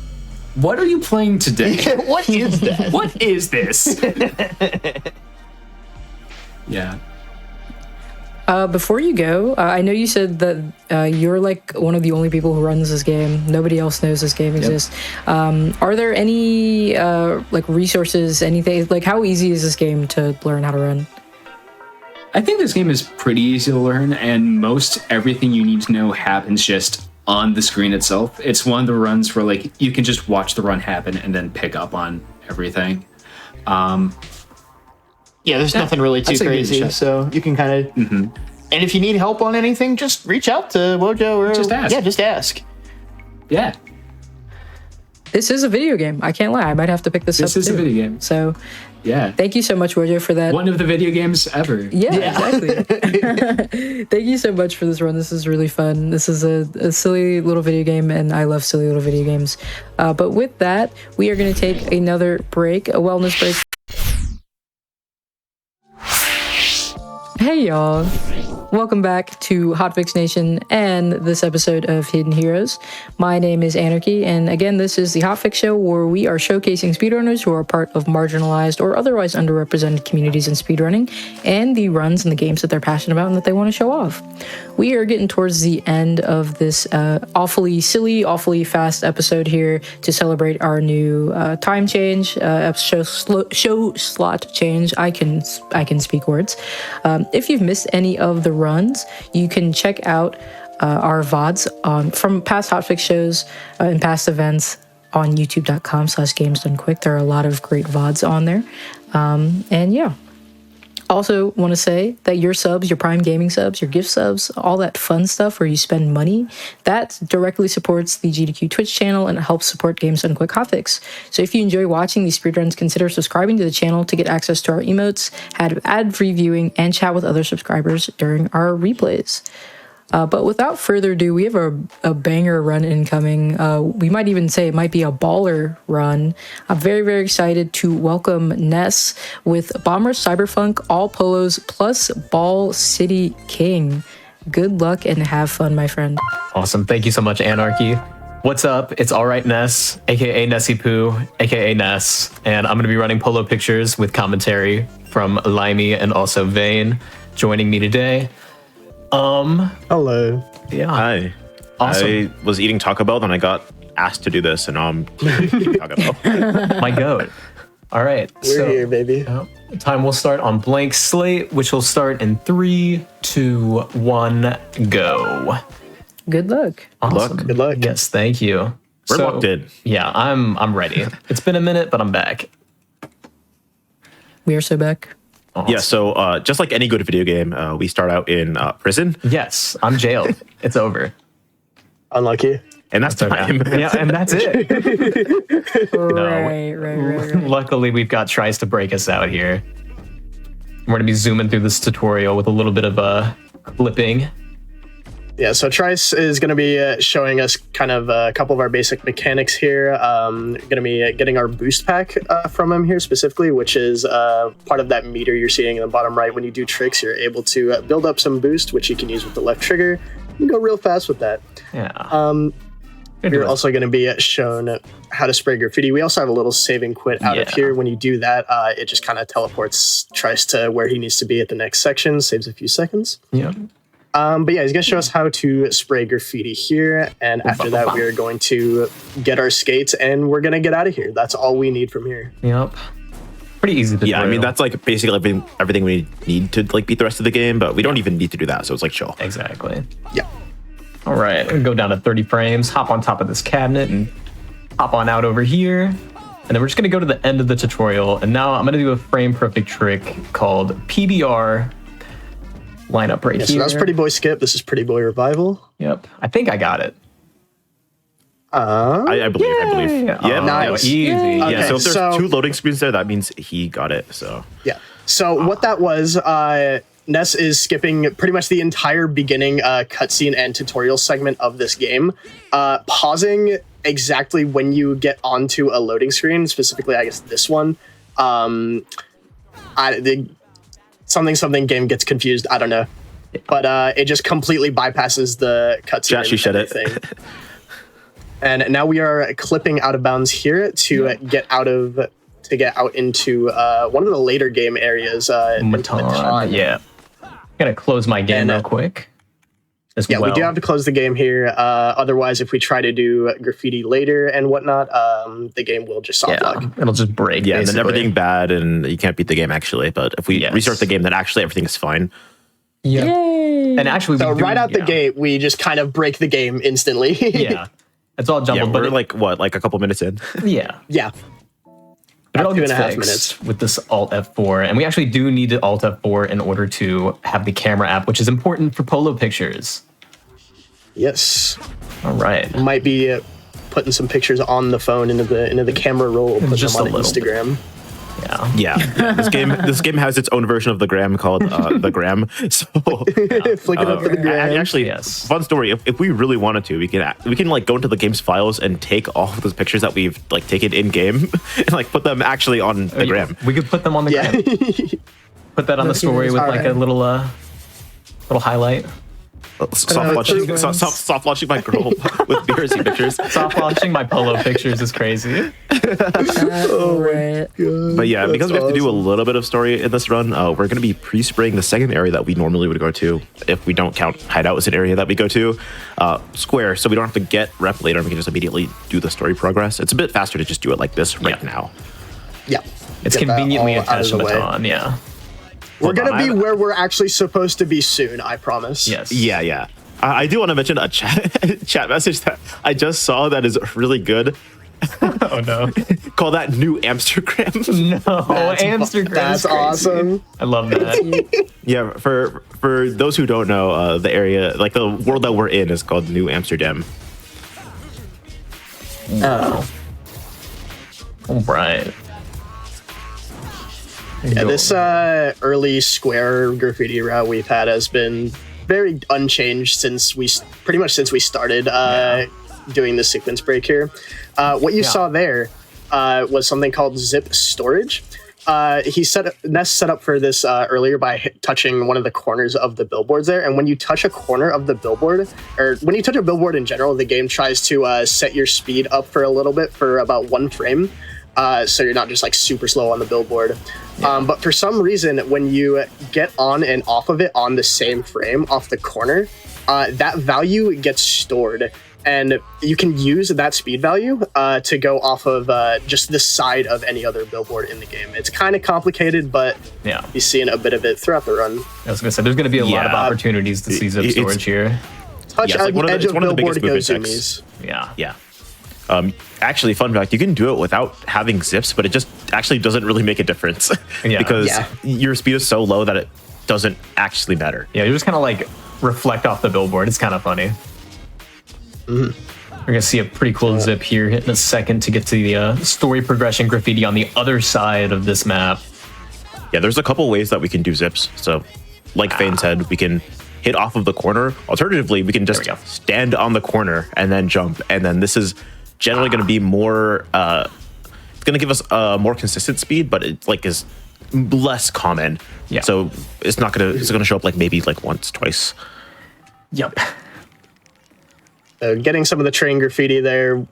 what are you playing today? What is that? What is this? Yeah. Before you go, I know you said that you're like one of the only people who runs this game. Nobody else knows this game exists. Are there any like resources, anything? Like, how easy is this game to learn how to run? I think this game is pretty easy to learn, and most everything you need to know happens just on the screen itself. It's one of the runs where like you can just watch the run happen and then pick up on everything. Yeah, there's nothing really too I'd say give it a crazy, shot. so you can kind of. And if you need help on anything, just reach out to Wojo or Just ask. Yeah, just ask. Yeah, This is a video game. I can't lie. I might have to pick this up. this is a too. video game. So Yeah. thank you so much, Wojo, for that. One of the video games ever. Yeah, exactly. Thank you so much for this run. This is really fun. This is a silly little video game, and I love silly little video games. But with that, we are going to take another break, a wellness break. Hey, y'all. Welcome back to Hotfix Nation and this episode of Hidden Heroes. My name is Anarchy, and again, this is the Hotfix show where we are showcasing speedrunners who are part of marginalized or otherwise underrepresented communities in speedrunning and the runs and the games that they're passionate about and that they want to show off. We are getting towards the end of this awfully silly, awfully fast episode here to celebrate our new time change, show slot change. I can speak words. If you've missed any of the runs, you can check out our VODs from past Hotfix shows and past events on youtube.com/gamesdonequick. There are a lot of great VODs on there. And yeah. Also want to say that your subs, your Prime Gaming subs, your gift subs, all that fun stuff where you spend money, that directly supports the GDQ Twitch channel and it helps support Games Done Quick Hotfix. So if you enjoy watching these speedruns, consider subscribing to the channel to get access to our emotes, ad-free viewing, and chat with other subscribers during our replays. But without further ado, we have a banger run incoming. We might even say it might be a baller run. I'm very, very excited to welcome Ness with Rush Cyberfunk, All Polos, plus Ball City King. Good luck and have fun, my friend. Awesome. Thank you so much, Anarchy. What's up? It's All Right Ness, aka Nessie Poo, aka Ness, and I'm going to be running polo pictures with commentary from Limey and also Vane joining me today. Hello. Yeah. Hi. Awesome. I was eating Taco Bell, then I got asked to do this, and now I'm eating Taco Bell. My goat. All right. We're here, baby. Time will start on blank slate, which will start in 3, 2, 1, go. Good luck. Awesome. Good luck. Yes, thank you. We're locked in. Yeah, I'm ready. It's been a minute, but I'm back. We are so back. Awesome. Yeah, so just like any good video game, we start out in prison, Yes, I'm jailed. It's over. Unlucky. and that's time. Yeah, and that's it. Right. Luckily, we've got tries to break us out here. We're going to be zooming through this tutorial with a little bit of clipping. Yeah, so Trice is going to be showing us kind of a couple of our basic mechanics here. Going to be getting our boost pack from him here specifically, which is part of that meter you're seeing in the bottom right. When you do tricks, you're able to build up some boost, which you can use with the left trigger. You can go real fast with that. Yeah. You're also going to be shown how to spray graffiti. We also have a little saving quit out of here. When you do that, it just kind of teleports Trice to where he needs to be at the next section, saves a few seconds. Yeah. But yeah, he's going to show us how to spray graffiti here. And after that, we are going to get our skates and we're going to get out of here. That's all we need from here. Yep. Pretty easy to Yeah, I mean, that's like basically everything we need to like beat the rest of the game, but we don't even need to do that. So it's like chill. Exactly. Yeah. All right. I'm going to go down to 30 frames, hop on top of this cabinet and hop on out over here. And then we're just going to go to the end of the tutorial. And now I'm going to do a frame perfect trick called PBR. Line up right here. So that's Pretty Boy Skip. This is Pretty Boy Revival. Yep. I think I got it. I believe. Yeah, nice. Easy. Okay, Yeah, so if there's 2 loading screens there, that means he got it. So yeah. So what that was, Ness is skipping pretty much the entire beginning cutscene and tutorial segment of this game, pausing exactly when you get onto a loading screen, specifically, I guess, this one. The something game gets confused. I don't know. But it just completely bypasses the cutscene. She said it. And now we are clipping out of bounds here to get out into one of the later game areas. Matan. Yeah. Gotta close my game real quick. Yeah, we do have to close the game here. Otherwise, if we try to do graffiti later and whatnot, the game will just soft lock. It'll just break. Yeah, basically. and then everything bad, and you can't beat the game actually. But if we restart the game, then actually everything is fine. Yeah. Yay. And actually, so right out the gate, we just kind of break the game instantly. Yeah. It's all jumbled. Yeah, we're like a couple minutes in. Yeah. Yeah. But it all gets 2.5 fixed minutes with this Alt F4, and we actually do need to Alt F4 in order to have the camera app, which is important for polo pictures. Yes. All right. Might be putting some pictures on the phone into the camera roll, put them on Instagram. Yeah. This game has its own version of the gram called the gram. So flick it up to the gram. Actually, fun story. If we really wanted to, we can like go into the game's files and take all of those pictures that we've like taken in game and like put them actually on the gram. We could put them on the gram. Put that on the story with like a little Little highlight. Soft launching my girl with BRC pictures. Soft launching my polo pictures is crazy. Right. But yeah, because we have to do a little bit of story in this run, we're going to be pre-spraying the second area that we normally would go to if we don't count hideout as an area that we go to. Square, so we don't have to get rep later, we can just immediately do the story progress. It's a bit faster to just do it like this right now. Yeah. It's conveniently attached to the baton, yeah. We're going to be where we're actually supposed to be soon, I promise. Yes. Yeah. I do want to mention a chat message that I just saw that is really good. Oh no. Call that new Amsterdam. No, Amsterdam. That's awesome. I love that. Yeah, for those who don't know, the area, like the world that we're in, is called New Amsterdam. Oh. All right. Yeah, this early square graffiti route we've had has been very unchanged since we started doing the sequence break here. What you saw there was something called zip storage. Ness set up for this earlier by touching one of the corners of the billboards there. And when you touch a corner of the billboard, or when you touch a billboard in general, the game tries to set your speed up for a little bit for about 1 frame. So you're not just like super slow on the billboard. But for some reason, when you get on and off of it on the same frame off the corner, that value gets stored. And you can use that speed value to go off of just the side of any other billboard in the game. It's kind of complicated, but you're seeing a bit of it throughout the run. I was going to say, there's going to be a lot of opportunities to see zip storage here. Touch like the edge of billboard, go movement zoomies. Yeah. Actually, fun fact, you can do it without having zips, but it just actually doesn't really make a difference because your speed is so low that it doesn't actually matter. Yeah, you just kind of like reflect off the billboard. It's kind of funny. We're gonna see a pretty cool zip here in a second to get to the story progression graffiti on the other side of this map. Yeah, there's a couple ways that we can do zips. So, like Fane said, we can hit off of the corner. Alternatively, we can just stand on the corner and then jump. And then this is generally going to be more. It's going to give us a more consistent speed, but it like is less common. Yeah. So it's not gonna. It's gonna show up like maybe like once, twice. Yep. Getting some of the train graffiti there.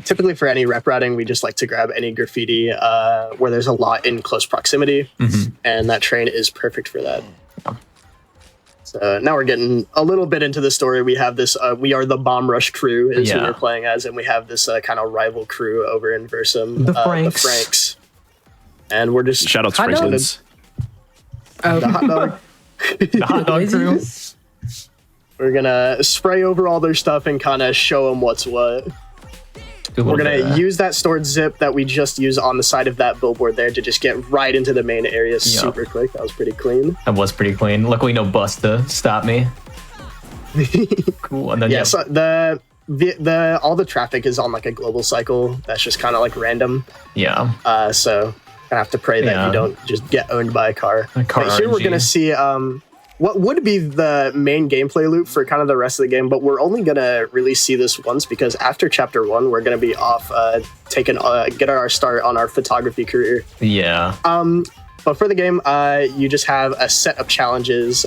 Typically for any rep routing, we just like to grab any graffiti where there's a lot in close proximity, and that train is perfect for that. So now we're getting a little bit into the story. We have this, we are the Bomb Rush crew is who we're playing as, and we have this kind of rival crew over in Versum, the Franks. And we're just... Shout out to Franklins. The hot dog. The hot dog crew. We're gonna spray over all their stuff and kind of show them what's what. We're gonna use that stored zip that we just used on the side of that billboard there to just get right into the main area super quick. That was pretty clean. That was pretty clean. Luckily, no bus to stop me. Cool. And then so the all the traffic is on like a global cycle. That's just kind of like random. Yeah. So I have to pray that you don't just get owned by a car. But here we're gonna see what would be the main gameplay loop for kind of the rest of the game, but we're only gonna really see this once because after chapter 1, we're gonna be off get our start on our photography career. Yeah. But for the game, you just have a set of challenges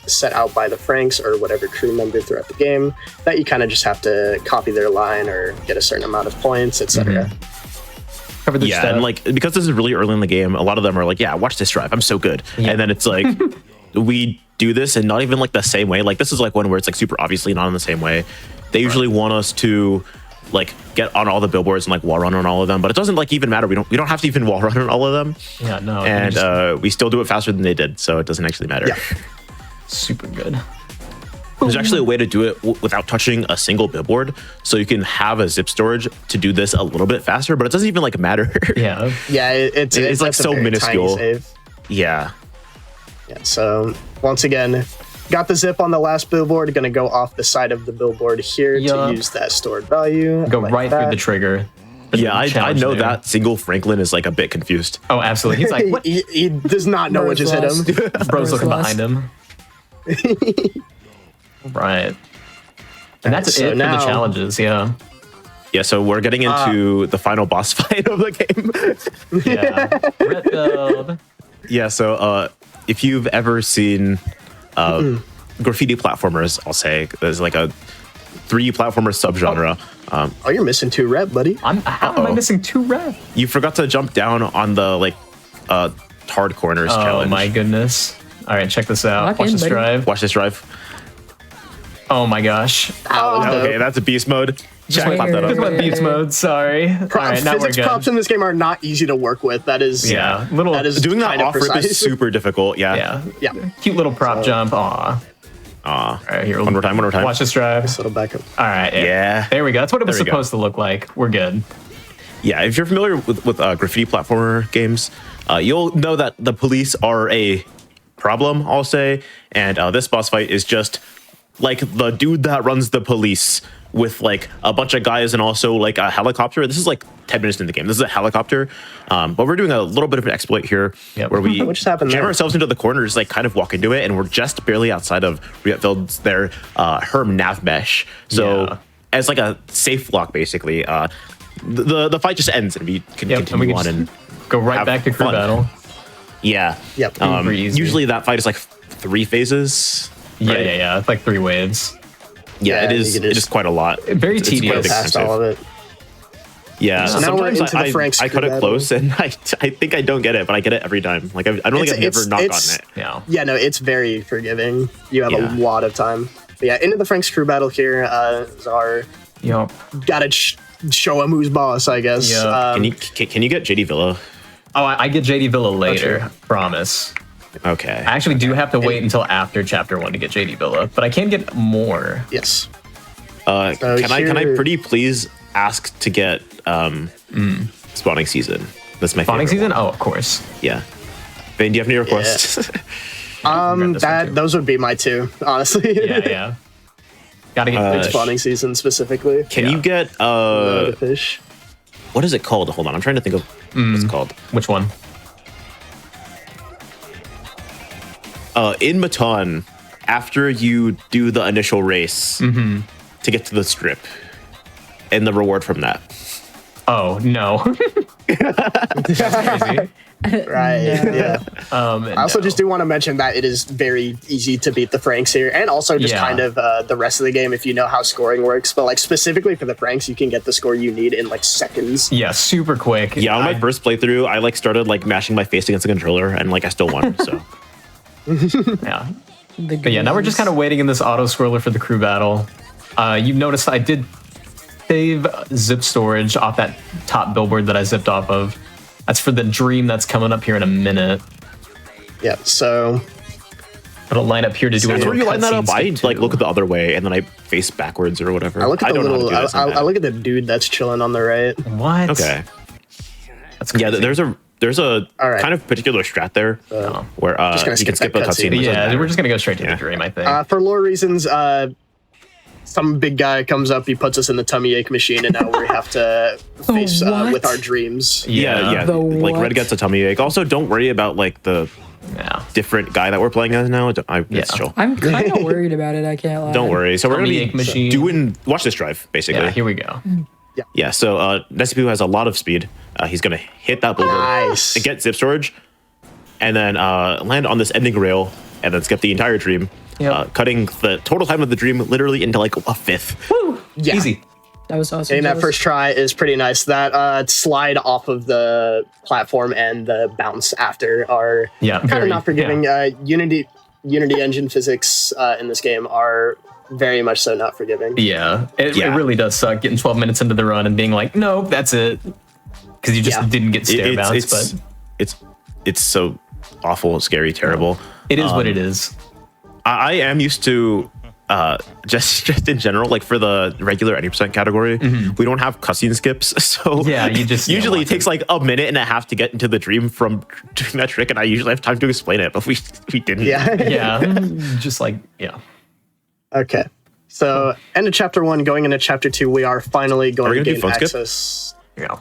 set out by the Franks or whatever crew member throughout the game that you kind of just have to copy their line or get a certain amount of points, etc. Yeah, and like because this is really early in the game, a lot of them are like, "Yeah, watch this drive. I'm so good," and then it's like. We do this and not even like the same way. Like this is like one where it's like super obviously not in the same way. They usually want us to like get on all the billboards and like wall run on all of them, but it doesn't like even matter. We don't have to even wall run on all of them. Yeah, no. And we still do it faster than they did, so it doesn't actually matter. Yeah. Super good. There's actually a way to do it without touching a single billboard, so you can have a zip storage to do this a little bit faster, but it doesn't even like matter. Yeah. Yeah, it's like so minuscule. Yeah. Yeah, so once again, got the zip on the last billboard, gonna go off the side of the billboard here to use that stored value. Go like right through the trigger. Yeah, I know there. That single Franklin is like a bit confused. Oh, absolutely. He's like, what? he does not know what just hit him. Bro's looking behind him. Right. And that's it for the challenges, yeah. Yeah, so we're getting into the final boss fight of the game. Yeah. Red build. Yeah, so if you've ever seen graffiti platformers. I'll say there's like a 3D platformer subgenre. Oh, you're missing 2 rep, buddy. How am I missing 2 rep? You forgot to jump down on the like hard corners challenge. Oh my goodness! All right, check this out. Lock Watch in, this buddy. drive. Watch this drive. Oh my gosh! Okay, that's a beast mode. Just Clap that just up. went beats mode. Sorry. All right, now we're Physics good. props in this game are not easy to work with. That is Yeah, little that is Doing that kind of off rip precise. is super difficult. Yeah. yeah, Yeah. cute little prop jump. Aw. All right, here. One more time. Watch this drive. So it'll back up. All right. Yeah. There we go. That's what it was There we go. supposed to look like. We're good. Yeah, if you're familiar with graffiti platformer games, you'll know that the police are a problem, I'll say. And this boss fight is just like the dude that runs the police with like a bunch of guys and also like a helicopter. This is like 10 minutes in the game. This is a helicopter. But we're doing a little bit of an exploit here where we What just happened jam there? ourselves into the corners, like kind of walk into it, and we're just barely outside of Rietveld's their Herm nav mesh. So Yeah. as like a safe lock, basically. The fight just ends and we can Yep, and continue we can on just and go right have back to crew fun. battle. yeah. Yep. Super easy. Usually that fight is like 3 phases. Yeah, right? yeah. It's like 3 waves. Yeah, Yeah, it you is. can It just- is quite a lot. Very It's quite tedious. Past all of it. Yeah. So now we're sometimes into the Frank's I cut it crew close and I think I don't get it, but I get it every time. Like I don't think I've never not gotten it. Yeah. Yeah, no, it's very forgiving. You have Yeah. a lot of time. But yeah, into the Frank's crew battle here. Is our Yep. gotta show him who's boss, I guess. Yeah. Can you get JD Villa? Oh, I get JD Villa later. Promise. Okay. I actually do have to wait until after chapter 1 to get JD Villa, but I can get more. Yes. Can I here- pretty please ask to get spawning season? That's my Spawning favorite season? one. Oh, of course. Yeah. Vane, do you have any requests? Grab this one too. Those would be my 2, honestly. Yeah, yeah. Gotta get fish. Spawning season specifically. Can you get The fish. what is it called? Hold on, I'm trying to think of what it's called. Which one? In Baton, after you do the initial race to get to the strip, and the reward from that. Oh, no. That's crazy. Right. Yeah. I also No. just do want to mention that it is very easy to beat the Franks here, and also just Yeah. kind of the rest of the game if you know how scoring works. But like specifically for the Franks, you can get the score you need in like seconds. Yeah, super quick. Yeah, on my first playthrough, I like started like mashing my face against the controller, and like I still won. So Yeah. But yeah, now we're just kind of waiting in this auto scroller for the crew battle. You've noticed I did save zip storage off that top billboard that I zipped off of. That's for the dream that's coming up here in a minute. Yeah. So It'll line up here to do a that's little where you line that up. cutscene I skip like too. look at the other way, and then I face backwards or whatever. I look at the don't know how to little. do this in I that. look at the dude that's chilling on the right. What? Okay. That's Yeah, crazy. there's a All right. kind of particular strat there where Just gonna you can skip skip a that cutscene. cutscene. Yeah, we're just gonna go straight to Yeah. the dream, I think. For lore reasons, some big guy comes up, he puts us in the tummy ache machine, and now we have to face what? with our dreams. Yeah. The Like what? Red gets a tummy ache. Also, don't worry about like the Yeah. different guy that we're playing as now. It's Yeah. chill. I'm kind of worried about it. I can't lie. Don't worry. So we're gonna Tummy be ache machine. doing watch this drive basically. Yeah, here we go. Yeah, so Nesipu has a lot of speed. He's going to hit that boulder Nice. and get zip storage, and then land on this ending rail, and then skip the entire dream, Yep. cutting the total time of the dream literally into like a fifth. Yeah. Easy. That was awesome. Getting that Jealous. first try is pretty nice. That slide off of the platform and the bounce after are Yeah, kind very- of not forgiving. yeah. Unity Engine physics in this game are very much so not forgiving. Yeah, it really does suck getting 12 minutes into the run and being like, no, that's it. Because you just Yeah. didn't get stair bounce, but It's so awful, scary, terrible. it is what it is. I am used to just in general, like for the regular 80% category, we don't have cutscene skips. So Yeah, you just- usually yeah, it takes like a minute and a half to get into the dream from doing that trick, and I usually have time to explain it, but we didn't. Yeah. Yeah, just like, yeah. Okay. So, end of chapter 1, going into chapter 2, we are finally Are going we to gonna do gain phone skip? access. Yeah.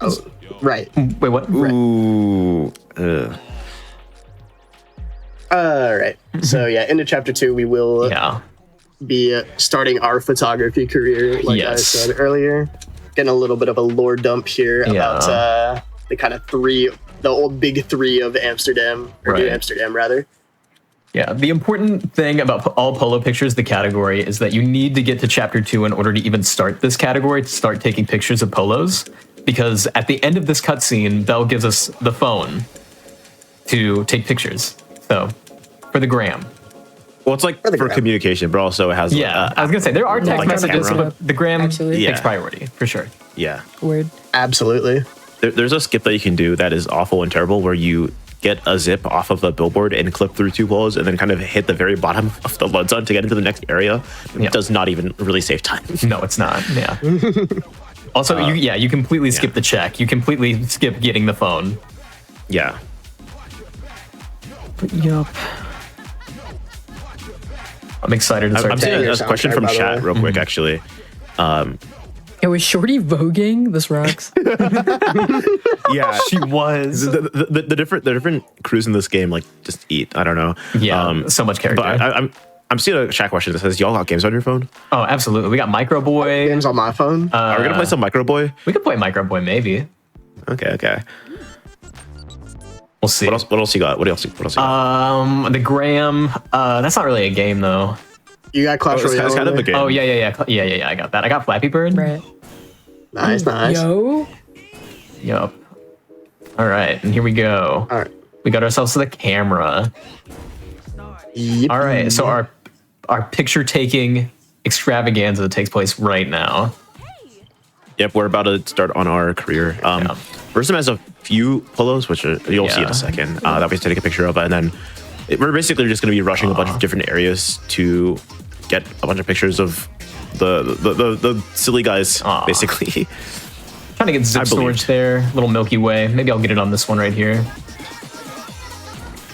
Oh, right. Wait, what? Ooh. All right. So, yeah, into chapter 2, we will Yeah. be starting our photography career, like I Yes. said earlier. Getting a little bit of a lore dump here about the kind of the old big 3 of Amsterdam, or New Right. Amsterdam, rather. Yeah, the important thing about all polo pictures, the category, is that you need to get to chapter 2 in order to even start this category, to start taking pictures of polos. Because at the end of this cutscene, Belle gives us the phone to take pictures. So, for the gram. Well, it's like for communication, but also it has. Yeah, I was gonna say there are text messages, camera. but the gram Actually. takes priority for sure. Yeah. Word. Absolutely. There's a skip that you can do that is awful and terrible, where you get a zip off of a billboard and clip through 2 polos and then kind of hit the very bottom of the load zone to get into the next area. It does not even really save time. No, it's not. Yeah. Also, you completely skip the check. You completely skip getting the phone. Yeah. Yup. I'm excited to start. I'm seeing your a question from soundtrack, by the chat way. real quick, actually. It was Shorty voguing. This rocks. Yeah, She was. the different crews in this game like just eat. I don't know. Yeah, so much character. But I'm seeing a chat question that says, "Y'all got games on your phone? Oh, absolutely. We got Micro Boy. Games on my phone. Are we gonna play some Micro Boy? We could play Micro Boy, maybe. Okay. We'll see. What else you got? What else you got? The Gram. That's not really a game though. You got Clash It's Royale. kind of a game. Oh yeah. I got that. I got Flappy Bird. Right. Nice. Yo. Yup. All right, and here we go. All right. We got ourselves to the camera. Yep. All right, so our picture taking extravaganza takes place right now. Yep, we're about to start on our career. Versum has a few polos, which you'll see in a second, that we have to take a picture of, and then we're basically just going to be rushing a bunch of different areas to get a bunch of pictures of the silly guys, basically. Trying to get zip storage there, little Milky Way. Maybe I'll get it on this one right here.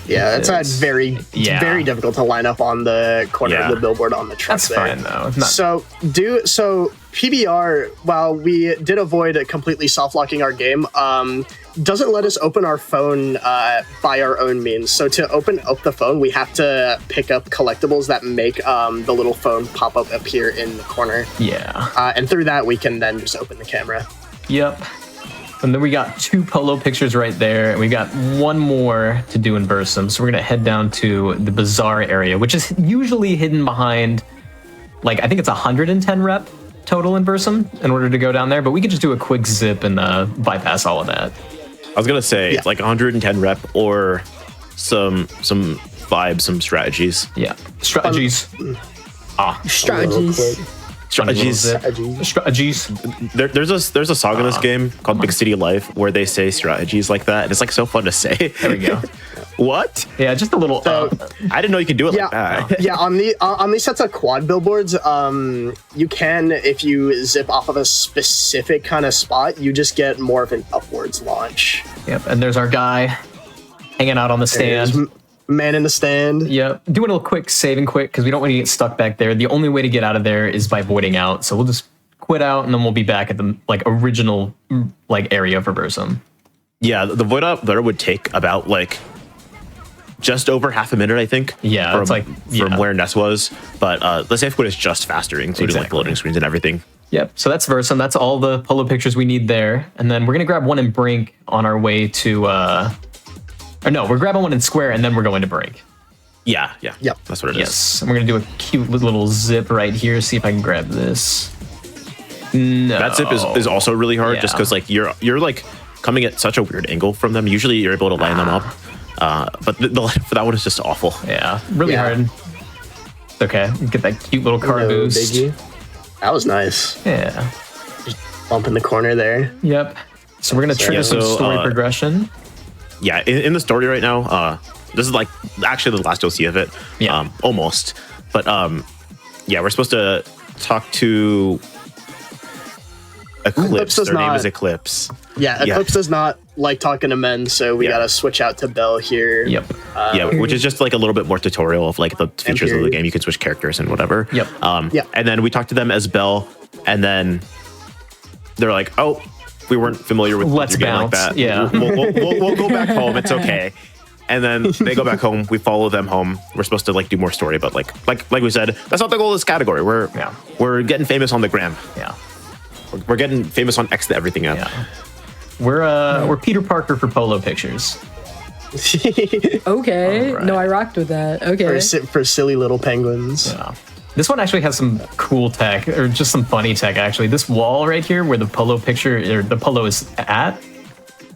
Yeah, it's very difficult to line up on the corner of the billboard on the truck. That's there. fine though. It's not- So PBR, while we did avoid completely soft locking our game, doesn't let us open our phone by our own means. So to open up the phone, we have to pick up collectibles that make the little phone pop up appear in the corner. Yeah. And through that, we can then just open the camera. Yep. And then we got 2 polo pictures right there, and we got 1 more to do in Versum. So we're gonna head down to the Bazaar area, which is usually hidden behind, like I think it's 110 rep total in Versum in order to go down there. But we could just do a quick zip and bypass all of that. I was going to say, it's like 110 rep or some vibes, some strategies. Yeah. Strategies. Strategies. Strategies. There's a song in this game called Big City Life where they say strategies like that, and it's like so fun to say. There we go. What? Yeah, just a little. So, I didn't know you could do it like that. Yeah, on these sets of quad billboards, you can, if you zip off of a specific kind of spot, you just get more of an upwards launch. Yep. And there's our guy hanging out on the stand. There's man in the stand. Yep. Doing a little quick, saving quick, because we don't want to get stuck back there. The only way to get out of there is by voiding out. So we'll just quit out, and then we'll be back at the original area for Versum. Yeah, the void out there would take about just over half a minute, I think. Yeah, from where Ness was. But the safe quit is just faster, including loading screens and everything. Yep. So that's Versum. That's all the polo pictures we need there. And then we're gonna grab one in Brink on our way to. Or no, we're grabbing one in Square, and then we're going to Brink. Yeah. Yep. That's what it is. Yes. And we're gonna do a cute little zip right here. See if I can grab this. No. That zip is also really hard, just because you're coming at such a weird angle from them. Usually you're able to line them up. But for that one, it's just awful. Yeah, really hard. It's okay. Get that cute little car boost. Biggie. That was nice. Yeah. Bump in the corner there. Yep. So we're gonna trigger some story progression. Yeah, in the story right now, this is actually the last you'll see of it. Yeah. Almost. But we're supposed to talk to Eclipse. Their name is Eclipse. Yeah, Eclipse does not like talking to men, so we gotta switch out to Belle here. Yep. Which is just a little bit more tutorial of the features of the game. You can switch characters and whatever. Yep. And then we talk to them as Belle, and then they're like, "Oh, we weren't familiar with Let's your game bounce." like that. Yeah. We'll go back home. It's okay." And then they go back home. We follow them home. We're supposed to do more story, but like we said, that's not the goal of this category. We're getting famous on the gram. Yeah. We're getting famous on X to everything else. Yeah. We're Peter Parker for polo pictures. Okay. Alright. No, I rocked with that. Okay. for silly little penguins. Yeah. This one actually has some cool tech, or just some funny tech, actually. This wall right here where the polo picture, or the polo is at,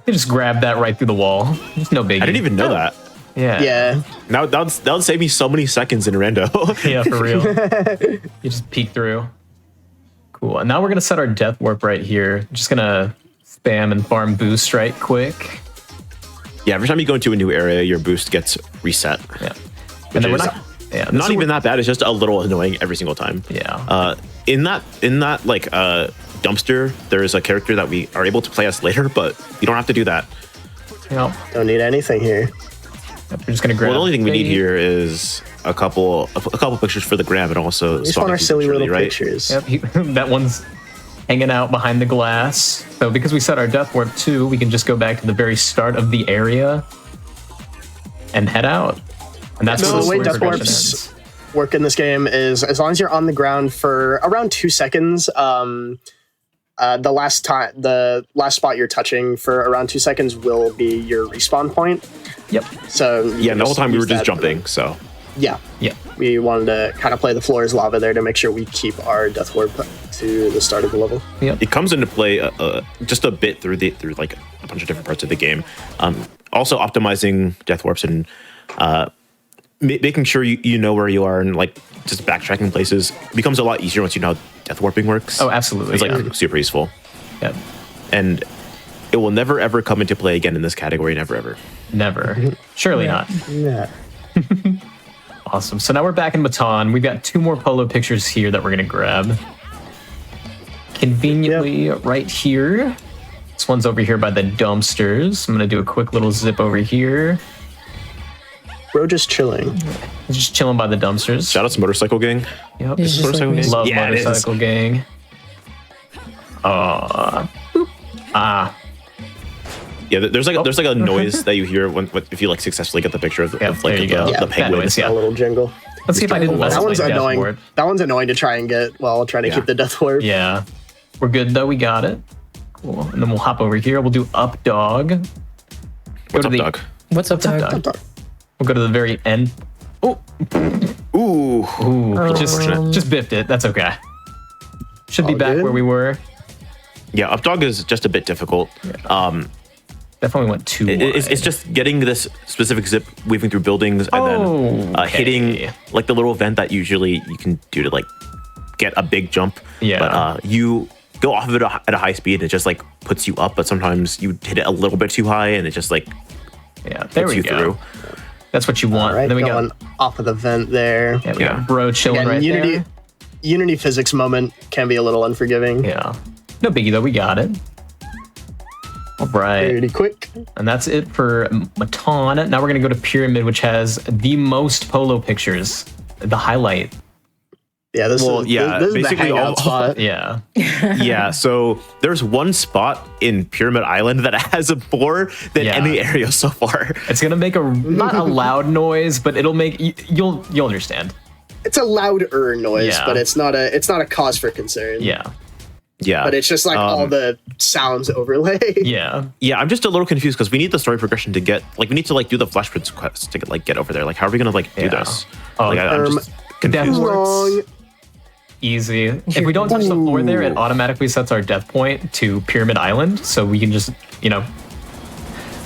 you just grab that right through the wall. It's no biggie. I didn't even know that. Yeah. Yeah. Now that would save me so many seconds in rando. Yeah, for real. You just peek through. Cool. And now we're going to set our death warp right here. Just going to spam and farm boost right quick. Yeah, every time you go into a new area, your boost gets reset. Yeah. Which And then we're is not... Yeah, not even that bad. It's just a little annoying every single time. Yeah. In that like dumpster, there is a character that we are able to play as later, but you don't have to do that. Yep. Don't need anything here. We're just gonna grab. Well, the only thing we need bait. here is a couple pictures for the gram, and also We just want our silly little pictures. Yep. That one's hanging out behind the glass. So because we set our death warp 2, we can just go back to the very start of the area and head out. And that's So where the way story death progression warps ends. work in this game is as long as you're on the ground for around 2 seconds, the last spot you're touching for around 2 seconds will be your respawn point. Yep. So Yeah, the whole time we were use just that. jumping. So Yeah. Yeah. We wanted to kind of play the floor as lava there to make sure we keep our death warp to the start of the level. it comes into play just a bit through like a bunch of different parts of the game. Also optimizing death warps and making sure you know where you are, and like just backtracking places becomes a lot easier once you know how death warping works. Oh, absolutely. It's like yeah. super useful, Yep. and it will never ever come into play again in this category. Never ever. Never. Surely not. Yeah. Awesome. So now we're back in Baton. We've got 2 more polo pictures here that we're going to grab. Conveniently right here. This one's over here by the dumpsters. I'm going to do a quick little zip over here. Bro, just chilling. Just chilling by the dumpsters. Shout out to Motorcycle Gang. Yep. It's just like me. Love Yeah, it is. Motorcycle Gang. Yeah, there's like a noise that you hear when if you like successfully get the picture of, Yeah, of like there you the, go. the That penguin. noise, yeah. A little jingle. Let's see if I didn't mess That up one's my annoying. dashboard. That one's annoying to try and get while trying to keep the death warp. Yeah. We're good though. We got it. Cool. And then we'll hop over here. We'll do up dog. What's to up, the- dog? What's up, dog? We'll go to the very end. Oh, Ooh, ooh, just biffed it. That's okay. Should be All back good. where we were. yeah, up dog is just a bit difficult. Definitely went too wide. It's just getting this specific zip, weaving through buildings, and then Okay. hitting like the little vent that usually you can do to like get a big jump. Yeah. But you go off of it at a high speed, and it just like puts you up. But sometimes you hit it a little bit too high, and it just like Yeah, there puts we you go. through. That's what you want. All right, Then we going got off of the vent there. we Yeah. got bro chilling Again, right Unity, there. Unity physics moment can be a little unforgiving. Yeah. No biggie though. We got it. All right. Pretty quick. And that's it for Matan. Now we're going to go to Pyramid, which has the most polo pictures. The highlight. Yeah, this Well, is yeah, this is the basically hangout all- spot. Yeah. Yeah, so there's one spot in Pyramid Island that has more than Yeah. any area so far. It's going to make not a loud noise, but it'll make you'll understand. It's a louder noise, Yeah. but it's not a cause for concern. Yeah. Yeah, But it's just like all the sounds overlay. Yeah. yeah. I'm just a little confused because we need the story progression to get like we need to like do the Flash Prince quest to get over there. Like, how are we gonna like do Yeah. this? Oh, Like, I'm just Death confused. works Wrong. easy. If we don't touch the floor there, it automatically sets our death point to Pyramid Island, so we can just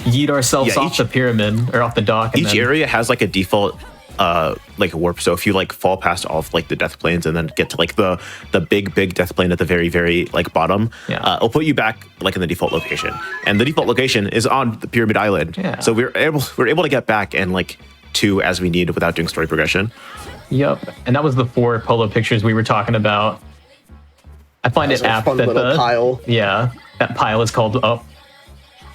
yeet ourselves Yeah, off the pyramid or off the dock. And Each then, area has like a default like warp. So if you like fall past all of like the death planes and then get to like the big death plane at the very like bottom, Yeah. it'll put you back like in the default location. And the default location is on the Pyramid Island. Yeah. So we're able to get back and like 2 as we need without doing story progression. Yep. And that was the 4 polo pictures we were talking about. I find it That's a apt fun that little pile. Yeah, that pile is called up.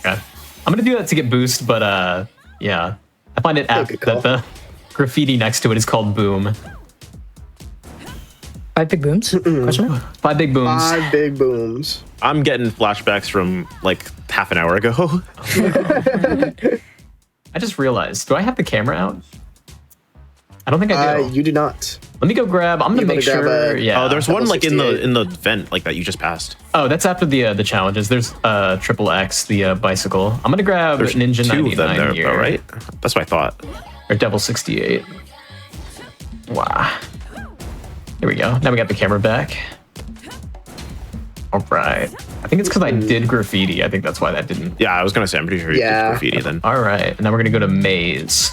Okay. I'm gonna do that to get boost, but yeah. I find it apt good call. that the graffiti next to it is called boom. 5 big booms? Question mark? 5 big booms. 5 big booms. I'm getting flashbacks from like half an hour ago. I just realized, do I have the camera out? I don't think I do. You do not. Let me go grab. I'm gonna make sure. Yeah. Oh, there's one like in 68. the vent like that you just passed. Oh, that's after the challenges. There's Triple X, the bicycle. I'm gonna grab There's Ninja 2 of them 99 there, here, though, right? That's what I thought. Or Devil 68. Wow. Here we go. Now we got the camera back. All right. I think it's because I did graffiti. I think that's why that didn't. Yeah, I was gonna say I'm pretty sure you did graffiti then. All right. And now we're gonna go to maze.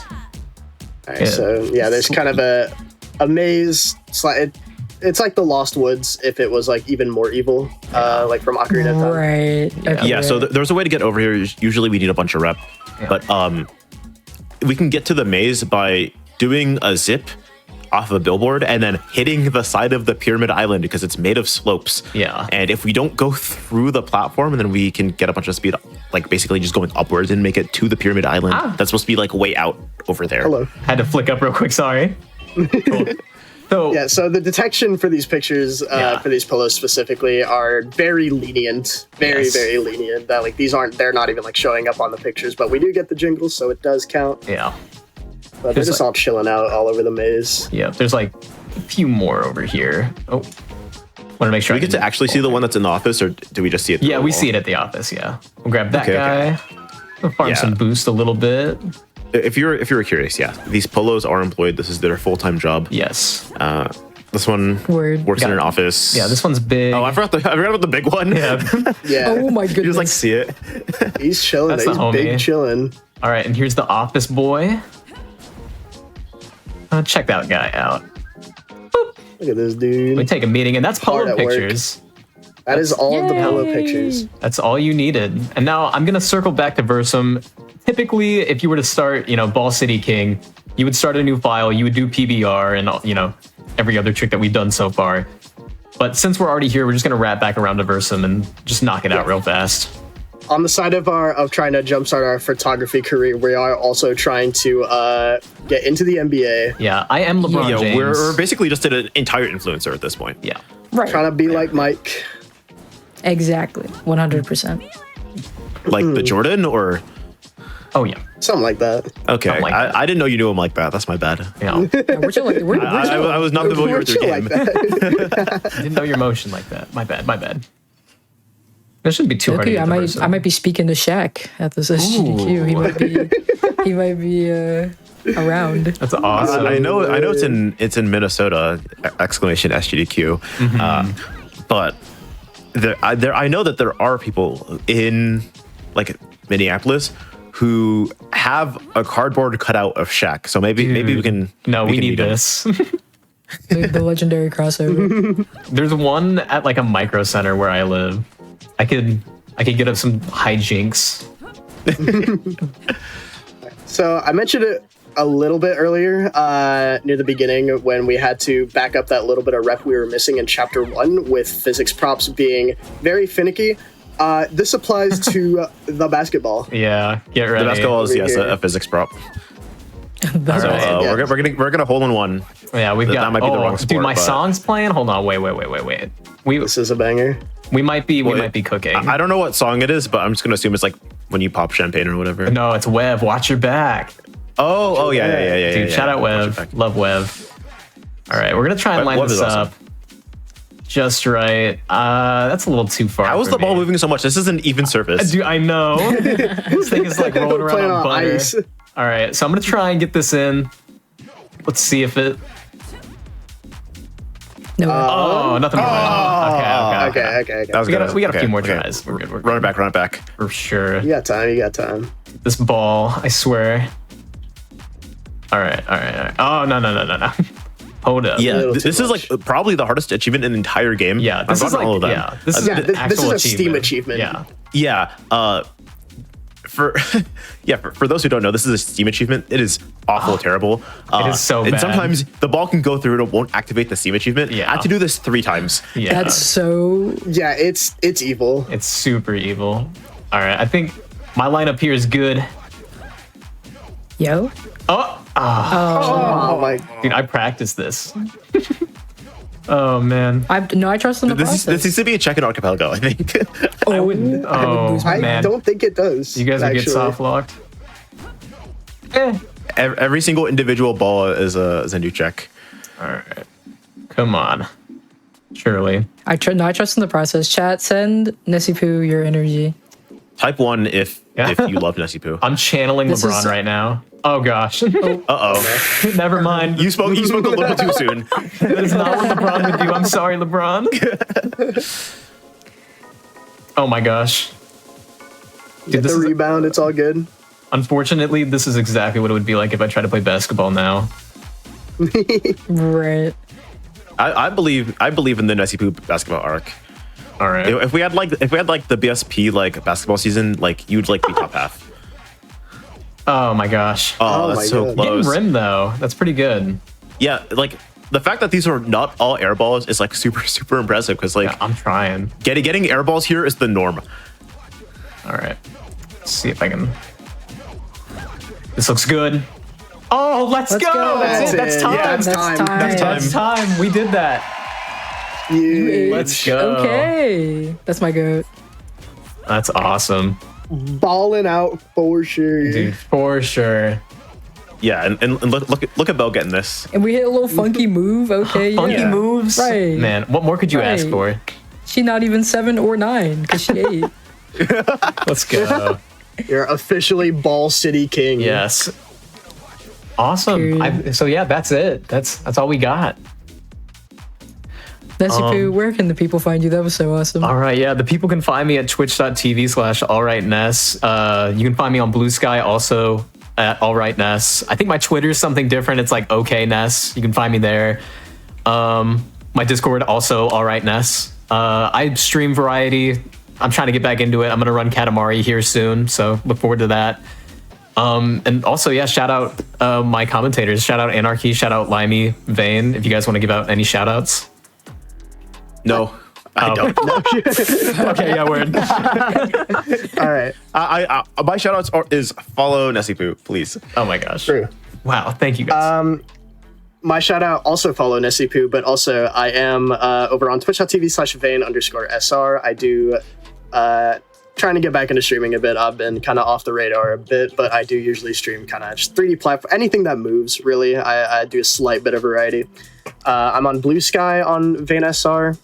All right, so yeah, there's kind of a maze. It's like the Lost Woods if it was like even more evil, like from Ocarina of Time. Right. Okay. Yeah, so there's a way to get over here. Usually we need a bunch of rep, but we can get to the maze by doing a zip off of a billboard and then hitting the side of the pyramid island because it's made of slopes. Yeah. And if we don't go through the platform, then we can get a bunch of speed, like basically just going upwards and make it to the pyramid island. That's supposed to be like way out over there. Hello. Had to flick up real quick. Sorry. Cool. So Yeah, so the detection for these pictures, for these pillows specifically, are very lenient, very lenient. That like they're not even like showing up on the pictures, but we do get the jingles, so it does count. yeah. But they're just all chilling out all over the maze. Yeah. There's like a few more over here. Oh. Want to make sure Do we get to actually see the one that's in the office, or do we just see it? Yeah, we see it at the office. Yeah. We'll grab that Okay, guy. okay. We'll farm some boost a little bit. If you're curious, yeah, these polos are employed. This is their full-time job. Yes. This one works in an office. Yeah, this one's big. Oh, I forgot about the big one. Yeah. Yeah, Oh my goodness. You just like see it. he's chilling. That's the He's homie. big chilling. All right, and here's the office boy. Check that guy out. Look at this dude. We take a meeting, and that's Hard polo at work. pictures. That is all of the pillow Yay. pictures. That's all you needed. And now I'm gonna circle back to Versum. Typically, if you were to start, Ball City King, you would start a new file, you would do PBR and every other trick that we've done so far. But since we're already here, we're just gonna wrap back around to Versum and just knock it out real fast. On the side of trying to jumpstart our photography career, we are also trying to get into the NBA. Yeah, I am LeBron James. We're basically just an entire influencer at this point. Yeah. Right. Trying to be like Mike. Exactly. 100%. Like the Jordan, or Oh yeah. Something like that. okay, Something like that. I didn't know you knew him like that. That's my bad. Yeah. Yeah, we're chilling. We're chilling. I was not familiar We're with your chill game. like that. Didn't know your motion like that. My bad. That shouldn't be too hard. Okay, to I get to might Versum. I might be speaking to Shaq at this SGDQ. He might be around. That's awesome. I know it's in Minnesota! Exclamation SGDQ. But I know that there are people in like Minneapolis who have a cardboard cutout of Shaq. So maybe we can. No, we need meet him. this. The legendary crossover. There's one at like a micro center where I live. I could get up some hijinks. So I mentioned it a little bit earlier near the beginning when we had to back up that little bit of rep we were missing in chapter 1 with physics props being very finicky. This applies to the basketball. Yeah, get ready. The basketball is Over yes here. a physics prop. That's So awesome. Yeah. we're gonna hole in one. Yeah, we've That got. might be the wrong dude, sport, my but- song's playing. Hold on, wait. This is a banger. We might be cooking. I don't know what song it is, but I'm just gonna assume it's like when you pop champagne or whatever. No, it's Web. Watch your back, Oh yeah. dude. Shout out Watch it Web. back. Love Web. All right, we're gonna try and Web line this is awesome. up just right. That's a little too far. How is for the ball me. moving so much? This isn't even surface. Dude, I know. This thing is like rolling around Playing on on butter. ice. All right, so I'm gonna try and get this in. Let's see if it. No. Oh, nothing. Okay. That was We got good. we got a Okay, few more okay. tries. We're good. We're Run good. it back. For sure. You got time. This ball, I swear. All right. Oh no. Hold up. Yeah, little too this is much. like probably the hardest achievement in the entire game. Yeah. This I've is gotten like all of them. yeah. This is Yeah, an this actual is a Steam achievement. Yeah. Yeah. For for those who don't know, this is a Steam achievement. It is awful, terrible. It is so and bad. sometimes the ball can go through and it won't activate the Steam achievement. Yeah. I had to do this 3 times. Yeah. That's so. Yeah, it's evil. It's super evil. All right. I think my lineup here is good. Yo. Oh my! Dude, I practiced this. Oh man. I trust in the This process. needs to be a check in archipelago, I think. I would. Oh I man. don't think it does. You guys would get actually. soft locked. Eh. every single individual ball is a new check. All right. Come on. Surely. I trust in the process. Chat, send Nessie Poo your energy. Type 1 if you love Nessie Poo. I'm channeling LeBron right now. Oh gosh. Uh-oh. Never mind. You spoke a little too soon. That is not what LeBron would do. I'm sorry, LeBron. Oh my gosh. Get the rebound, it's all good. Unfortunately, this is exactly what it would be like if I tried to play basketball now. Right. I believe in the Nessie Poo basketball arc. All right. If we had like the BSP like basketball season, like you'd like be top half. Oh my gosh. Oh, that's so God. close. Getting rim though, that's pretty good. Yeah, like the fact that these are not all air balls is like super impressive because like Yeah, I'm trying. getting air balls here is the norm. All right. Let's see if I can. This looks good. Oh, let's go. That's it. That's time. Yeah, That's time. We did that. You Let's go. Okay. That's my goat. That's awesome. balling out for sure. Dude, for sure. Yeah, and look at Belle getting this. And we hit a little funky move. Okay, Funky yeah. moves? Right. Man, what more could you ask Right. for? She not even 7 or 9 because she 8. Let's go. You're officially Ball City King. Yes. Awesome. So yeah, that's it. That's all we got. Nessie Poo, where can the people find you? That was so awesome. All right, yeah. The people can find me at twitch.tv/allrightness. You can find me on Blue Sky also at allrightness. I think my Twitter is something different. It's like OKNess. You can find me there. My Discord also allrightness. I stream variety. I'm trying to get back into it. I'm gonna run Katamari here soon, so look forward to that. And also, yeah, shout out my commentators. Shout out Anarchy. Shout out Limey, Vane. If you guys want to give out any shout outs. No, I don't. Okay, yeah, word. All right. I my shoutouts is follow Nessie Poo, please. Oh my gosh. True. Wow, thank you guys. My shout out also follow Nessie Poo, but also I am over on twitch.tv/Vane_SR. I do trying to get back into streaming a bit. I've been kind of off the radar a bit, but I do usually stream kind of just 3D platform, anything that moves, really. I do a slight bit of variety. I'm on Blue Sky on VaneSR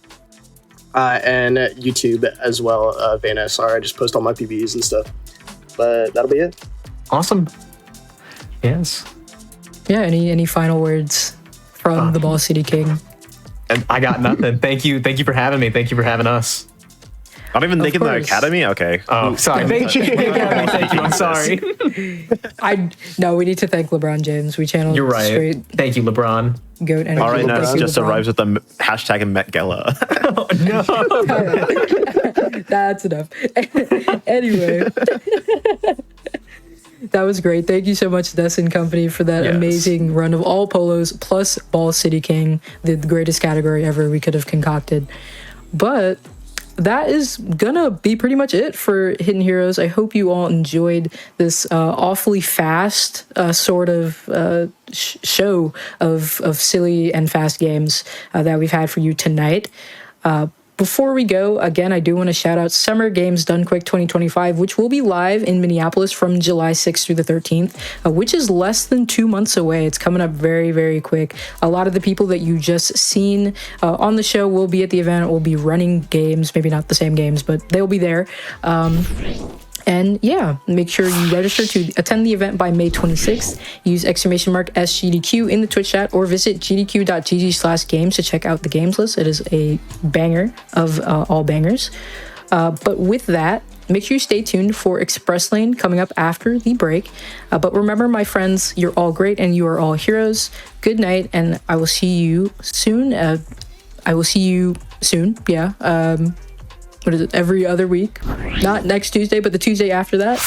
and YouTube as well, VaneSR. I just post all my PBs and stuff. But that'll be it. Awesome. Yes. Yeah, any final words from the Ball City King? And I got nothing. Thank you for having me. Thank you for having us. Not even thinking the course. academy? Okay. Oh, sorry. Thank you. Thank you. I'm sorry. No, we need to thank LeBron James. We channeled You're right. straight Thank you, LeBron. goat energy. All right, Thank Ness you, just LeBron. arrives with the hashtag Met Gala. That's enough. Anyway. That was great. Thank you so much, Des and Company, for that Yes. amazing run of all polos plus Ball City King, the greatest category ever we could have concocted. But that is gonna be pretty much it for Hidden Heroes. I hope you all enjoyed this awfully fast sort of show of silly and fast games that we've had for you tonight. Before we go, again, I do want to shout out Summer Games Done Quick 2025, which will be live in Minneapolis from July 6th through the 13th, which is less than 2 months away. It's coming up very, very quick. A lot of the people that you just seen on the show will be at the event. We'll be running games, maybe not the same games, but they'll be there. And yeah, make sure you register to attend the event by May 26th. Use !SGDQ in the Twitch chat or visit gdq.gg/games to check out the games list. It is a banger of all bangers. But with that, make sure you stay tuned for Express Lane coming up after the break. But remember, my friends, you're all great and you are all heroes. Good night, and I will see you soon. Yeah. What is it? Every other week? Not next Tuesday, but the Tuesday after that.